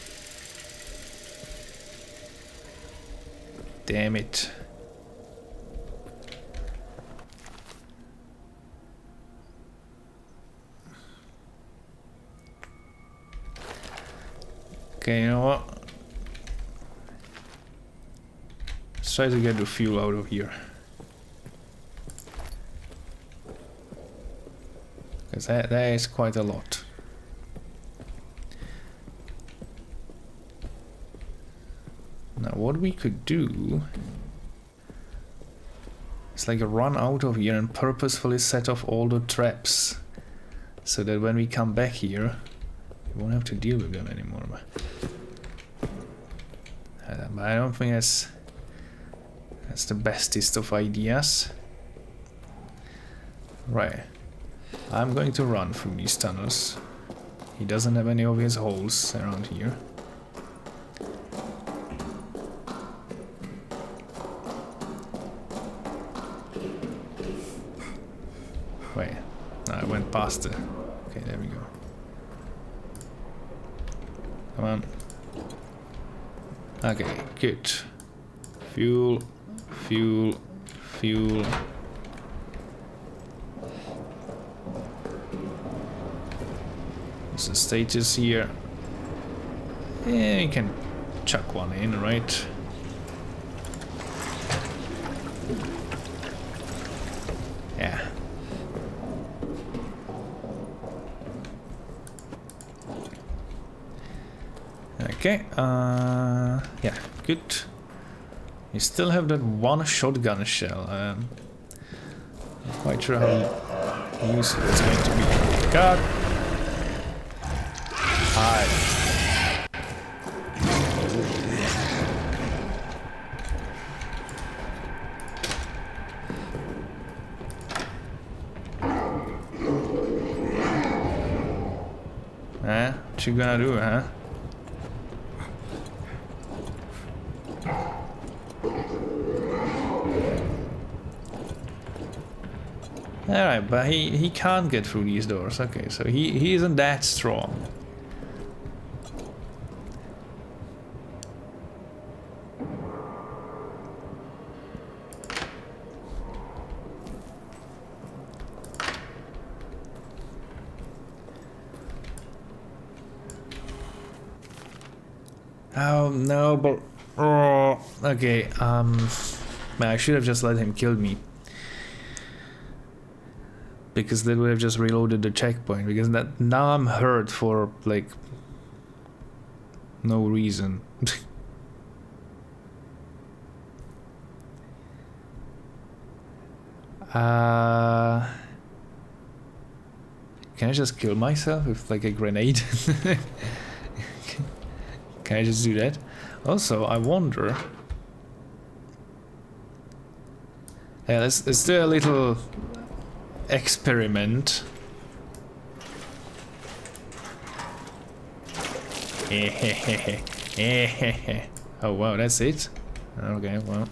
Damn it. Okay, you know what? Let's try to get the fuel out of here. Because that is quite a lot. Now what we could do is like run out of here and purposefully set off all the traps. So that when we come back here, we won't have to deal with them anymore. But I don't think that's the bestest of ideas. Right. I'm going to run through these tunnels. He doesn't have any obvious holes around here. Wait. No, I went past it. Okay, there we go. Come on. Okay, good. Fuel, fuel, fuel. What's the status here? Yeah, you can chuck one in, right? Yeah. Okay, yeah, good. You still have that one shotgun shell. I'm not quite sure how useful it's going to be. God! Hi. What you gonna do, huh? Alright, but he can't get through these doors. Okay, so he isn't that strong. Oh no, but oh, okay. Man, I should have just let him kill me. Because that would have just reloaded the checkpoint, because now I'm hurt for, like, no reason. Can I just kill myself with, like, a grenade? Can I just do that? Also, I wonder... Yeah, let's do a little... experiment. Oh wow, that's it? Okay, well.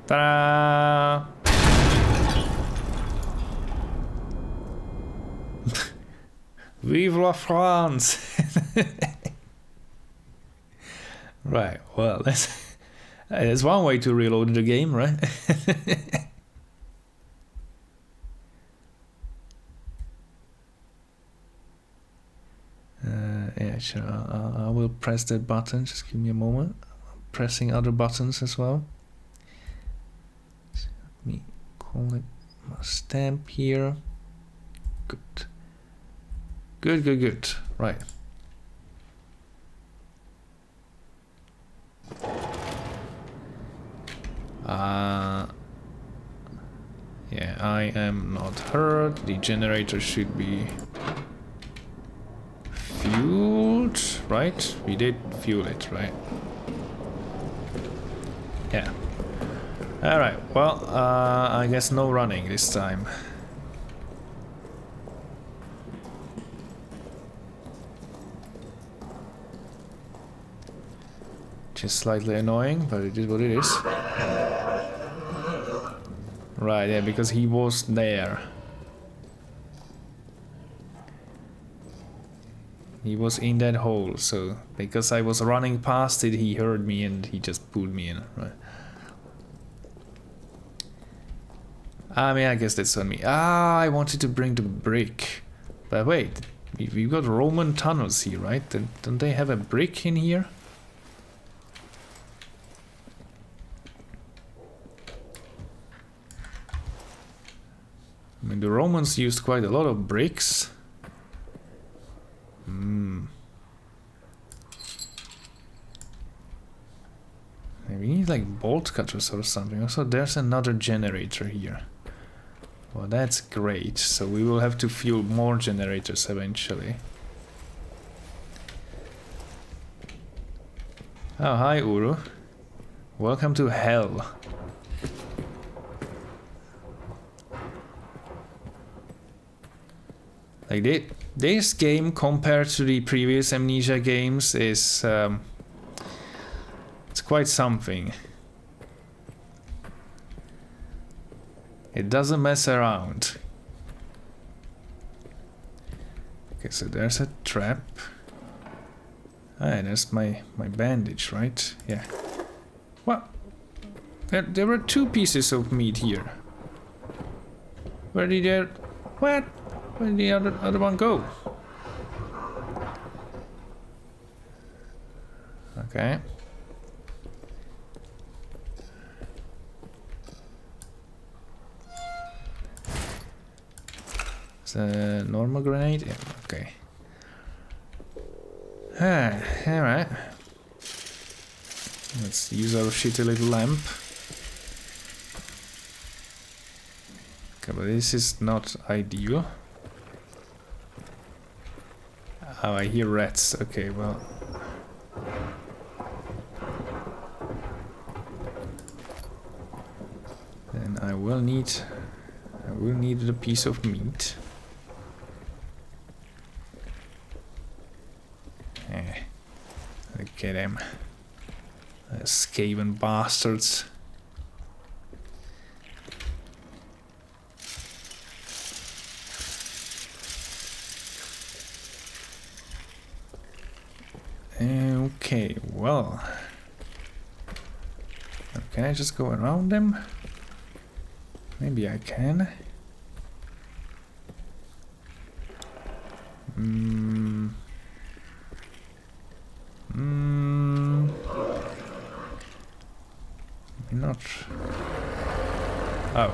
Ta-da! Vive la France! Right, well, that's one way to reload the game, right? Yeah, sure, I will press that button, just give me a moment. I'm pressing other buttons as well. So let me call it my stamp here. Good. Good, good, good. Right. Yeah, I am not hurt. The generator should be fueled, right? We did fuel it, right? Yeah. Alright, well, I guess no running this time. which is slightly annoying, but it is what it is. Right, yeah, because he was there. He was in that hole, so because I was running past it, he heard me and he just pulled me in. Right. I mean, I guess that's on me. Ah, I wanted to bring the brick. But wait, we've got Roman tunnels here, right? Don't they have a brick in here? I mean, the Romans used quite a lot of bricks. Maybe we need like bolt cutters or something. Also, there's another generator here. Well, that's great. So we will have to fuel more generators eventually. Oh, hi Uru. Welcome to hell. Like this game compared to the previous Amnesia games is it's quite something. It doesn't mess around. Okay, so there's a trap. Ah, there's my bandage, right? Yeah. What? There were 2 pieces of meat here. Where did there? What? Where did the other one go? Okay. It's a normal grenade? Yeah, okay. Alright. Let's use our shitty little lamp. Okay, but this is not ideal. Oh, I hear rats. Okay, well. Then I will need a piece of meat. Look at them. Skaven bastards. Okay, well. Can I just go around them? Maybe I can. Not. Oh.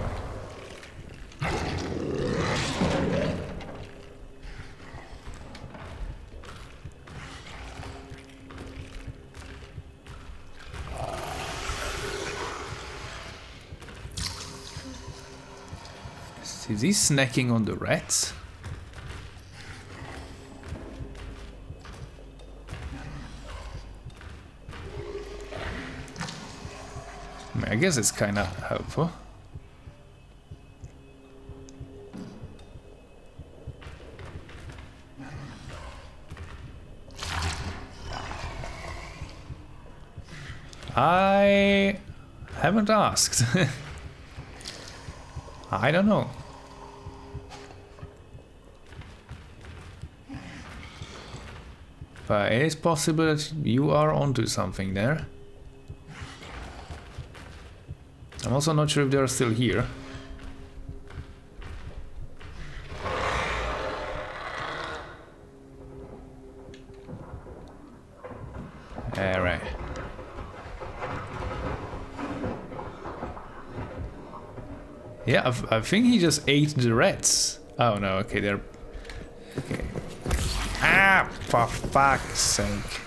Is he snacking on the rats? I guess it's kind of helpful. I haven't asked. I don't know. But it is possible that you are onto something there. I'm also not sure if they are still here. Alright. Yeah, I think he just ate the rats. Oh no, okay, they're... Okay. Ah, for fuck's sake.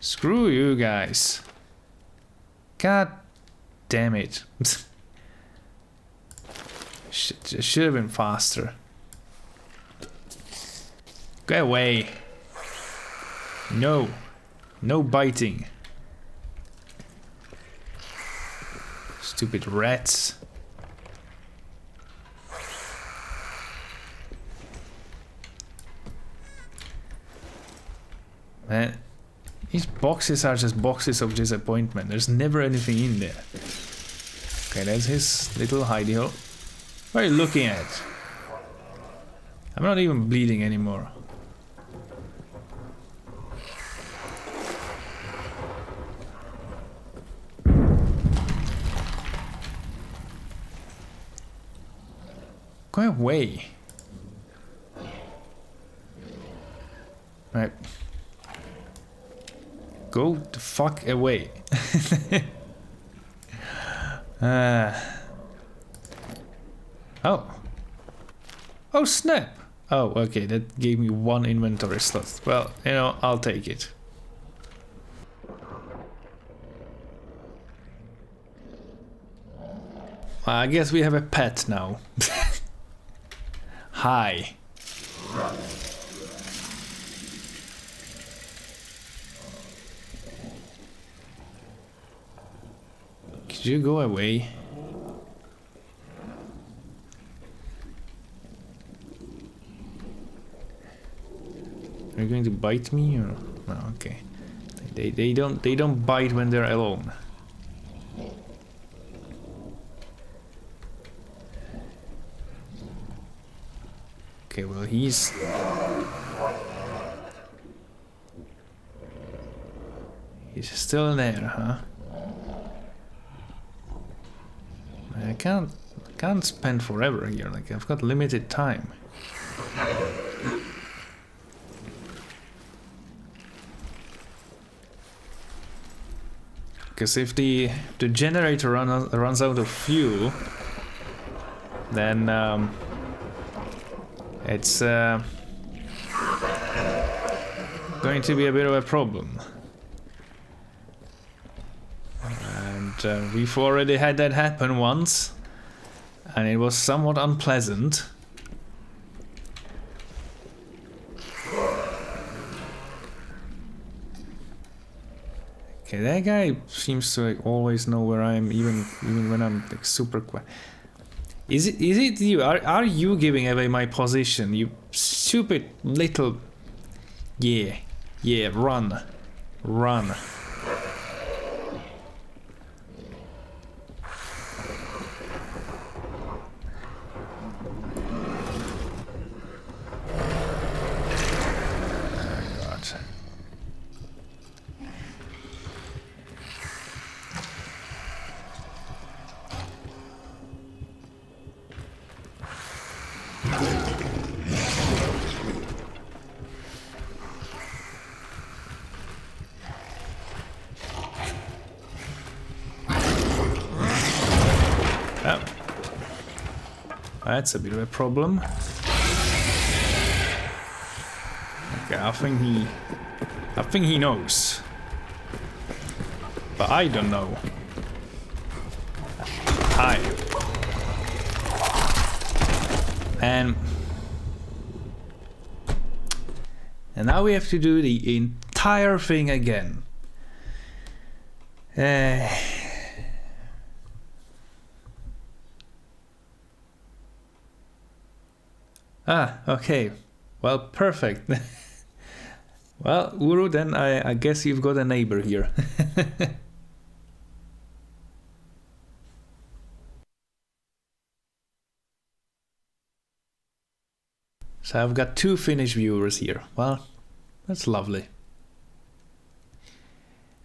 Screw you guys. God damn it. Should have been faster. Go away. No. No biting. Stupid rats. Man, these boxes are just boxes of disappointment. There's never anything in there. Okay, that's his little hidey hole. What are you looking at? I'm not even bleeding anymore. Go away. Right. Go the fuck away. Oh. Oh snap. Oh, okay, that gave me 1 inventory slot. Well, you know, I'll take it. I guess we have a pet now. Hi. Could you go away? Are you going to bite me or no? Okay. They don't bite when they're alone. Okay, well he's still there, huh? I can't spend forever here. Like I've got limited time. Because if the generator runs out of fuel, then it's going to be a bit of a problem. And we've already had that happen once, and it was somewhat unpleasant. Okay, that guy seems to like, always know where I am, even when I'm like super quiet. Is it you? Are you giving away my position? You stupid little. Yeah, run. Oh. That's a bit of a problem. Okay, I think he knows. But I don't know. Hi. And now we have to do the entire thing again. Okay. Well, perfect. Well, Uru, then I guess you've got a neighbor here. So I've got 2 Finnish viewers here. Well, that's lovely.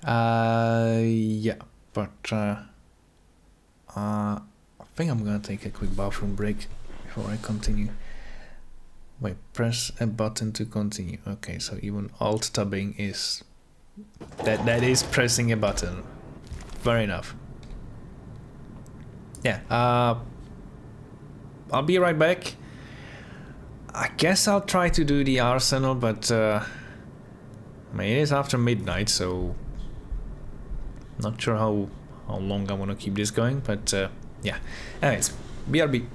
Yeah, but I think I'm gonna take a quick bathroom break before I continue. Wait, press a button to continue. Okay, so even alt tabbing is that is pressing a button. Fair enough. Yeah, I'll be right back. I guess I'll try to do the arsenal, but I mean it is after midnight, so not sure how long I want to keep this going, but yeah. Anyways, BRB.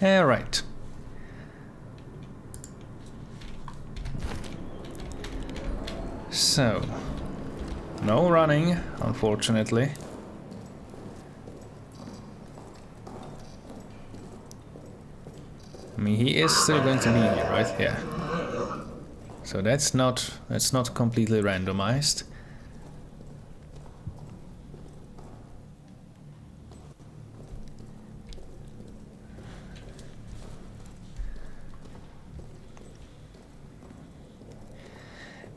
Alright. So, no running, unfortunately. I mean, he is still going to be here, right? Yeah. So that's not completely randomized.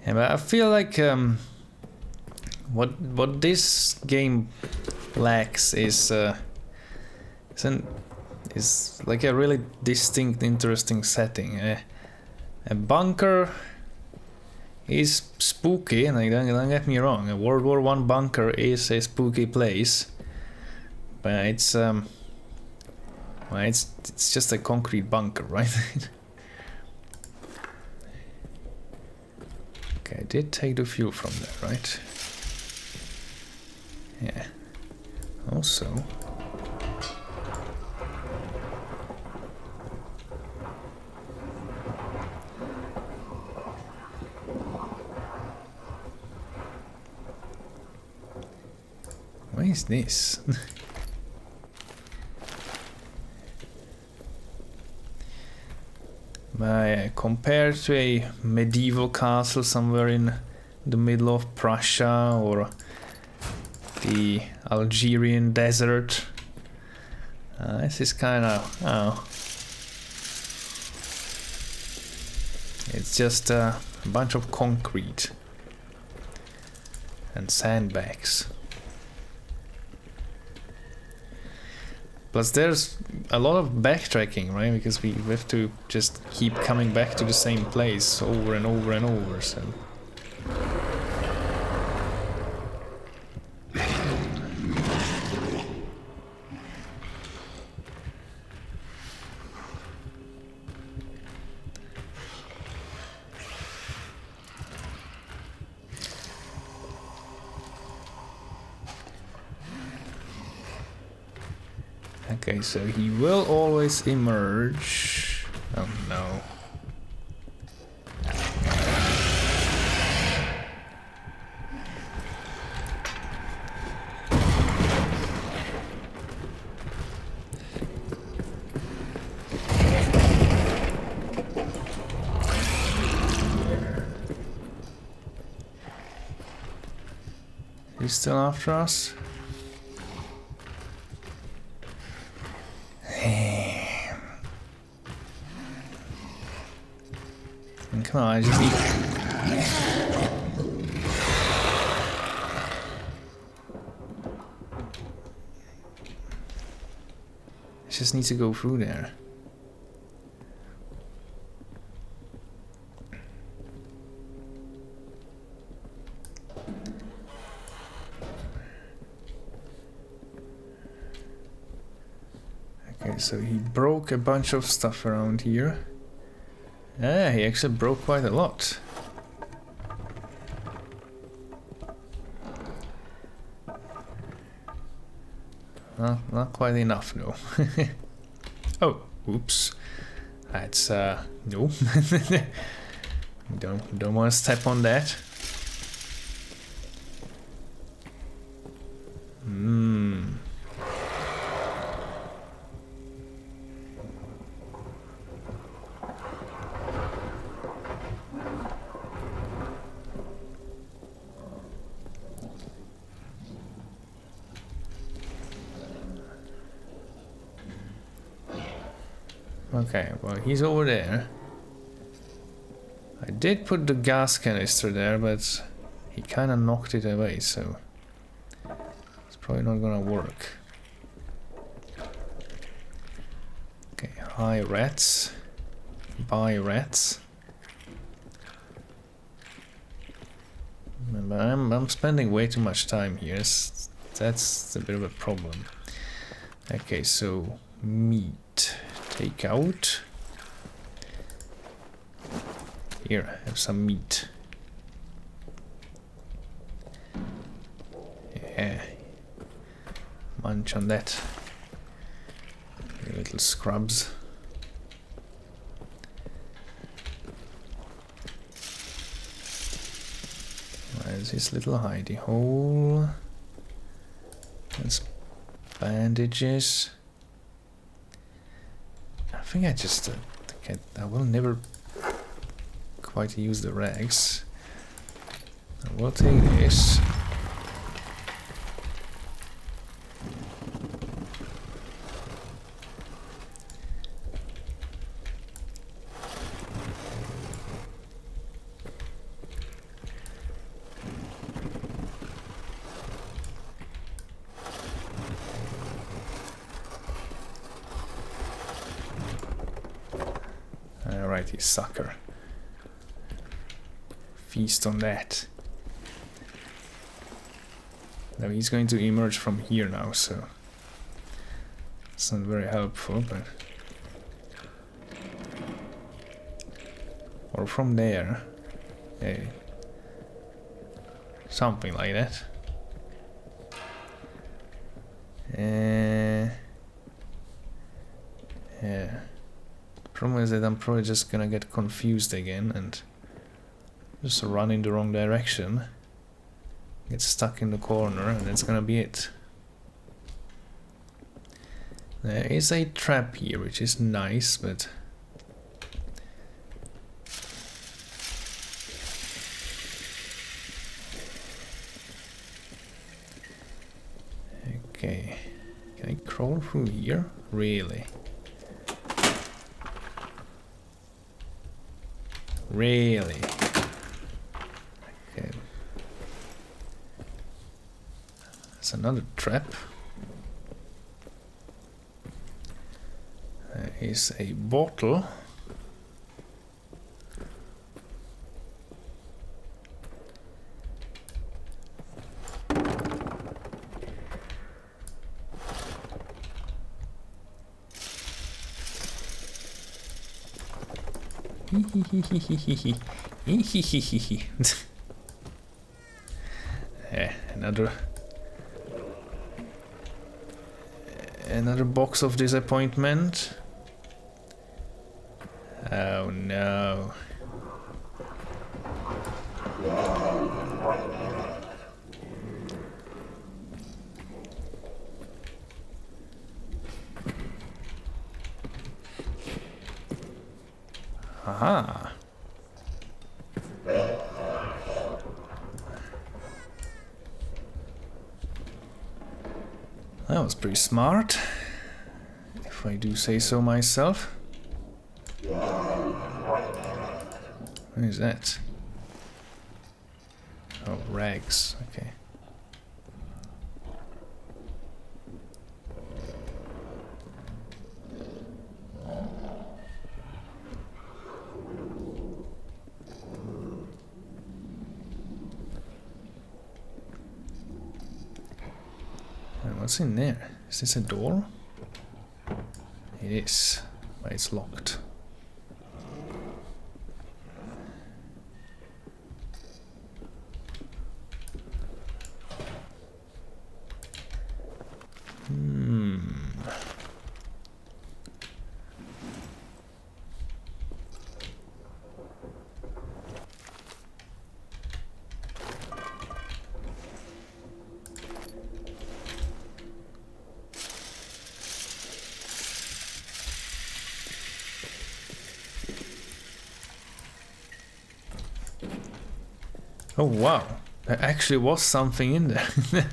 Yeah, but I feel like what this game lacks is like a really distinct, interesting setting. A bunker is spooky, and like, don't get me wrong. A World War I bunker is a spooky place, but it's well, it's just a concrete bunker, right? Okay, I did take the fuel from there, right? Yeah. Also, what is this? Compared to a medieval castle somewhere in the middle of Prussia or the Algerian desert, this is kind of, oh, it's just a bunch of concrete and sandbags. Plus there's a lot of backtracking, right? Because we have to just keep coming back to the same place over and over and over, so... Okay, so he will always emerge. Oh no. He's still after us? Come on, I just need... I just need to go through there. Okay, so he broke a bunch of stuff around here. Yeah, he actually broke quite a lot. Not quite enough, no. Oh, oops. That's no. Don't want to step on that. Okay, well, he's over there. I did put the gas canister there, but he kind of knocked it away, so it's probably not gonna work. Okay, hi rats. Bye rats. But I'm spending way too much time here. That's a bit of a problem. Okay, so meat. Take out. Here, have some meat. Yeah. Munch on that. You little scrubs. There's his little hidey hole. There's bandages. I think I just I will never quite use the rags. I will take this. Alright, you sucker. Feast on that. Now he's going to emerge from here now, so it's not very helpful, but or from there. Hey. Something like that. Yeah. Problem is that I'm probably just gonna get confused again and just run in the wrong direction, get stuck in the corner, and that's gonna be it. There is a trap here, which is nice, but okay, can I crawl through here? Really? Really? Okay. That's another trap. There is a bottle. Yeah, another box of disappointment. Oh no. Aha. That was pretty smart, if I do say so myself. What is that? Oh, rags, okay. What's in there? Is this a door? It is, but it's locked. Oh wow, there actually was something in there. There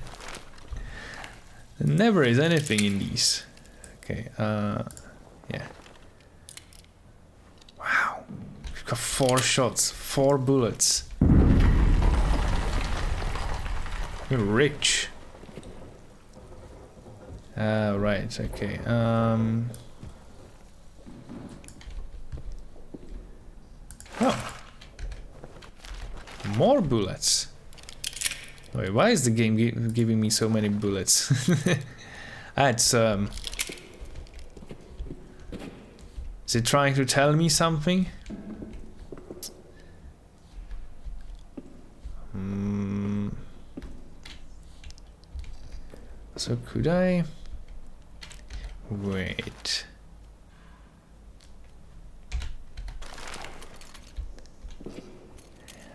never is anything in these. Okay, yeah. Wow, we've got 4 shots, 4 bullets. You're rich. Right, okay, oh. More bullets. Wait, why is the game giving me so many bullets? That's is it trying to tell me something? So could I wait?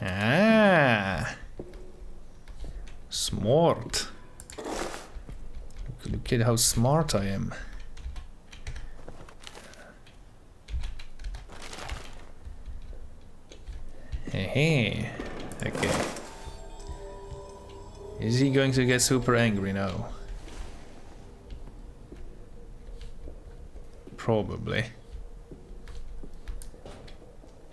Ah. smart. Look at how smart I am. Hey, okay. Is he going to get super angry now? Probably.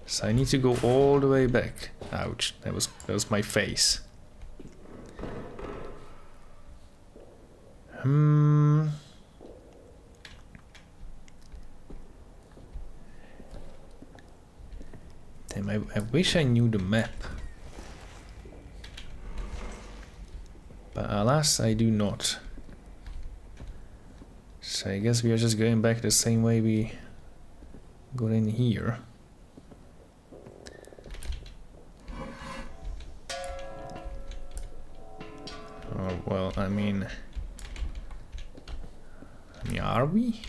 So I need to go all the way back. Ouch, that was my face. Damn, I wish I knew the map. But alas, I do not. So I guess we are just going back the same way we got in here. Oh, well, I mean, are we?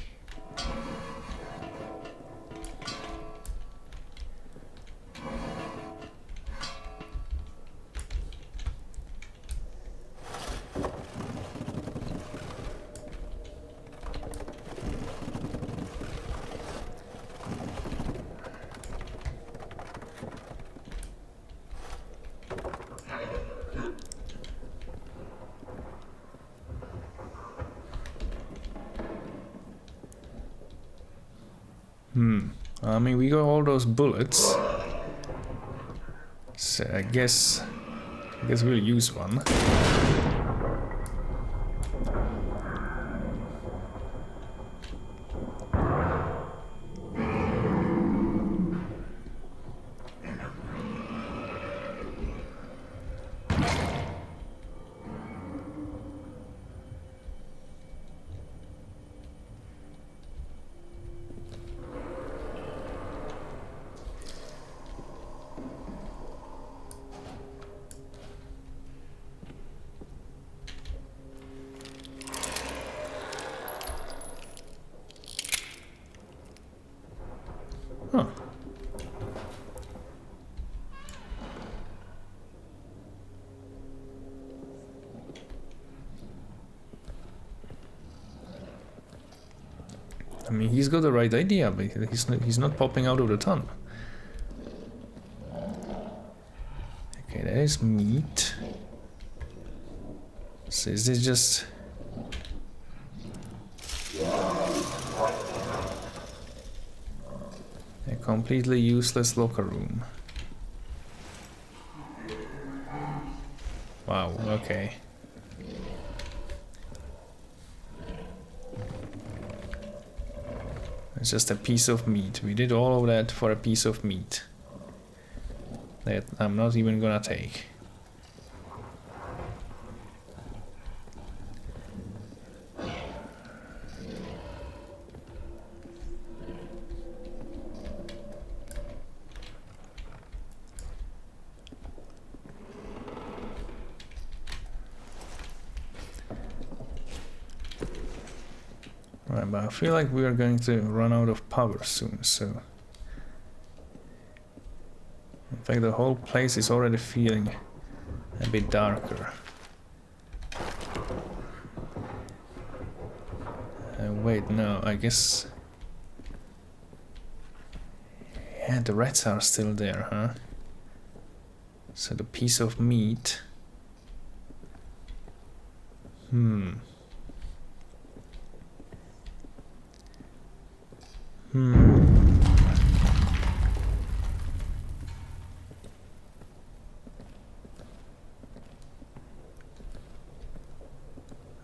I mean, we got all those bullets, so I guess we'll use one. Huh. I mean, he's got the right idea, but he's not popping out of the tunnel. Okay, that is meat. So is this just... a completely useless locker room? Wow, okay. It's just a piece of meat. We did all of that for a piece of meat that I'm not even gonna take. Right, but I feel like we are going to run out of power soon, so... In fact, the whole place is already feeling a bit darker. Wait, no, I guess... Yeah, the rats are still there, huh? So the piece of meat...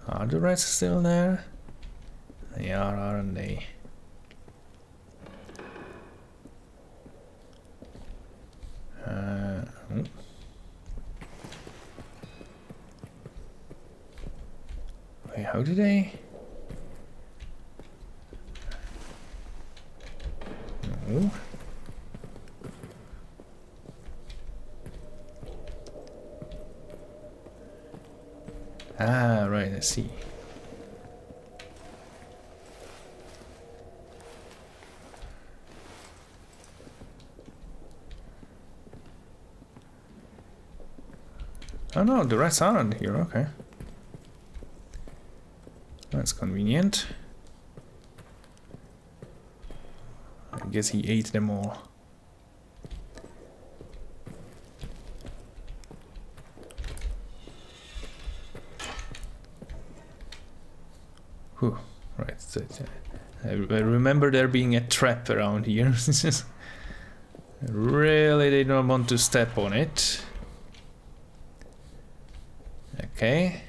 Are the rats still there? They are, aren't they? Oh. Wait, how did they? No. Ah, right, I see. Oh no, the rats aren't here, okay. That's convenient. I guess he ate them all. Whew, right. I remember there being a trap around here. Really, they don't want to step on it. Okay.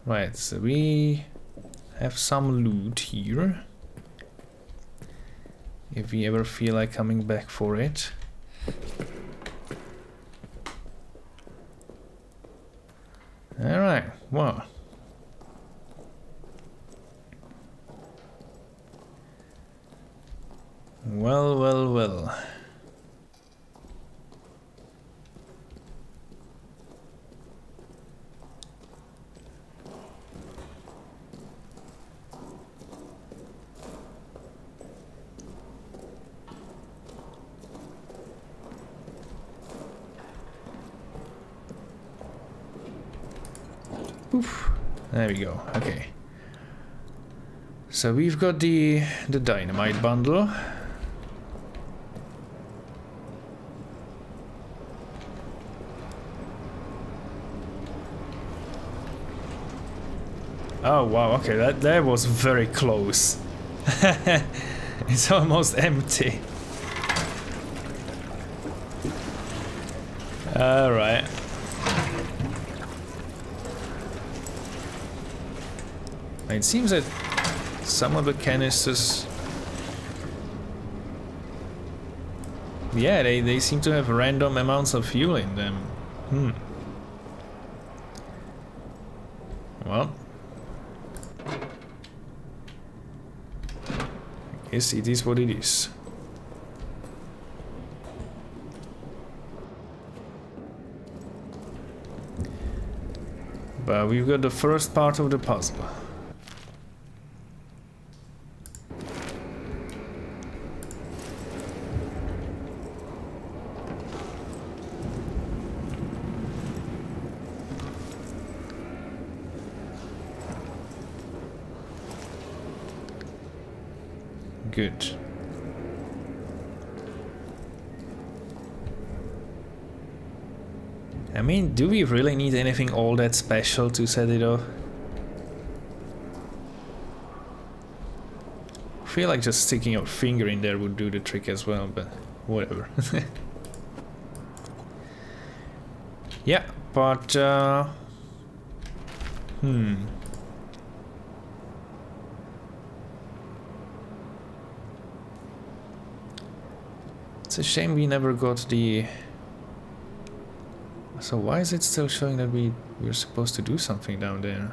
Right, so we have some loot here. If we ever feel like coming back for it. Alright, well. Well. Oof. There we go. Okay. So we've got the dynamite bundle. Oh wow, okay, that was very close. It's almost empty. Alright. It seems that some of the canisters... Yeah, they seem to have random amounts of fuel in them. Well... I guess it is what it is. But we've got the first part of the puzzle. Good. I mean, do we really need anything all that special to set it off? I feel like just sticking your finger in there would do the trick as well, but whatever. Yeah, but it's a shame we never got the... So why is it still showing that we're supposed to do something down there?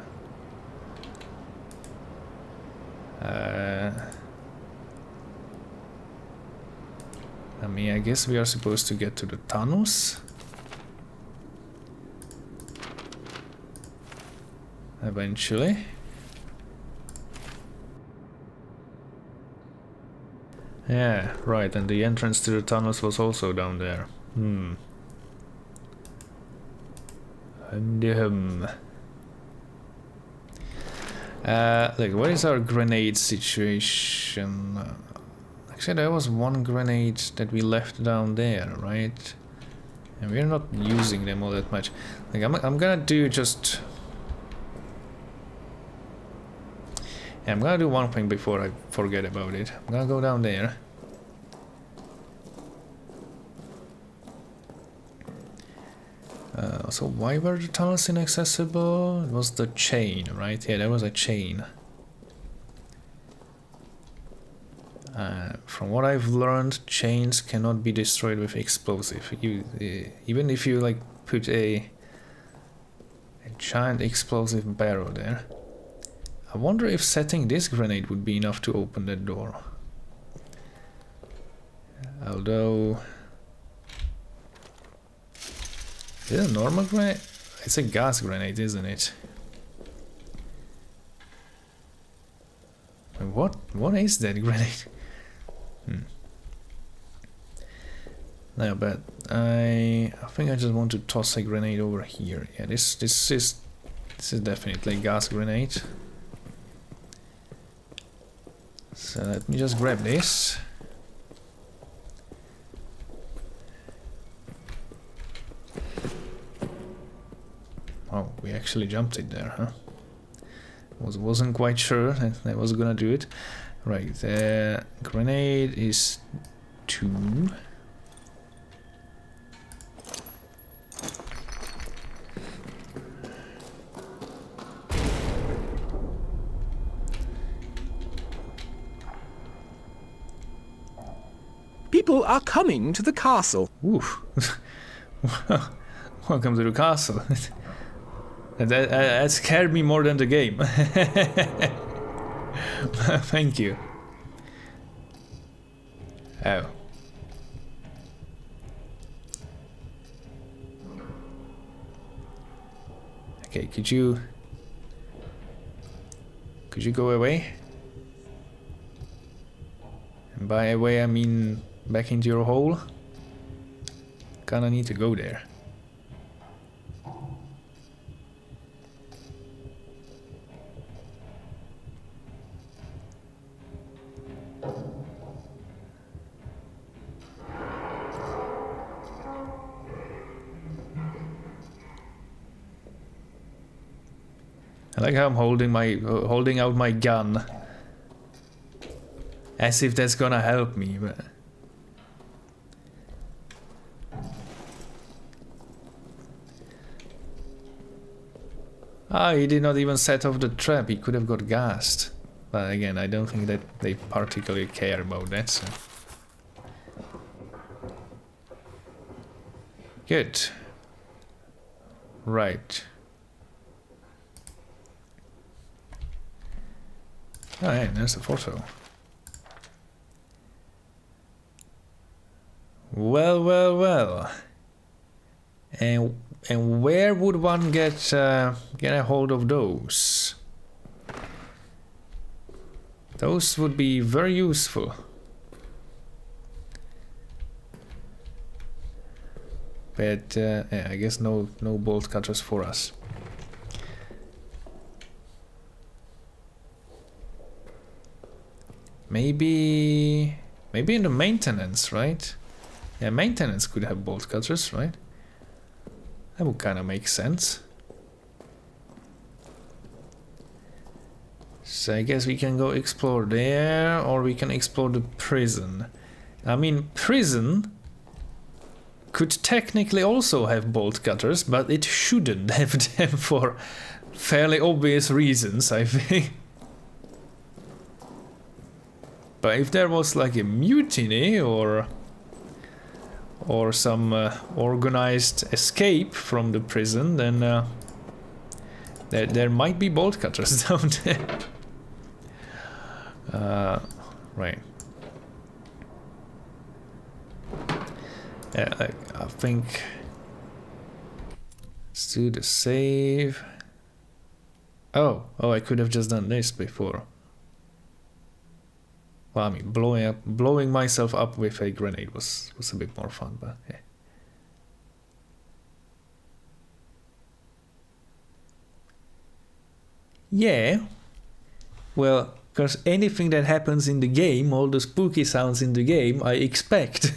I mean, I guess we are supposed to get to the tunnels. Eventually. Yeah, right, and the entrance to the tunnels was also down there. Look, what is our grenade situation? Actually, there was one grenade that we left down there, right? And we're not using them all that much. Like, I'm gonna do just... Yeah, I'm gonna do one thing before I forget about it. I'm gonna go down there. So why were the tunnels inaccessible? It was the chain, right? Yeah, there was a chain. From what I've learned, chains cannot be destroyed with explosive. Even if you like put a giant explosive barrel there. I wonder if setting this grenade would be enough to open that door. Although... Is it a normal grenade? It's a gas grenade, isn't it? What is that grenade? No, but I think I just want to toss a grenade over here. Yeah, this is definitely a gas grenade. So let me just grab this. Oh, we actually jumped it there, huh? Wasn't quite sure that I was gonna do it. Right, the grenade is 2. People are coming to the castle. Oof. Welcome to the castle. That scared me more than the game. Thank you. Oh. Okay, could you go away? And by away I mean back into your hole. Kinda need to go there. I like how I'm holding out my gun, as if that's gonna help me. But he did not even set off the trap. He could have got gassed. But again, I don't think that they particularly care about that. So. Good. Right. Oh, hey, there's a photo. Well, well, well. And where would one get a hold of those? Those would be very useful. But yeah, I guess no bolt cutters for us. Maybe in the maintenance, right? Yeah, maintenance could have bolt cutters, right? That would kind of make sense. So I guess we can go explore there, or we can explore the prison. I mean, prison could technically also have bolt cutters, but it shouldn't have them for fairly obvious reasons, I think. But if there was like a mutiny or some organized escape from the prison, then there might be bolt cutters down there. Right. Yeah, I think let's do the save. Oh, I could have just done this before. Well, I mean, blowing myself up with a grenade was a bit more fun, but yeah. Yeah. Well, because anything that happens in the game, all the spooky sounds in the game, I expect.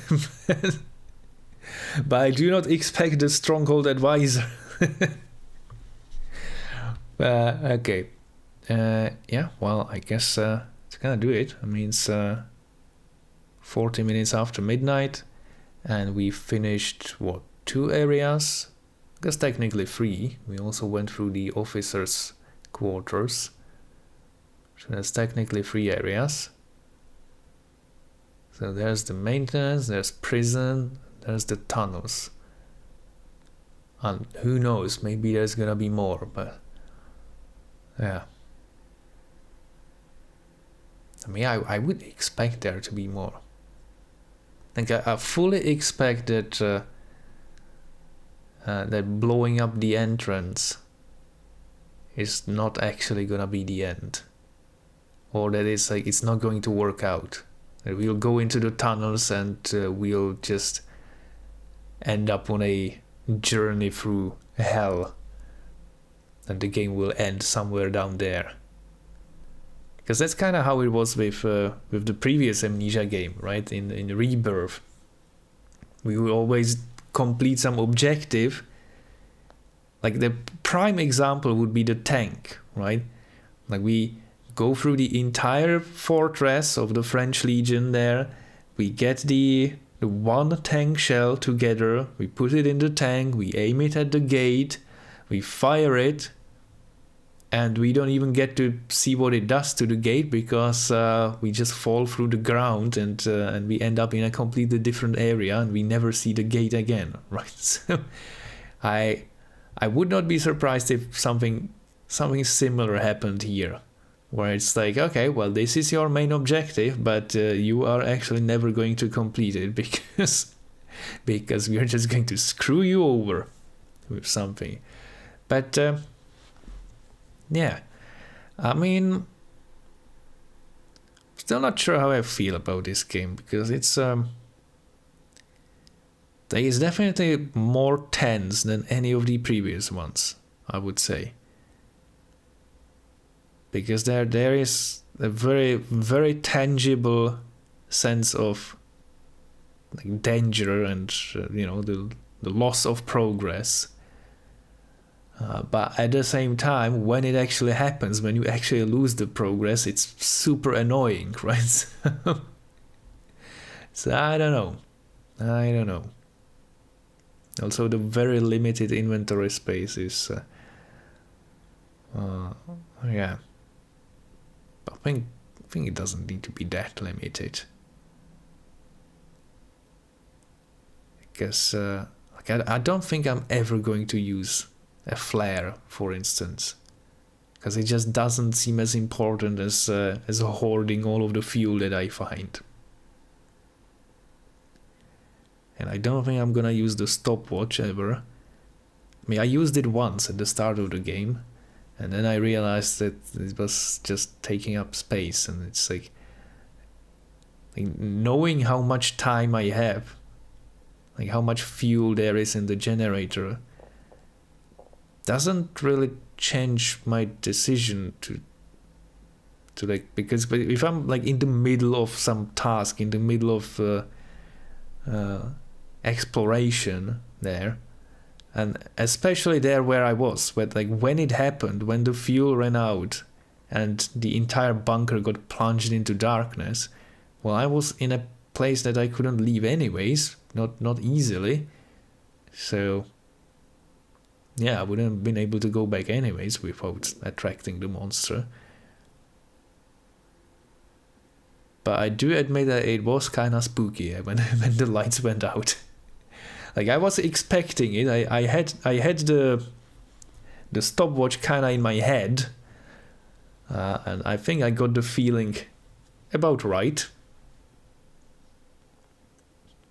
But I do not expect the Stronghold Advisor. Okay. Yeah, well, I guess it's gonna do it. I mean, it's 40 minutes after midnight, and we finished, what, 2 areas? I guess technically 3. We also went through the officers' quarters. So that's technically 3 areas. So there's the maintenance, there's prison, there's the tunnels. And who knows, maybe there's gonna be more, but yeah. I mean, I would expect there to be more. Like, I fully expect that that blowing up the entrance is not actually gonna be the end. Or that it's like, it's not going to work out. That we'll go into the tunnels and we'll just end up on a journey through hell, and the game will end somewhere down there. Because that's kind of how it was with the previous Amnesia game, right? In Rebirth, we will always complete some objective. Like the prime example would be the tank, right? Like we go through the entire fortress of the French Legion there. We get the one tank shell together. We put it in the tank. We aim it at the gate. We fire it. And we don't even get to see what it does to the gate because we just fall through the ground and we end up in a completely different area and we never see the gate again, right? So I would not be surprised if something similar happened here, where it's like, okay, well, this is your main objective, but you are actually never going to complete it because we're just going to screw you over with something. But yeah, I mean, still not sure how I feel about this game because it's there is definitely more tense than any of the previous ones, I would say, because there is a very, very tangible sense of like danger and the loss of progress. But at the same time, when it actually happens, when you actually lose the progress, it's super annoying, right? So I don't know. Also, the very limited inventory space is, yeah. I think it doesn't need to be that limited. Because I don't think I'm ever going to use a flare, for instance, because it just doesn't seem as important as hoarding all of the fuel that I find. And I don't think I'm gonna use the stopwatch ever. I mean, I used it once at the start of the game, and then I realized that it was just taking up space, and it's like knowing how much time I have, like how much fuel there is in the generator, doesn't really change my decision to like, because if I'm like in the middle of some task, in the middle of exploration there, and especially there where I was, where like when it happened, when the fuel ran out and the entire bunker got plunged into darkness, well, I was in a place that I couldn't leave anyways, not easily, so yeah, I wouldn't have been able to go back anyways without attracting the monster. But I do admit that it was kind of spooky when the lights went out. Like I was expecting it. I had the stopwatch kind of in my head, and I think I got the feeling about right.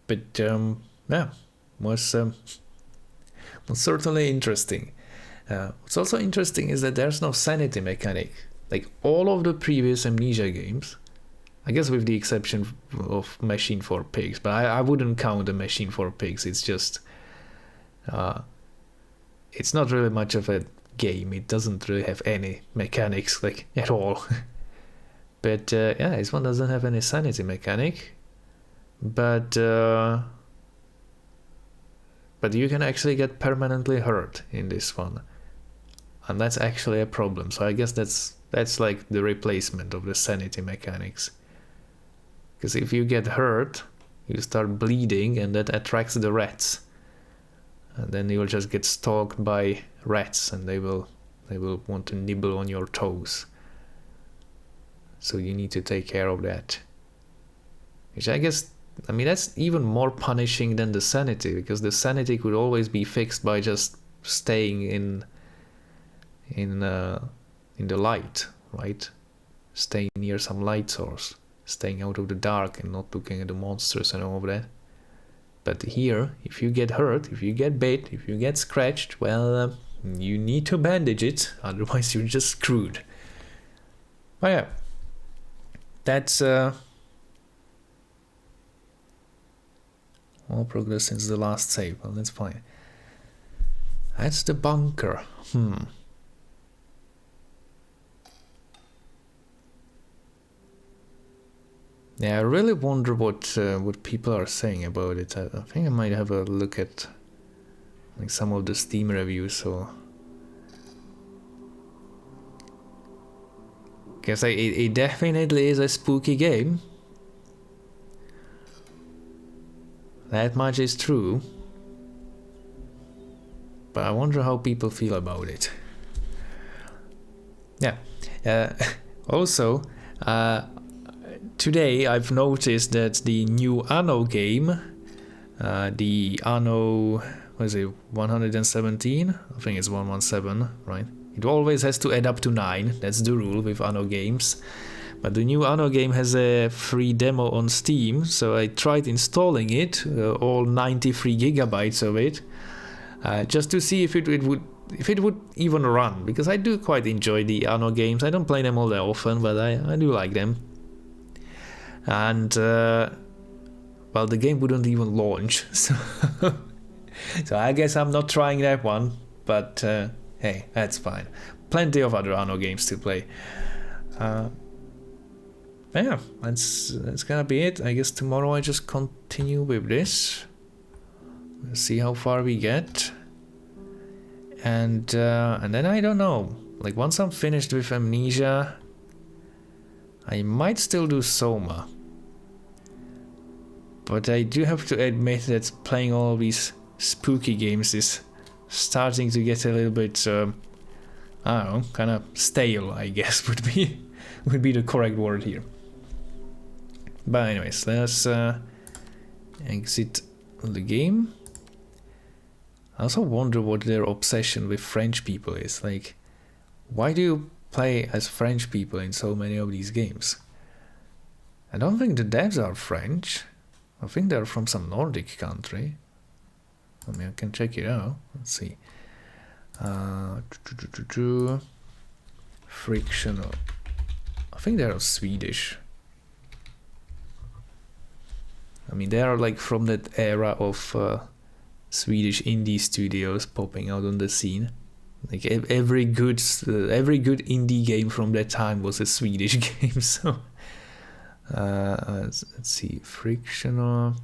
But yeah, was certainly interesting. What's also interesting is that there's no sanity mechanic. Like all of the previous Amnesia games, I guess with the exception of Machine for Pigs, but I wouldn't count the Machine for Pigs. It's just, it's not really much of a game. It doesn't really have any mechanics, like, at all. But yeah, this one doesn't have any sanity mechanic. But you can actually get permanently hurt in this one, and that's actually a problem. So I guess that's like the replacement of the sanity mechanics. Because if you get hurt, you start bleeding, and that attracts the rats, and then you'll just get stalked by rats, and they will want to nibble on your toes. So you need to take care of that. Which I guess, I mean, that's even more punishing than the sanity, because the sanity could always be fixed by just staying in the light, right? Staying near some light source, staying out of the dark and not looking at the monsters and all of that. But here, if you get hurt, if you get bit, if you get scratched, well, you need to bandage it, otherwise you're just screwed. But yeah, that's More progress since the last save. Well, that's fine. That's the bunker. Yeah, I really wonder what people are saying about it. I think I might have a look at like some of the Steam reviews. So, guess it definitely is a spooky game. That much is true. But I wonder how people feel about it. Yeah. Also, today I've noticed that the new Anno game, the Anno, what is it, 117? I think it's 117, right? It always has to add up to 9. That's the rule with Anno games. But the new Anno game has a free demo on Steam, so I tried installing it, all 93 gigabytes of it, just to see if it would even run, because I do quite enjoy the Anno games. I don't play them all that often, but I do like them. And well, the game wouldn't even launch, so I guess I'm not trying that one. But hey, that's fine. Plenty of other Anno games to play. Yeah, that's gonna be it. I guess tomorrow I just continue with this. We'll see how far we get. And then I don't know. Like once I'm finished with Amnesia, I might still do Soma. But I do have to admit that playing all these spooky games is starting to get a little bit, I don't know, kind of stale, I guess would be the correct word here. But anyways, let's exit the game. I also wonder what their obsession with French people is. Like, why do you play as French people in so many of these games? I don't think the devs are French. I think they're from some Nordic country. I mean, I can check it out. Let's see. Frictional. I think they're Swedish. I mean, they are like from that era of Swedish indie studios popping out on the scene. Like every good indie game from that time was a Swedish game. So let's see, Frictional.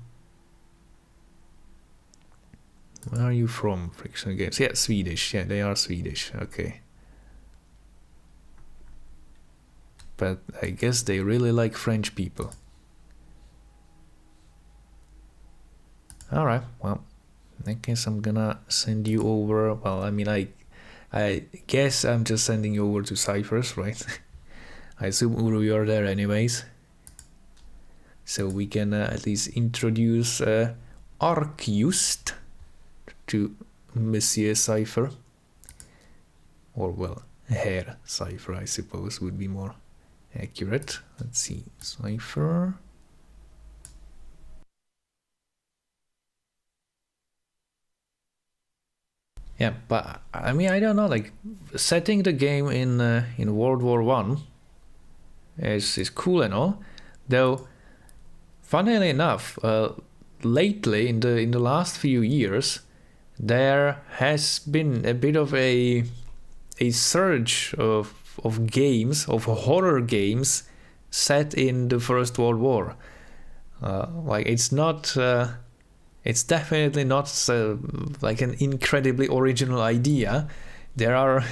Where are you from, Frictional Games? Yeah, Swedish. Yeah, they are Swedish. Okay. But I guess they really like French people. Alright, well, I guess I'm gonna send you over. Well, I mean, I guess I'm just sending you over to Cyphers, right? I assume Uru, you're there anyways. So we can at least introduce Arcust to Monsieur Cypher. Or, well, Herr Cypher, I suppose, would be more accurate. Let's see, Cypher. Yeah, but I mean, I don't know, like setting the game in World War I is cool and all, though. Funnily enough, lately in the last few years, there has been a bit of a surge of games, of horror games set in the First World War. Like it's not. It's definitely not like an incredibly original idea. There are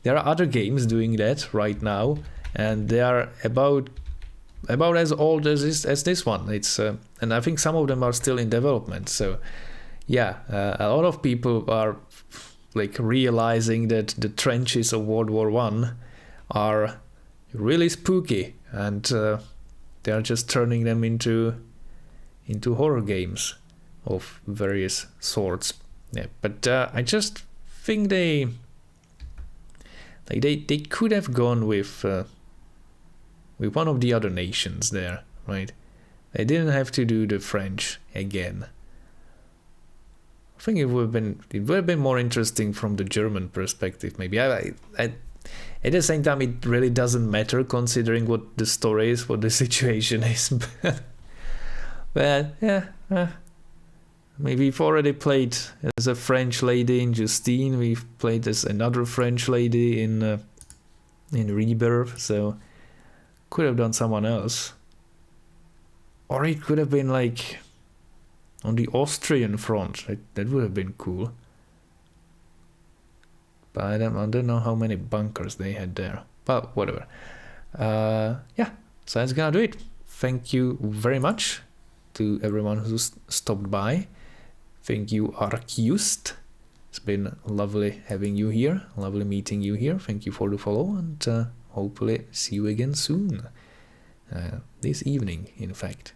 other games doing that right now, and they are about as old as this one. It's and I think some of them are still in development. So yeah, a lot of people are like realizing that the trenches of World War I are really spooky, and they are just turning them into horror games of various sorts. Yeah, but I just think they could have gone with one of the other nations there, right? They didn't have to do the French again. I think it would have been more interesting from the German perspective, maybe. At the same time, it really doesn't matter considering what the story is, what the situation is. But yeah. we've already played as a French lady in Justine. We've played as another French lady in Rebirth. So could have done someone else, or it could have been like on the Austrian front. That would have been cool. But I don't know how many bunkers they had there. But whatever. Yeah, so that's gonna do it. Thank you very much to everyone who's stopped by. Thank you, Arcused. It's been lovely having you here. Lovely meeting you here. Thank you for the follow, and hopefully see you again soon. This evening, in fact.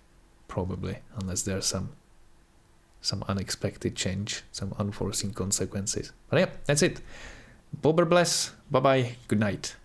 Probably, unless there's some unexpected change, some unforeseen consequences. But yeah, that's it. Bober bless. Bye bye. Good night.